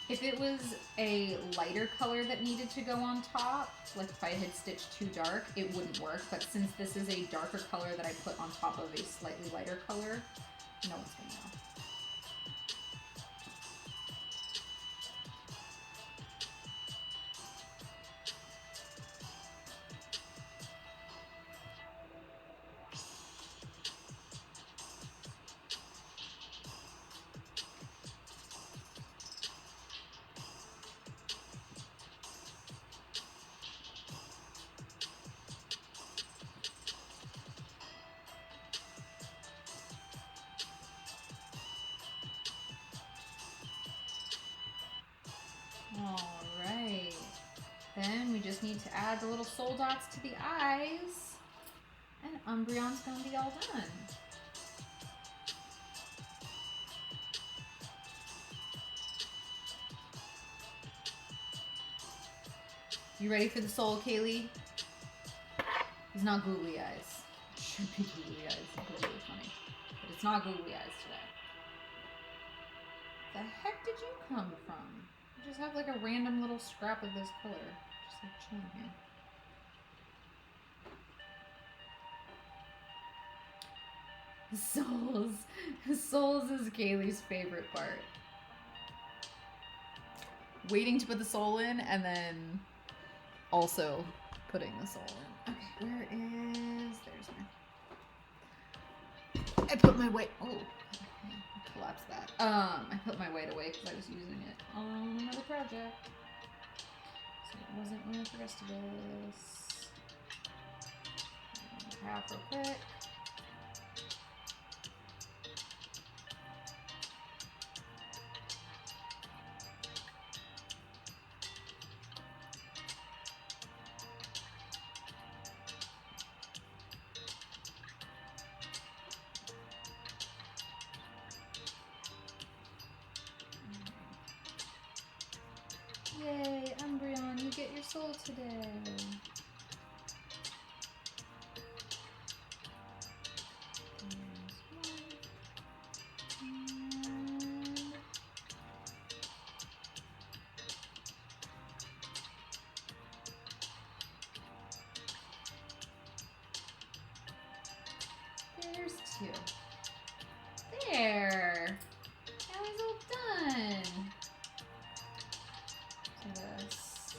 If it was a lighter color that needed to go on top, like if I had stitched too dark, it wouldn't work. But since this is a darker color that I put on top of a slightly lighter color, no one's gonna know. Alright, then we just need to add the little soul dots to the eyes, and Umbreon's gonna be all done. You ready for the soul, Kaley? He's not googly eyes. It should be googly eyes, it's really funny. But it's not googly eyes today. The heck did you come from? You just have like a random little scrap of this color. Just like chilling here. Souls is Kaley's favorite part. Waiting to put the soul in and then also putting the soul in. Okay, where is... There's my... I put my weight... Oh, collapse that. I put my weight away because I was using it on another project. So it wasn't with the rest of this. Half real quick. Yay, Umbreon, you get your soul today. There's two. There. Now he's all done.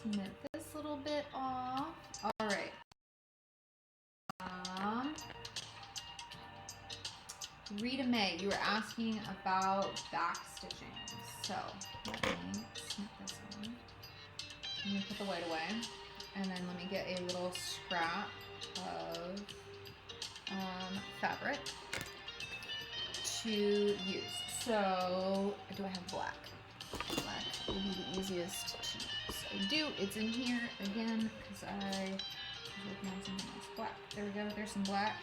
Snip this little bit off. All right. Rita May, you were asking about back stitching. So let me snip this one. I'm gonna put the white away, and then let me get a little scrap of fabric to use. So do I have black? Black will be the easiest to use. I do. It's in here again because I was looking at something else. Black. There we go. There's some black.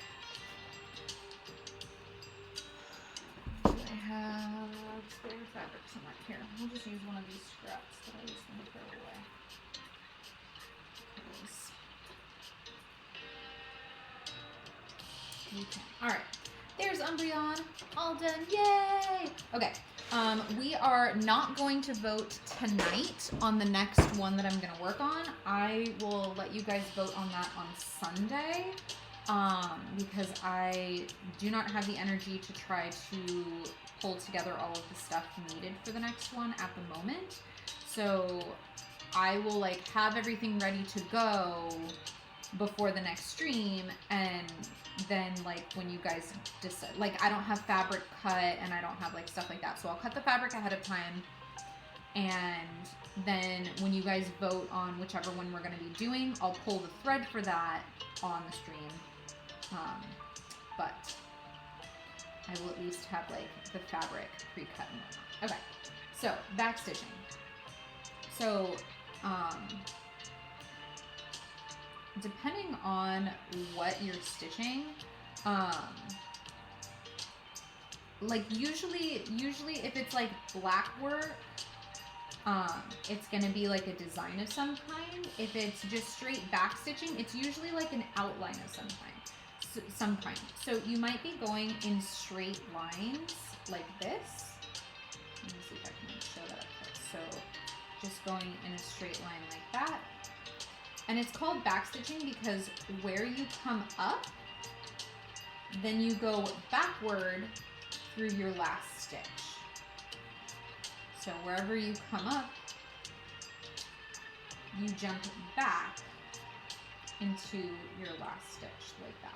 Do I have spare fabric somewhere? Here. We'll just use one of these scraps that I was going to throw away. Okay. All right. There's Umbreon. All done. Yay! Okay. We are not going to vote tonight on the next one that I'm going to work on. I will let you guys vote on that on Sunday, because I do not have the energy to try to pull together all of the stuff needed for the next one at the moment. So I will like have everything ready to go before the next stream, and then like when you guys decide, like I don't have fabric cut and I don't have like stuff like that, so I'll cut the fabric ahead of time, and then when you guys vote on whichever one we're going to be doing, I'll pull the thread for that on the stream. But I will at least have like the fabric pre-cut and whatnot. Okay, so back stitching. So depending on what you're stitching, like usually if it's like black work, it's gonna be like a design of some kind. If it's just straight back stitching, it's usually like an outline of some kind. So you might be going in straight lines like this. Let me see if I can show that up close. So just going in a straight line like that. And it's called backstitching because where you come up, then you go backward through your last stitch. So wherever you come up, you jump back into your last stitch like that.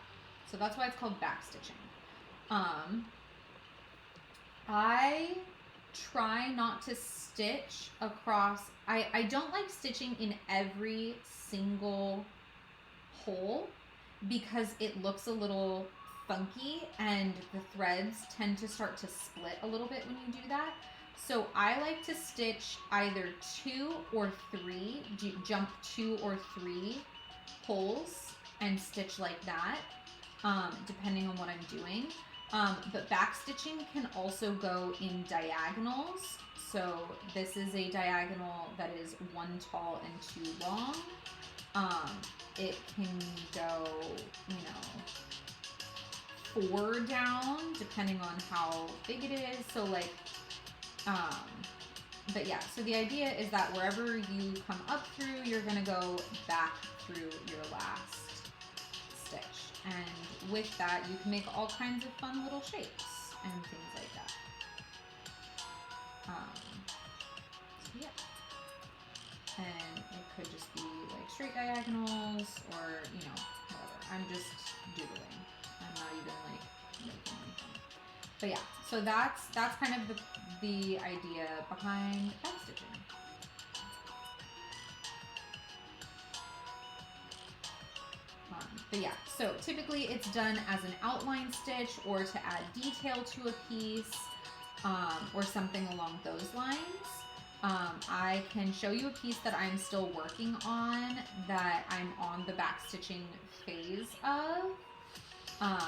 So that's why it's called backstitching. I try not to stitch across. I don't like stitching in every single hole because it looks a little funky and the threads tend to start to split a little bit when you do that. So I like to stitch either 2 or 3, jump 2 or 3 holes and stitch like that, depending on what I'm doing. But back stitching can also go in diagonals. So this is a diagonal that is 1 tall and 2 long. It can go, 4 down, depending on how big it is. So like, but yeah, so the idea is that wherever you come up through, you're gonna go back through your last stitch. And with that, you can make all kinds of fun little shapes and things like that. So yeah. And it could just be like straight diagonals or, whatever. I'm just doodling. I'm not even like making anything. But yeah, so that's kind of the idea behind backstitching. But yeah, so typically it's done as an outline stitch or to add detail to a piece, or something along those lines. I can show you a piece that I'm still working on that I'm on the backstitching phase of. I'm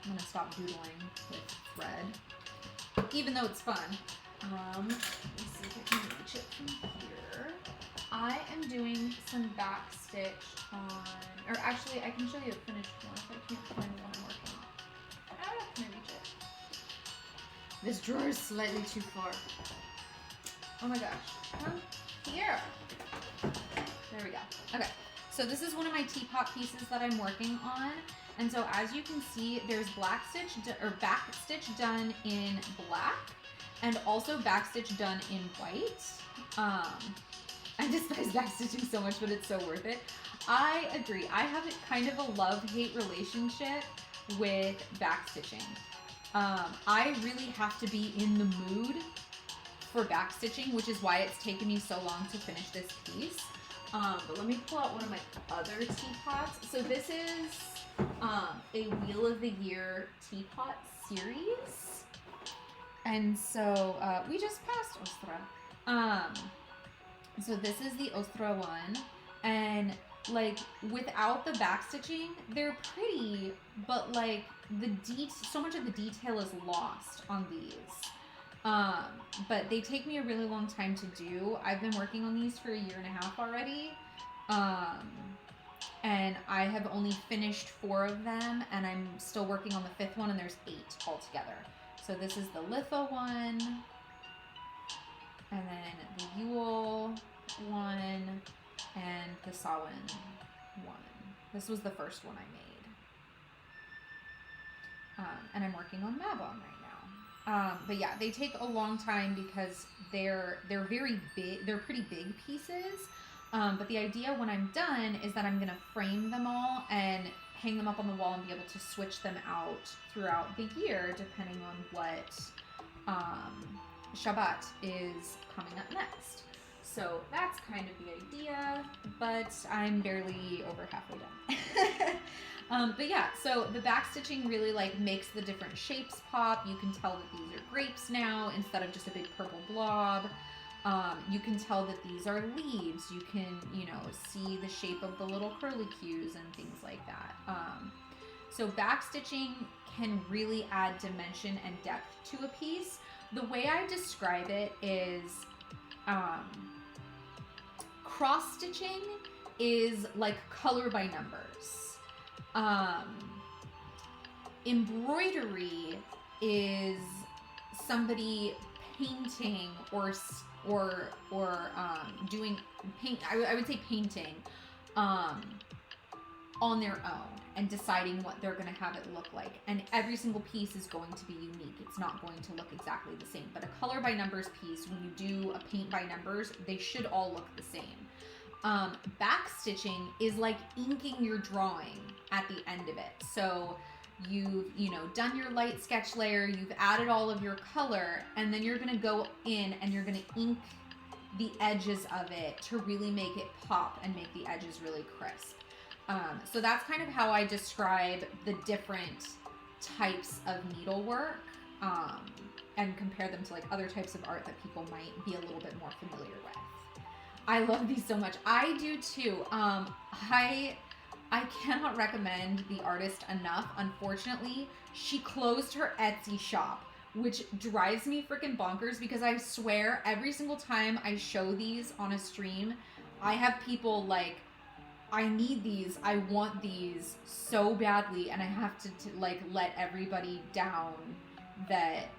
gonna stop doodling with thread, even though it's fun. Let me see if I can reach it from here. I am doing some back stitch on, or actually I can show you a finished one if I can't find the one I'm working on. Can I reach it? This drawer is slightly too far. Oh my gosh. Come here. There we go. Okay. So this is one of my teapot pieces that I'm working on. And so as you can see, there's back stitch done in black and also back stitch done in white. I despise backstitching so much, but it's so worth it. I agree. I have kind of a love-hate relationship with backstitching. I really have to be in the mood for backstitching, which is why it's taken me so long to finish this piece. But let me pull out one of my other teapots. So this is a Wheel of the Year teapot series. And so we just passed Ostra. So this is the Ostra one, and like without the backstitching, they're pretty, but like so much of the detail is lost on these. But they take me a really long time to do. I've been working on these for 1.5 years already. and I have only finished 4 of them, and I'm still working on the 5th one, and there's 8 altogether. So this is the Litho one, and then the Yule one, and the Samhain one. This was the first one I made. And I'm working on Mabon right now. But yeah, they take a long time because they're very big. They're pretty big pieces. But the idea when I'm done is that I'm going to frame them all and hang them up on the wall and be able to switch them out throughout the year depending on what Shabbat is coming up next. So that's kind of the idea, but I'm barely over halfway done. But yeah, so the backstitching really like makes the different shapes pop. You can tell that these are grapes now instead of just a big purple blob. You can tell that these are leaves. You can, see the shape of the little curlicues and things like that. So backstitching can really add dimension and depth to a piece. The way I describe it is cross-stitching is like color by numbers. Embroidery is somebody painting or doing paint. I would say painting on their own and deciding what they're going to have it look like. And every single piece is going to be unique. It's not going to look exactly the same. But a color by numbers piece, when you do a paint by numbers, they should all look the same. Backstitching is like inking your drawing at the end of it. So you've, done your light sketch layer, you've added all of your color, and then you're going to go in and you're going to ink the edges of it to really make it pop and make the edges really crisp. So that's kind of how I describe the different types of needlework and compare them to like other types of art that people might be a little bit more familiar with. I love these so much. I do too. I cannot recommend the artist enough. Unfortunately, she closed her Etsy shop, which drives me freaking bonkers because I swear every single time I show these on a stream, I have people like, I need these, I want these so badly, and I have to like let everybody down that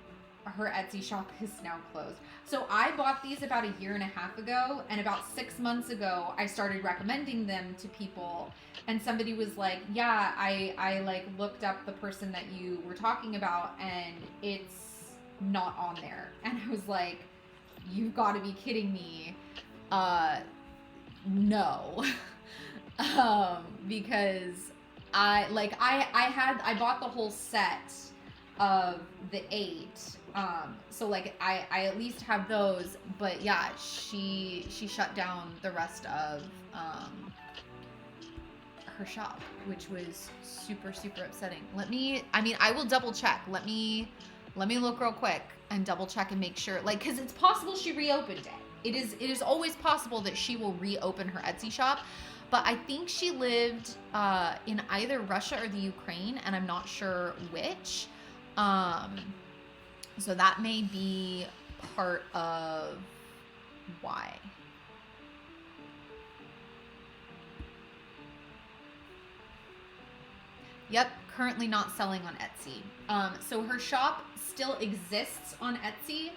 her Etsy shop is now closed. So I bought these about 1.5 years ago, and about 6 months ago, I started recommending them to people, and somebody was like, yeah, I like looked up the person that you were talking about, and it's not on there. And I was like, you've got to be kidding me. No. Because I bought the whole set of the 8. So like I at least have those, but yeah, she shut down the rest of her shop, which was super, super upsetting. I will double check. Let me look real quick and double check and make sure, like, cause it's possible she reopened it. It is always possible that she will reopen her Etsy shop. But I think she lived in either Russia or the Ukraine, and I'm not sure which. So that may be part of why. Yep, currently not selling on Etsy. So her shop still exists on Etsy,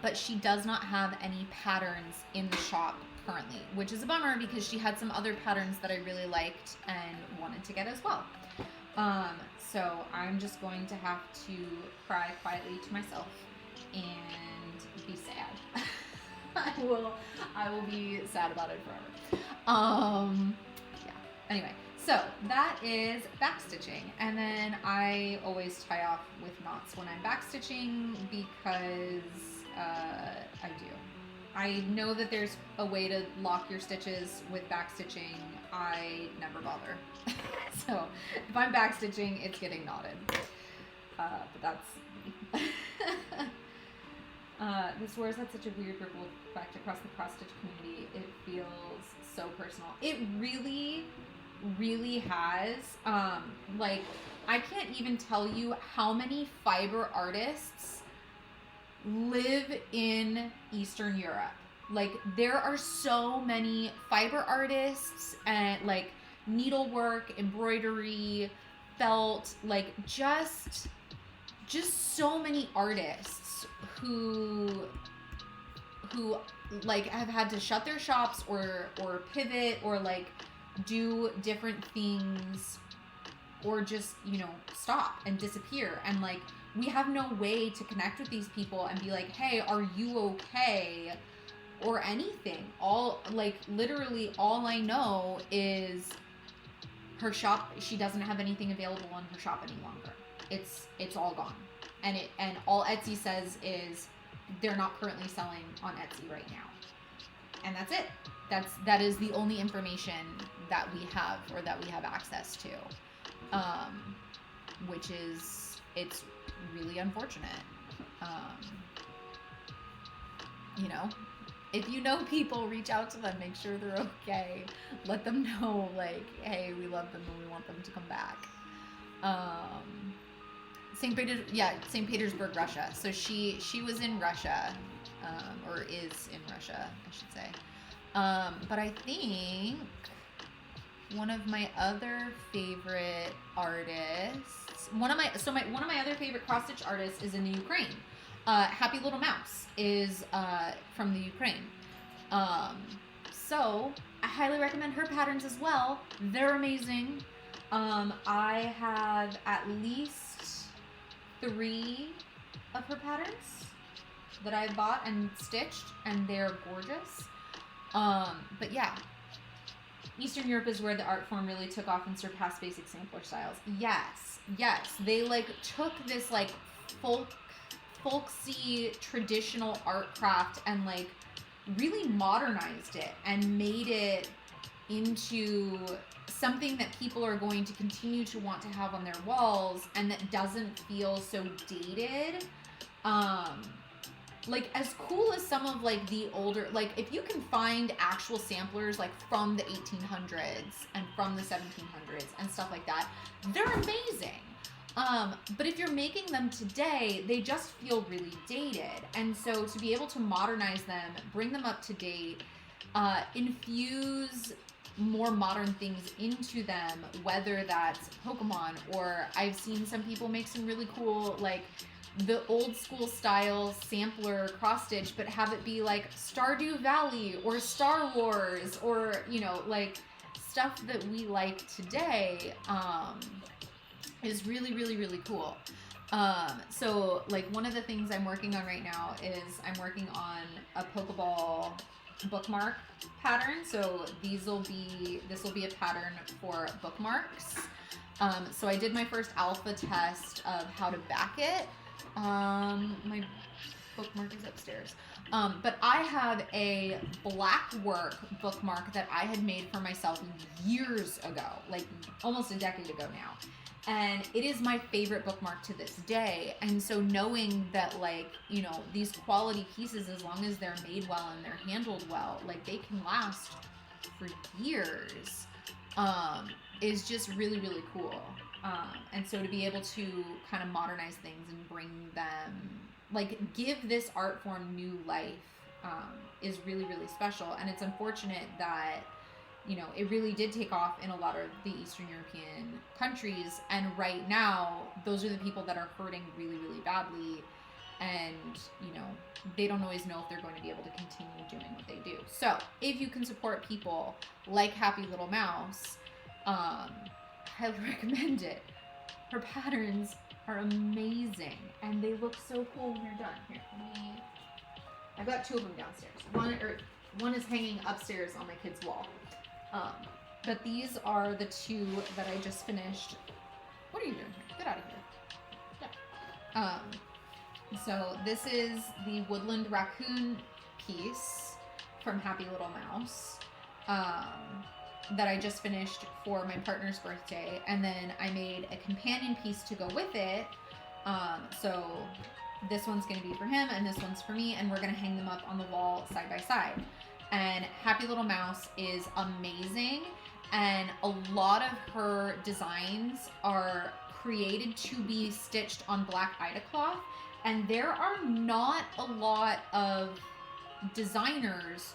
but she does not have any patterns in the shop currently, which is a bummer because she had some other patterns that I really liked and wanted to get as well. So I'm just going to have to cry quietly to myself and be sad. I will be sad about it forever. Yeah. Anyway, so that is backstitching, and then I always tie off with knots when I'm backstitching because I do. I know that there's a way to lock your stitches with backstitching. I never bother. So if I'm backstitching, it's getting knotted. But that's me. This Wars had such a weird ripple effect across the cross-stitch community. It feels so personal. It really, really has. Like, I can't even tell you how many fiber artists live in Eastern Europe. Like, there are so many fiber artists and like needlework, embroidery, felt, like just so many artists who like have had to shut their shops or pivot or like do different things or just, you know, stop and disappear. And like, we have no way to connect with these people and be like, hey, are you okay? Or anything. All, like, literally all I know is her shop, she doesn't have anything available in her shop any longer. It's all gone. And all Etsy says is they're not currently selling on Etsy right now. And that's it. That is the only information that we have or that we have access to. Which is, it's really unfortunate. You know, if you know people, reach out to them, make sure they're okay. Let them know, like, hey, we love them and we want them to come back. St. Petersburg, Russia. So she was in Russia, or is in Russia, I should say. But I think one of my other favorite artists, one of my other favorite cross stitch artists is in the Ukraine. Happy Little Mouse is from the Ukraine. So I highly recommend her patterns as well. They're amazing. I have at least 3 of her patterns that I bought and stitched, and they're gorgeous. But yeah, Eastern Europe is where the art form really took off and surpassed basic sampler styles. Yes. They like took this like folksy traditional art craft and like really modernized it and made it into something that people are going to continue to want to have on their walls and that doesn't feel so dated. Like as cool as some of like the older, like if you can find actual samplers like from the 1800s and from the 1700s and stuff like that, they're amazing. But if you're making them today, they just feel really dated. And so to be able to modernize them, bring them up to date, infuse more modern things into them, whether that's Pokemon or I've seen some people make some really cool, like the old school style sampler cross stitch, but have it be like Stardew Valley or Star Wars or, you know, like stuff that we like today, is really, really, really cool. So like one of the things I'm working on right now is I'm working on a Pokeball bookmark pattern. So this will be a pattern for bookmarks. So I did my first alpha test of how to back it. My bookmark is upstairs. But I have a black work bookmark that I had made for myself years ago, like almost a decade ago now. And it is my favorite bookmark to this day. And so knowing that, like, you know, these quality pieces, as long as they're made well and they're handled well, like they can last for years, is just really, really cool. And so to be able to kind of modernize things and bring them, like give this art form new life, is really, really special. And it's unfortunate that, you know, it really did take off in a lot of the Eastern European countries. And right now, those are the people that are hurting really, really badly. And, you know, they don't always know if they're going to be able to continue doing what they do. So if you can support people like Happy Little Mouse, highly recommend it. Her patterns are amazing. And they look so cool when you're done. Here, I've got 2 of them downstairs. One is hanging upstairs on my kid's wall. But these are the 2 that I just finished. What are you doing here? Get out of here. Yeah. So this is the Woodland Raccoon piece from Happy Little Mouse, that I just finished for my partner's birthday. And then I made a companion piece to go with it. So this one's going to be for him and this one's for me. And we're going to hang them up on the wall side by side. And Happy Little Mouse is amazing, and a lot of her designs are created to be stitched on black Ida cloth, and there are not a lot of designers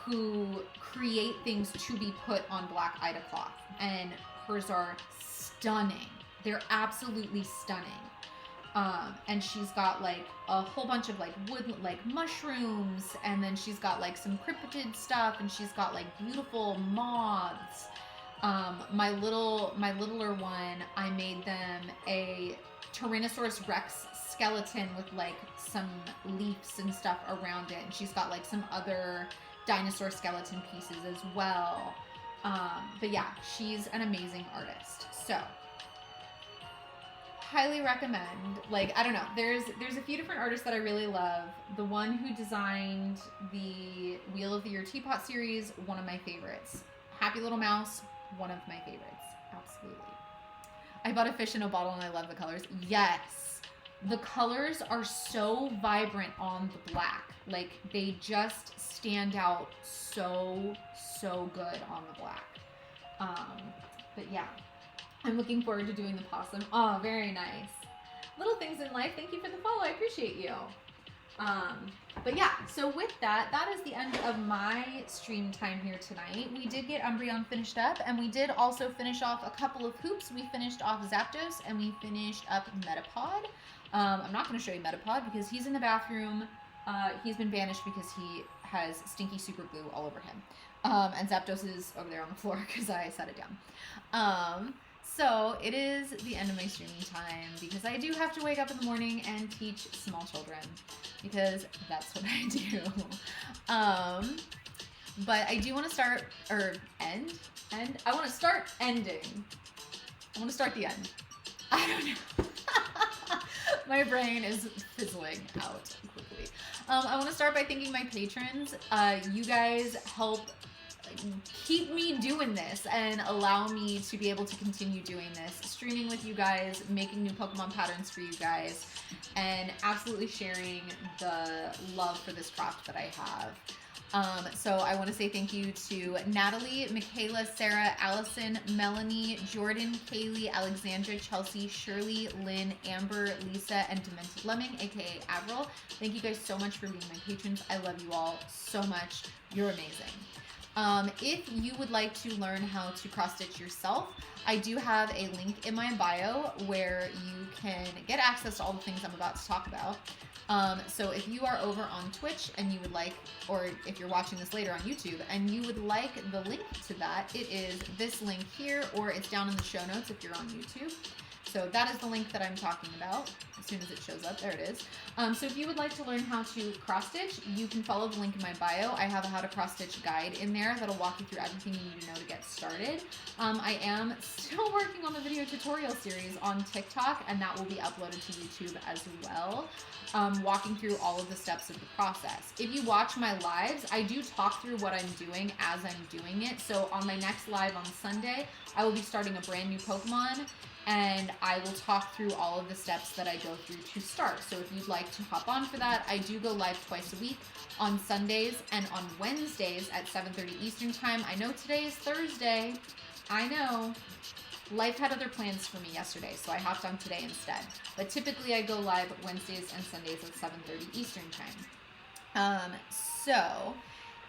who create things to be put on black Ida cloth, and hers are stunning. They're absolutely stunning. And she's got like a whole bunch of like wood, like mushrooms, and then she's got like some cryptid stuff, and she's got like beautiful moths. My littler one, I made them a Tyrannosaurus Rex skeleton with like some leaves and stuff around it, and she's got like some other dinosaur skeleton pieces as well. But yeah, she's an amazing artist. So highly recommend. Like, I don't know, there's a few different artists that I really love. The one who designed the Wheel of the Year Teapot series, one of my favorites. Happy Little Mouse, one of my favorites. Absolutely. I bought a fish in a bottle and I love the colors. Yes. The colors are so vibrant on the black. Like, they just stand out so good on the black. But yeah, I'm looking forward to doing the possum. Oh, very nice. Little things in life. Thank you for the follow. I appreciate you. But yeah, so with that, that is the end of my stream time here tonight. We did get Umbreon finished up, and we did also finish off a couple of hoops. We finished off Zapdos, and we finished up Metapod. I'm not going to show you Metapod because he's in the bathroom. He's been banished because he has stinky super glue all over him. And Zapdos is over there on the floor because I set it down. So it is the end of my streaming time because I do have to wake up in the morning and teach small children because that's what I do. But I do want to start, or end? I want to start ending. I want to start the end. I don't know. My brain is fizzling out quickly. I want to start by thanking my patrons. You guys help keep me doing this and allow me to be able to continue doing this, streaming with you guys, making new Pokemon patterns for you guys, and absolutely sharing the love for this craft that I have. So I want to say thank you to Natalie, Michaela, Sarah, Allyson, Melanie, Giordan, Kaley, Alexandra, Chelsea, Shirley, Lynn, Amber, Lisa, and Demented Lemming, aka Avril. Thank you guys so much for being my patrons. I love you all so much. You're amazing. If you would like to learn how to cross-stitch yourself, I do have a link in my bio where you can get access to all the things I'm about to talk about. So if you are over on Twitch and you would like, or if you're watching this later on YouTube and you would like the link to that, it is this link here, or it's down in the show notes if you're on YouTube. So that is the link that I'm talking about. As soon as it shows up, there it is. So if you would like to learn how to cross stitch, you can follow the link in my bio. I have a how to cross stitch guide in there that'll walk you through everything you need to know to get started. I am still working on the video tutorial series on TikTok, and that will be uploaded to YouTube as well, walking through all of the steps of the process. If you watch my lives, I do talk through what I'm doing as I'm doing it. So on my next live on Sunday, I will be starting a brand new Pokemon, and I will talk through all of the steps that I go through to start. So if you'd like to hop on for that, I do go live twice a week on Sundays and on Wednesdays at 7:30 Eastern time. I know today is Thursday. I know. Life had other plans for me yesterday, so I hopped on today instead. But typically I go live Wednesdays and Sundays at 7:30 Eastern time. So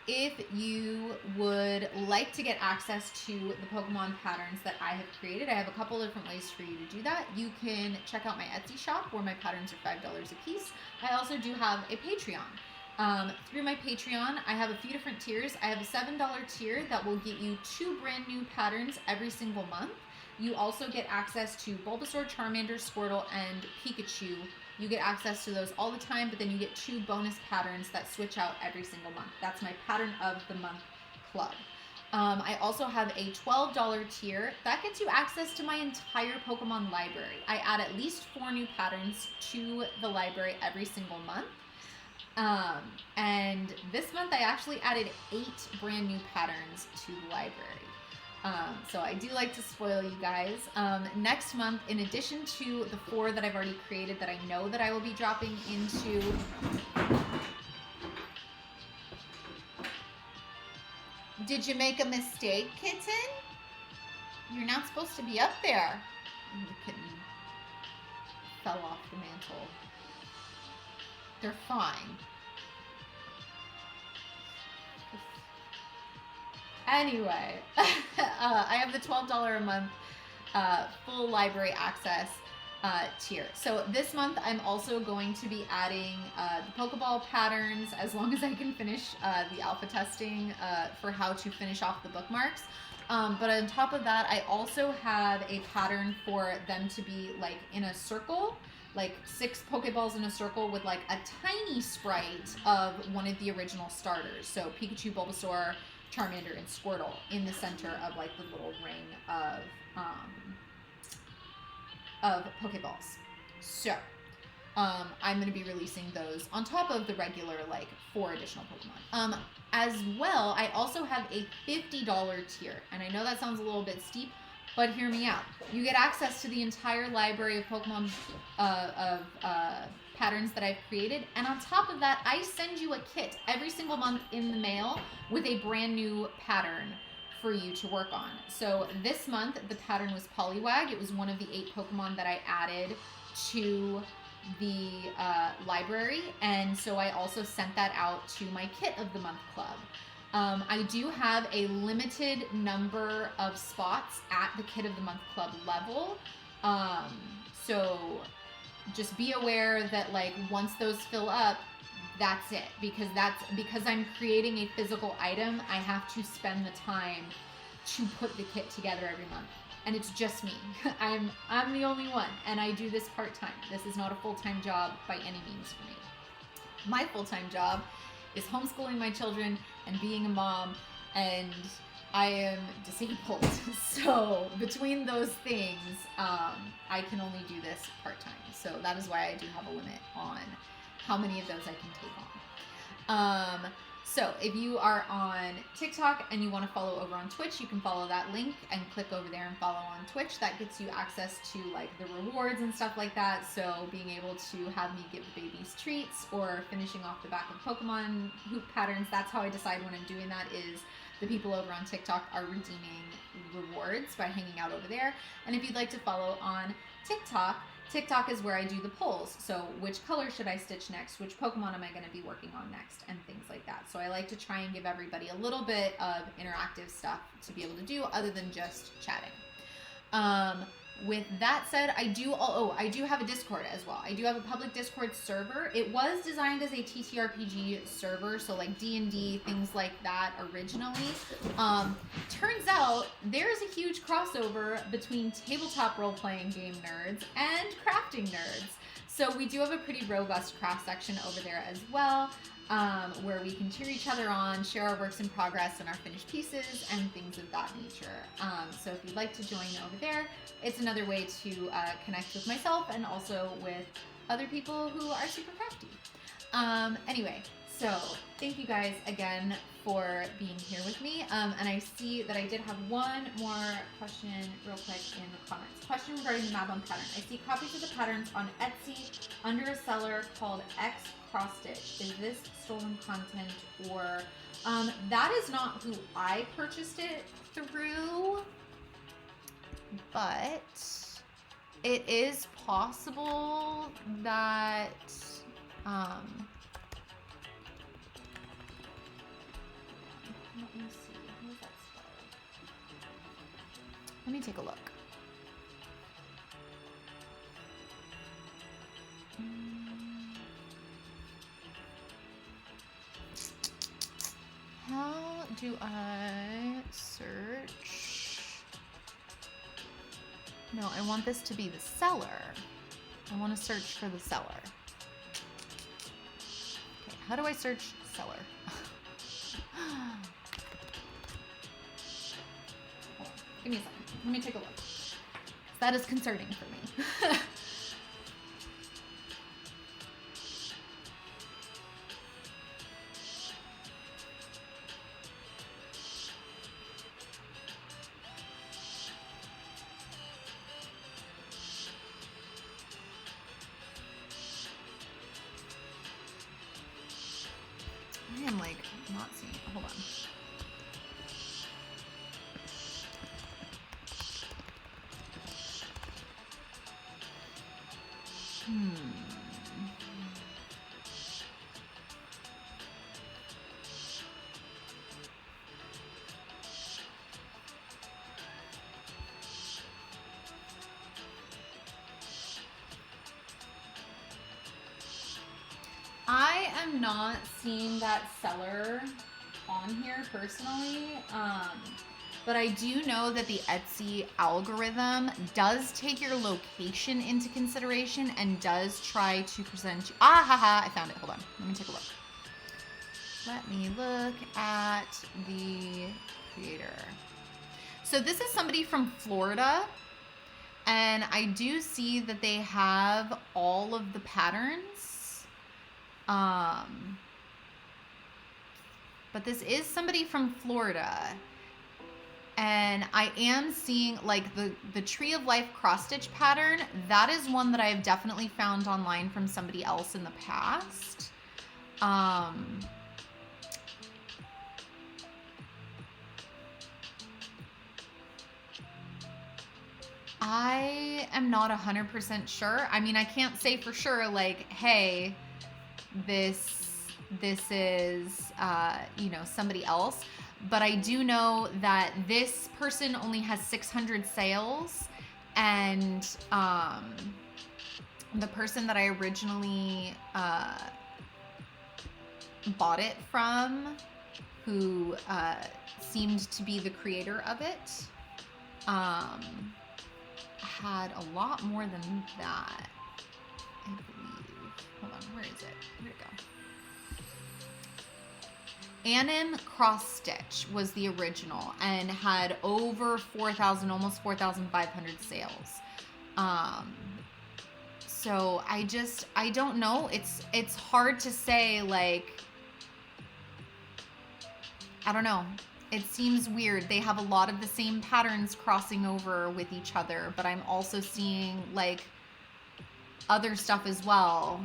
if you would like to get access to the Pokemon patterns that I have created, I have a couple different ways for you to do that. You can check out my Etsy shop where my patterns are $5 a piece. I also do have a Patreon. Through my Patreon, I have a few different tiers. I have a $7 tier that will get you 2 brand new patterns every single month. You also get access to Bulbasaur, Charmander, Squirtle, and Pikachu. You get access to those all the time, but then you get 2 bonus patterns that switch out every single month. That's my Pattern of the Month club. I also have a $12 tier. That gets you access to my entire Pokemon library. I add at least 4 new patterns to the library every single month. And this month I actually added 8 brand new patterns to the library. So I do like to spoil you guys. Next month, in addition to the 4 that I've already created that I know that I will be dropping into... Did you make a mistake, kitten? You're not supposed to be up there. And the kitten fell off the mantle. They're fine. Anyway, I have the $12 a month full library access tier. So this month I'm also going to be adding the Pokeball patterns as long as I can finish the alpha testing for how to finish off the bookmarks. But on top of that, I also have a pattern for them to be like in a circle, like 6 Pokeballs in a circle with like a tiny sprite of one of the original starters. So Pikachu, Bulbasaur, Charmander, and Squirtle in the center of like the little ring of Pokeballs. So I'm going to be releasing those on top of the regular like 4 additional Pokemon. As well, I also have a $50 tier, and I know that sounds a little bit steep, but hear me out. You get access to the entire library of Pokemon patterns that I've created, and on top of that, I send you a kit every single month in the mail with a brand new pattern for you to work on. So this month, the pattern was Poliwag. It was one of the 8 Pokemon that I added to the library, and so I also sent that out to my Kit of the Month Club. I do have a limited number of spots at the Kit of the Month Club level, so just be aware that like once those fill up, that's it, because I'm creating a physical item. I have to spend the time to put the kit together every month, and it's just me. I'm the only one, and I do this part-time. This is not a full-time job by any means for me. My full-time job is homeschooling my children and being a mom, and I am disabled. So between those things, I can only do this part-time. So that is why I do have a limit on how many of those I can take on. So if you are on TikTok and you want to follow over on Twitch, you can follow that link and click over there and follow on Twitch. That gets you access to like the rewards and stuff like that. So being able to have me give the babies treats or finishing off the back of Pokemon hoop patterns, that's how I decide when I'm doing that, is the people over on TikTok are redeeming rewards by hanging out over there. And if you'd like to follow on TikTok is where I do the polls. So which color should I stitch next? Which Pokemon am I going to be working on next? And things like that. So I like to try and give everybody a little bit of interactive stuff to be able to do other than just chatting. With that said, I do have a Discord as well. I do have a public Discord server. It was designed as a TTRPG server, so like D&D, things like that originally. Turns out there's a huge crossover between tabletop role-playing game nerds and crafting nerds. So we do have a pretty robust craft section over there as well, where we can cheer each other on, share our works in progress and our finished pieces and things of that nature. So if you'd like to join over there, it's another way to connect with myself and also with other people who are super crafty. Anyway, so thank you guys again for being here with me. And I see that I did have one more question real quick in the comments. Question regarding the Mabon pattern. I see copies of the patterns on Etsy under a seller called X Cross Stitch. Is this stolen content, or that is not who I purchased it through, but it is possible that let me see, how is that spelled? Let me take a look. How do I search? No, I want this to be the seller. I want to search for the seller. Okay, how do I search seller? Hold on, give me a second. Let me take a look. That is concerning for me. I am like not seeing it. Hold on. am not seeing that seller on here personally, but I do know that the Etsy algorithm does take your location into consideration and does try to present you. Ah, haha, I found it. Hold on. Let me take a look. Let me look at the creator. So this is somebody from Florida, and I do see that they have all of the patterns. But this is somebody from Florida. And I am seeing like the Tree of Life cross stitch pattern. That is one that I've definitely found online from somebody else in the past. I am not 100% sure. I mean, I can't say for sure, like, hey, this is, somebody else. But I do know that this person only has 600 sales. And the person that I originally bought it from, who seemed to be the creator of it, had a lot more than that, I believe. Hold on, where is it? Where'd it go? Anim Cross Stitch was the original and had over 4,000, almost 4,500 sales. So I don't know. It's hard to say, like, I don't know. It seems weird. They have a lot of the same patterns crossing over with each other, but I'm also seeing like other stuff as well.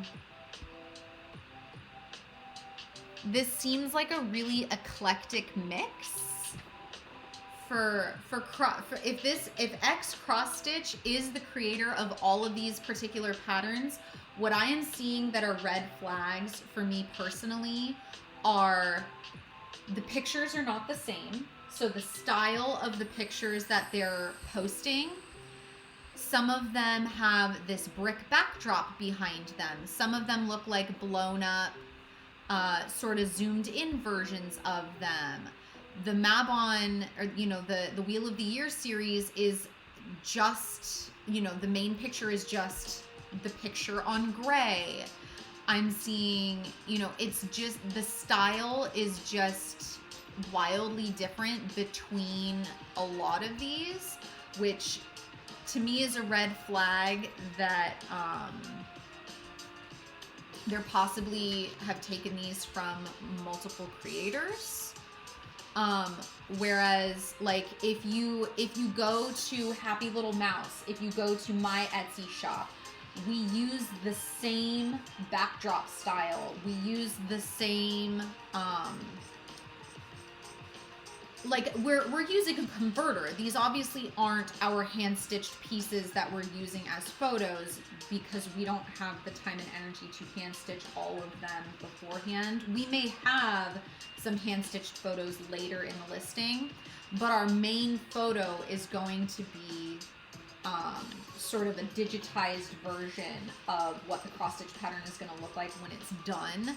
This seems like a really eclectic mix for if X Cross Stitch is the creator of all of these particular patterns. What I am seeing that are red flags for me personally are the pictures are not the same. So the style of the pictures that they're posting, some of them have this brick backdrop behind them. Some of them look like blown up, sort of zoomed in versions of them. The Mabon, or, the Wheel of the Year series is just, the main picture is just the picture on gray. I'm seeing, it's just, the style is just wildly different between a lot of these, which to me is a red flag that they're possibly have taken these from multiple creators. Whereas like if you go to Happy Little Mouse, if you go to my Etsy shop, we use the same backdrop style. We use the same, we're using a converter. These obviously aren't our hand-stitched pieces that we're using as photos because we don't have the time and energy to hand-stitch all of them beforehand. We may have some hand-stitched photos later in the listing, but our main photo is going to be sort of a digitized version of what the cross-stitch pattern is going to look like when it's done.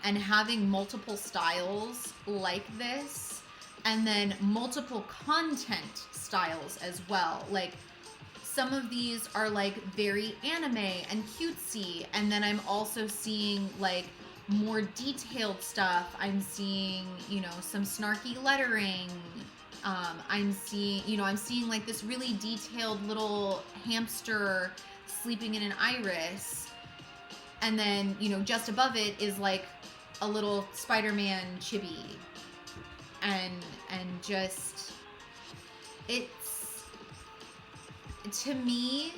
And having multiple styles like this, and then multiple content styles as well. Like some of these are like very anime and cutesy, and then I'm also seeing like more detailed stuff. I'm seeing, some snarky lettering. I'm seeing like this really detailed little hamster sleeping in an iris. And then, just above it is like a little Spider-Man chibi. And just, to me,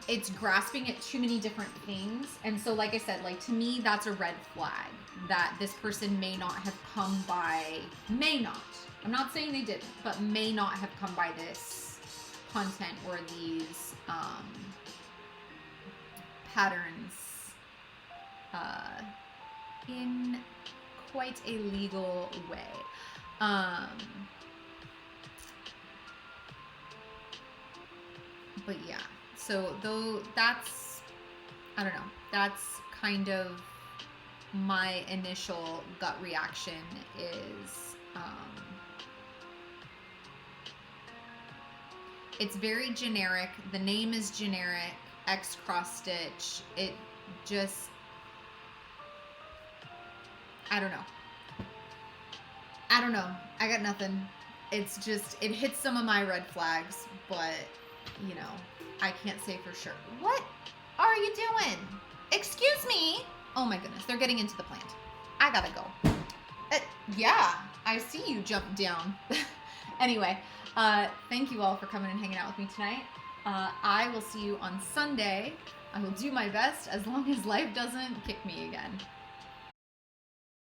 it's grasping at too many different things. And so, like I said, like to me, that's a red flag that this person may not have come by, I'm not saying they didn't, but may not have come by this content or these patterns in quite a legal way. But yeah, so though that's, I don't know, that's kind of my initial gut reaction is it's very generic. The name is generic. X cross stitch. It just, I don't know. I got nothing. It's just, it hits some of my red flags, but, you know, I can't say for sure. What are you doing? Excuse me. Oh my goodness, they're getting into the plant. I gotta go. Yeah, I see you jump down. Anyway, thank you all for coming and hanging out with me tonight. I will see you on Sunday. I will do my best as long as life doesn't kick me again.